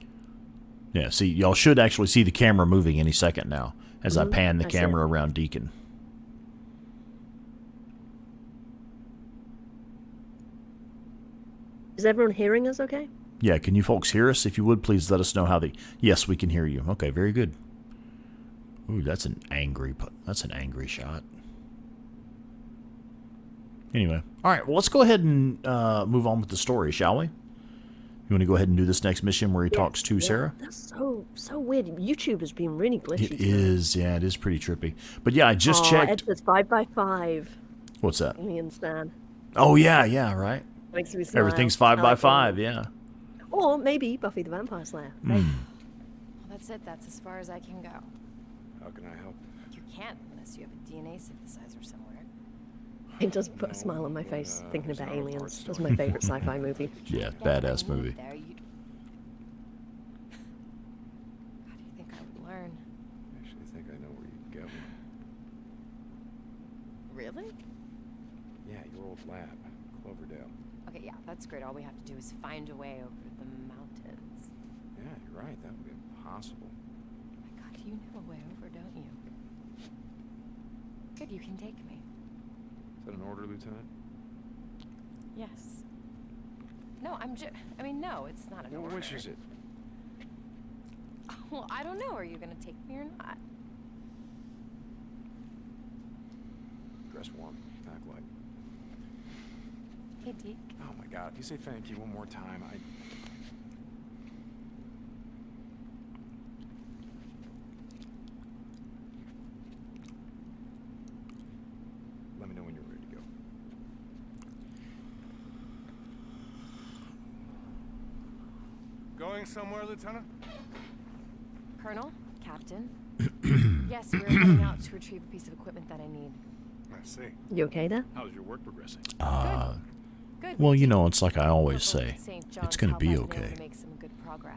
Yeah, see, y'all should actually see the camera moving any second now, as I pan the camera around Deacon. Is everyone hearing us okay? Yeah, can you folks hear us? If you would, please let us know how the... Yes, we can hear you. Okay, very good. Ooh, that's an angry shot. Anyway, all right, well, let's go ahead and move on with the story, shall we? You want to go ahead and do this next mission where he talks to Sarah? That's so weird. YouTube has been really glitchy. It is, yeah, it is pretty trippy. But yeah, I just checked. Ed says 5x5. What's that? Alien Stan. Oh, yeah, right. Makes me smile. Everything's 5x5, yeah. Or maybe Buffy the Vampire Slayer. Hey. Well, that's it. That's as far as I can go. How can I help? You can't unless you have a DNA synthesizer somewhere. It does put a smile on my face thinking about aliens. That's my favorite sci-fi movie. Yeah, badass movie. How do you think I would learn? I actually think I know where you'd go. Really? Yeah, your old lab, Cloverdale. Okay, yeah, that's great. All we have to do is find a way over the mountains. Yeah, you're right. That would be impossible. Oh my God, you know a way over, don't you? Good, you can take me. Is that an order, Lieutenant? Yes. No, I mean, no, it's not an order. Which is it? Well, I don't know. Are you gonna take me or not? Dress warm. Act like. Hey, Deke. Oh my God! If you say thank you one more time, Let me know when you're ready to go. Going somewhere, Lieutenant? Colonel? Captain? Yes, we're heading out to retrieve a piece of equipment that I need. I see. You okay there? How's your work progressing? Good. Well, you know, it's like I always Corporal say. St. John's It's going to be help, I've been able okay to make some good progress.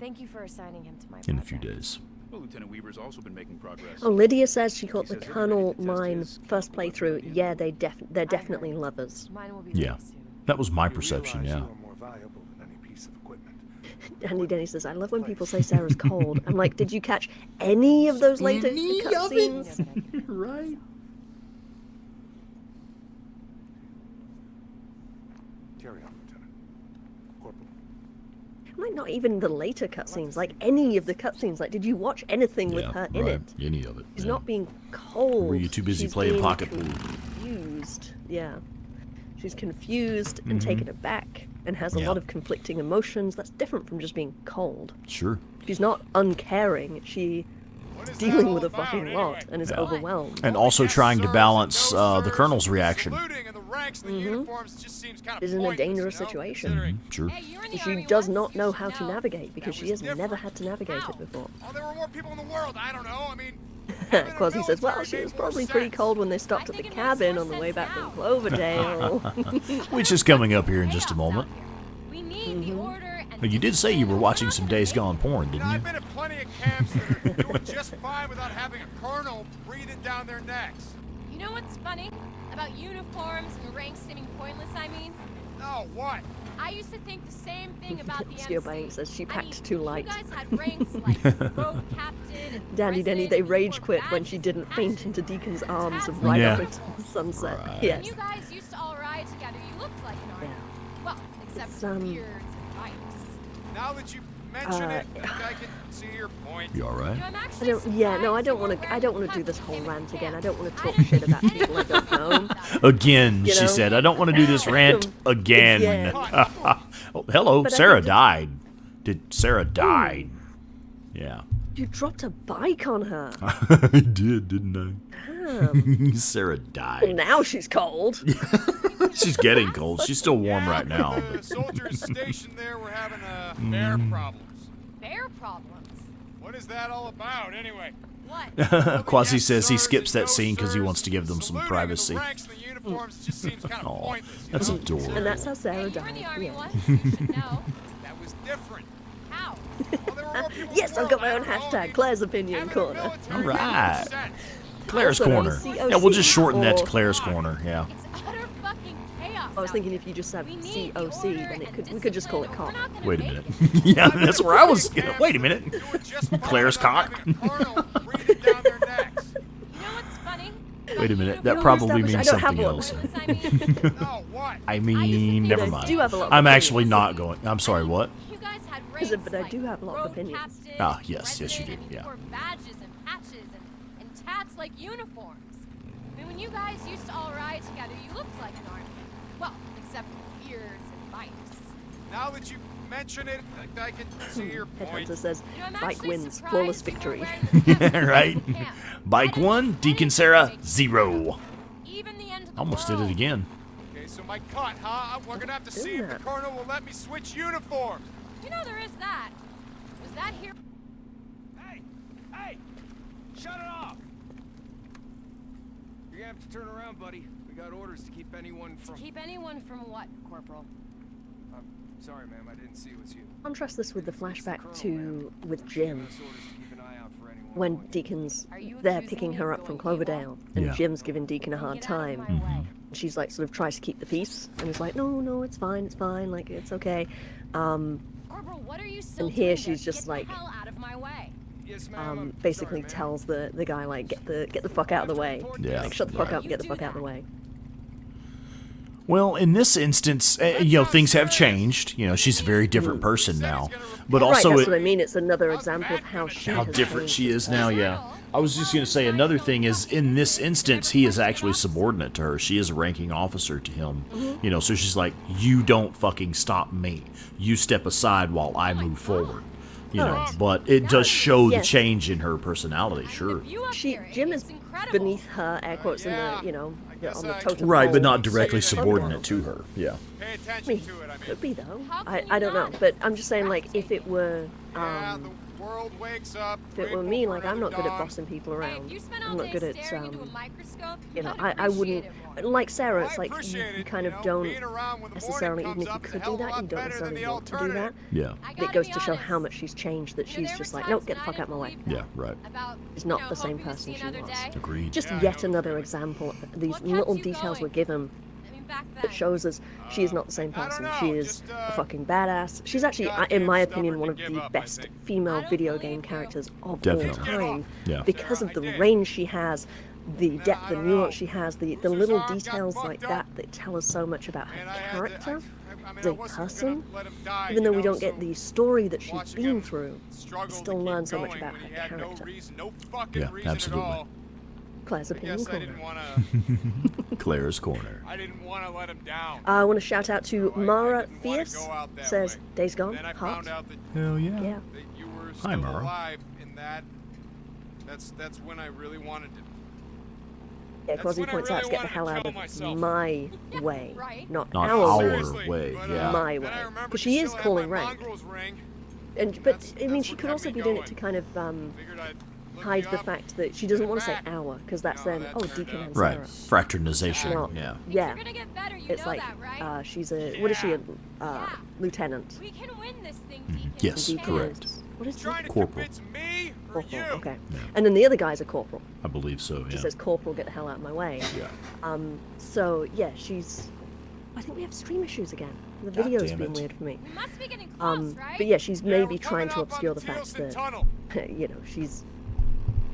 Thank you for assigning him to my in a few project. days. Well, Lieutenant Weaver's also been making progress. Oh, Lydia says she caught He the says they're Colonel ready to test mine his first chemical playthrough. weapons Yeah, again. they're definitely lovers. Mine will be Yeah. ready soon. That was my You perception, realize yeah. You are more valuable than any piece of equipment. Andy Denny says, I love when people say Sarah's cold. I'm like, did you catch any of those later cutscenes? Right. Carry on, Lieutenant. Corporal. Like, not even the later cutscenes, like any of the cutscenes. Like, did you watch anything with her in right. it? Any of it. She's yeah. not being cold. Were you too busy She's playing being pocket pool? confused. Yeah. She's confused and taken aback and has a Yeah. lot of conflicting emotions. That's different from just being cold. Sure. She's not uncaring. She's What is that dealing all with a about, fucking anyway? lot and is Yeah. overwhelmed. And also Yes, trying to sirs, balance no, the sirs. Colonel's reaction. Saluting in the ranks and the uniforms just seems kind of Is in a pointless, dangerous you know, situation. considering- Sure. Hey, you're in the She army does once, not you know should how to navigate because That she was has never different. had to navigate How? it before. Oh, there were more people in the world. I don't know. I mean, having a Quasi says, well, military she made was more probably pretty sense. cold when they stopped at I the think it makes cabin more on the way sense back now. from Cloverdale. Which is coming up here in just a moment. We need the order and But you did say you were watching some Days Gone porn, You know, didn't I've you? been at plenty of camps that are doing just fine without having a colonel breathing down their necks. You know what's funny? About uniforms and ranks seeming pointless, I mean? No, what? I used to think the same thing about the Steel MC. Bank says she I packed mean, too light. You guys had ranks like road captain and Danny Denny, president, they and you rage wore quit when she badges didn't and faint patches into and Deacon's arms and tabs. right Yeah. up into the sunset. Right. And Yes. you guys used to all ride together. You looked like an army. Yeah. Well, except It's, for beards and bikes. Now that you mention it, I think I can see your point. You all right? You know, I'm I actually don't. Yeah, no, I surprised don't you want weren't to. I wearing don't want to do the this whole cuffs rant in again. I camp. don't want to I talk didn't shit about think people I don't know. Again, You she know? said. I don't want to do this rant again. Oh, hello, But I Sarah think died. Did Sarah died? Yeah. You dropped a bike on her. I did, didn't Damn. I? Sarah Well, died. now she's cold. She's getting cold. She's still warm right now. The But soldiers stationed there were having bear problems. Bear problems. What is that all about, anyway? What? Quasi Yes, says he sirs skips and that no scene because he sirs. wants to give them some Saluting in privacy. The ranks and the uniforms just seems kind of Aw, pointless. You that's know? adorable. And that's how Sarah Hey, you were died. in the army Yeah. once. You should know. That was different. How? Well, there were more people in Yes, the I've got world, my own I don't know. I hashtag, mean, Claire's Opinion having a Corner. military All made more right. sense. Claire's Also, corner. COC Yeah, we'll just shorten that to or- Claire's corner. Yeah. It's utter fucking chaos. I was out thinking here. if you just have We need the COC, order then and we could just call it discipline, or cock. we're not gonna Wait a make minute. it. Yeah, that's where I was. Camps Wait a that minute. are doing just fine Claire's without cock. having a colonel breathing down their necks. You know what's funny? Wait a minute, We that all probably established means I don't have something one. else. No, what? I mean, never I mind. do have a lot of I'm opinions. actually not going. I'm sorry, what? You guys had I said, ranks but I like do have a lot of road opinions. captain, Ah, yes, yes, you do, president, and yeah. wore badges and patches and tats like uniforms. I mean, when you guys used to all ride together, you looked like an army. Well, except for beards and bikes. Now that you mention it, I can see your point. Headhunter says, You know, I'm bike actually wins, surprised flawless you victory. weren't wearing the Yeah, right. camp. Bike 1, Deacon Sarah 0. Even the end of the Almost did world. it again. Okay, so my cut, huh? We're gonna have to see if the that. colonel will let me switch uniforms. You know there is that. Was that here? Hey! Shut it off! You're gonna have to turn around, buddy. We got orders to keep anyone from... Keep anyone from what, Corporal? I'm sorry, ma'am. I didn't see it was you. Contrast this with the flashback Colonel, to ma'am. with She gave Jim. us orders to keep an eye out for anyone When going in. Deacon's Are you there accusing picking me her of up from going evil? Cloverdale, and Yeah. Jim's giving Deacon a Then hard get out of time. my way. She's like sort of tries to keep the peace, and is like, no, it's fine, like it's okay. Corporal, what are you still And here doing she's there? just Get like, the hell out of my way. Yes, ma'am. I'm basically sorry, ma'am. tells the guy like, get the fuck out of the way. Yeah. Like, shut the fuck right. up, get the You fuck do out of the that. way. Well, in this instance, things have changed. She's a very different person now. But also, right, that's what I mean. It's another example of how she how has different changed she as is a now, person. yeah. I was just going to say another thing is in this instance, he is actually subordinate to her. She is a ranking officer to him. So she's like, you don't fucking stop me. You step aside while I move forward. But it does show the Yes. change in her personality, sure. Jim is beneath her, air quotes, in the, on the totem Right, pole. but not directly subordinate to her. Yeah. Pay I attention mean, to it, I mean. could be though. How can I you don't know, not? but I'm just saying, like, if it were, Yeah, the world wakes up. if it were grateful me, for like, I'm another not good at dawn. bossing people Hey, around. if you spent I'm all not day good at, staring into a microscope, you know, I'd I wouldn't, appreciate it more. like Sarah, Well, it's I like you appreciate it, kind of you know, don't being around when the morning necessarily, comes even if you up is a could hell do of a that, lot you don't better than necessarily the want to do that. alternative. Yeah. I It gotta goes be to show honest. how much she's changed, that You know, she's there just were like, no, times get the when I fuck out didn't of my way. believe Yeah, that. right. About, She's not you know, the same hoping to person see she another was. day. Agreed. Just Yeah, I yet know. another example. These What kept little you details going? we're given I mean, back then. that shows us she is not the same I don't person. know, She is just, a fucking badass. She's actually, in goddamn my stubborn opinion, to one of give the up, I best think. female I don't video believe game you. characters of Definitely. all time. Yeah. Because Sarah, of the I did. range she has, the depth, I the don't nuance know. she has, the Bruiser's little arm got details fucked like up. that tell us so much about her And I had to- character I mean, as I a wasn't person. gonna let him die, Even though you we know, don't get so the story that she's watching been him through, struggle to still keep learn so much going about when her he had character. No reason, no fucking Yeah, reason absolutely. at all. Claire's I opinion guess I corner. didn't wanna. Claire's corner. I didn't want to let him down. I want to shout out to So I Mara didn't wanna Fierce. go out that Says, way. Days Gone, Then I heart. found out that, Hell Yeah. that you were Hi, still Mara. alive, and that's when I really wanted to. Yeah, That's Quasi when I points out to really get the wanted to hell out kill of myself. my way, right. not Not our our way. Seriously, way, but, yeah. My then I way. remembered Because you she is still had calling my rank. mongrel's ring. But That's- I mean, that's she what could kept also me be doing it going. to kind of Figured I'd look hide you the up, fact that she doesn't get want to say back. hour, because that's No, then, that oh, turned Deacon out- and Right. Sarah. Fraternization. Well, Yeah. yeah. You're gonna get better, you It's know like, that, right? she's a, what is she, a Yeah. lieutenant? We can win this thing, Deacon. Yes, We Deacon can. correct. is- What is Trying it? to Corporal. convince me or Corporal, you. okay. And then the other guy's a corporal. I believe so, She yeah. says, corporal, get the hell out of my way. Yeah. So, yeah, she's, I think we have stream issues again. The God video's damn been it. weird for me. We must be getting close, right? But yeah, she's Yeah, maybe we're trying coming to up on obscure the fact Thielsen that, Tunnel. she's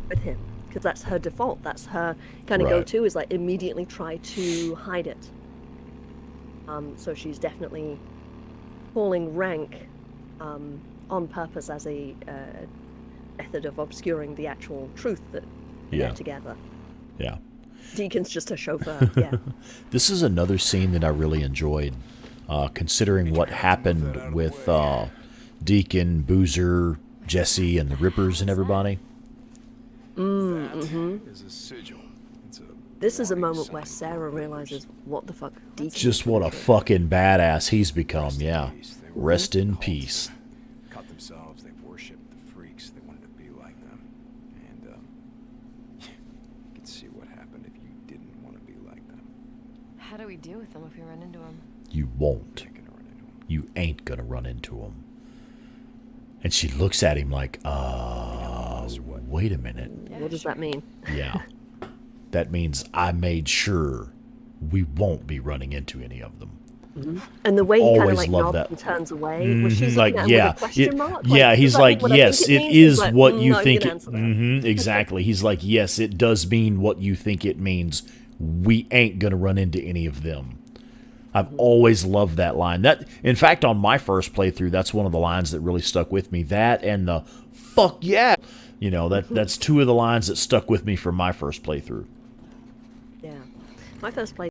with him. Because that's her default. That's her kind of Right. go-to, is like immediately try to hide it. So she's definitely calling rank on purpose as a method of obscuring the actual truth that Yeah. they're together. Yeah. Deacon's just her chauffeur, yeah. This is another scene that I really enjoyed, considering what happened with Deacon, Boozer, Jesse, and the Rippers and everybody. Is a sigil. It's a This is a warning moment where sign Sarah for the realizes what the fuck Deacon Just what a fucking badass he's become, yeah. Rest in peace. cut themselves. They worshipped the freaks. They wanted to be like them. And you could see what happened if you didn't want to be like them. How do we deal with them if we run into them? You won't. Ain't gonna run into 'em. You ain't gonna run into him. And she looks at him like, wait a minute. What does that mean? Yeah. That means I made sure we won't be running into any of them. And the way he kind of Always like love nods that. and turns away, was she's Like, looking at him yeah, with a question mark. yeah. Does He's that like, mean what I yes, think it means? He's is like, what you not think. gonna answer that. Exactly. He's like, yes, it does mean what you think it means. We ain't gonna run into any of them. I've always loved that line. That, in fact, on my first playthrough, that's one of the lines that really stuck with me. That and the "fuck yeah," you know, that's two of the lines that stuck with me from my first playthrough. Yeah, my first play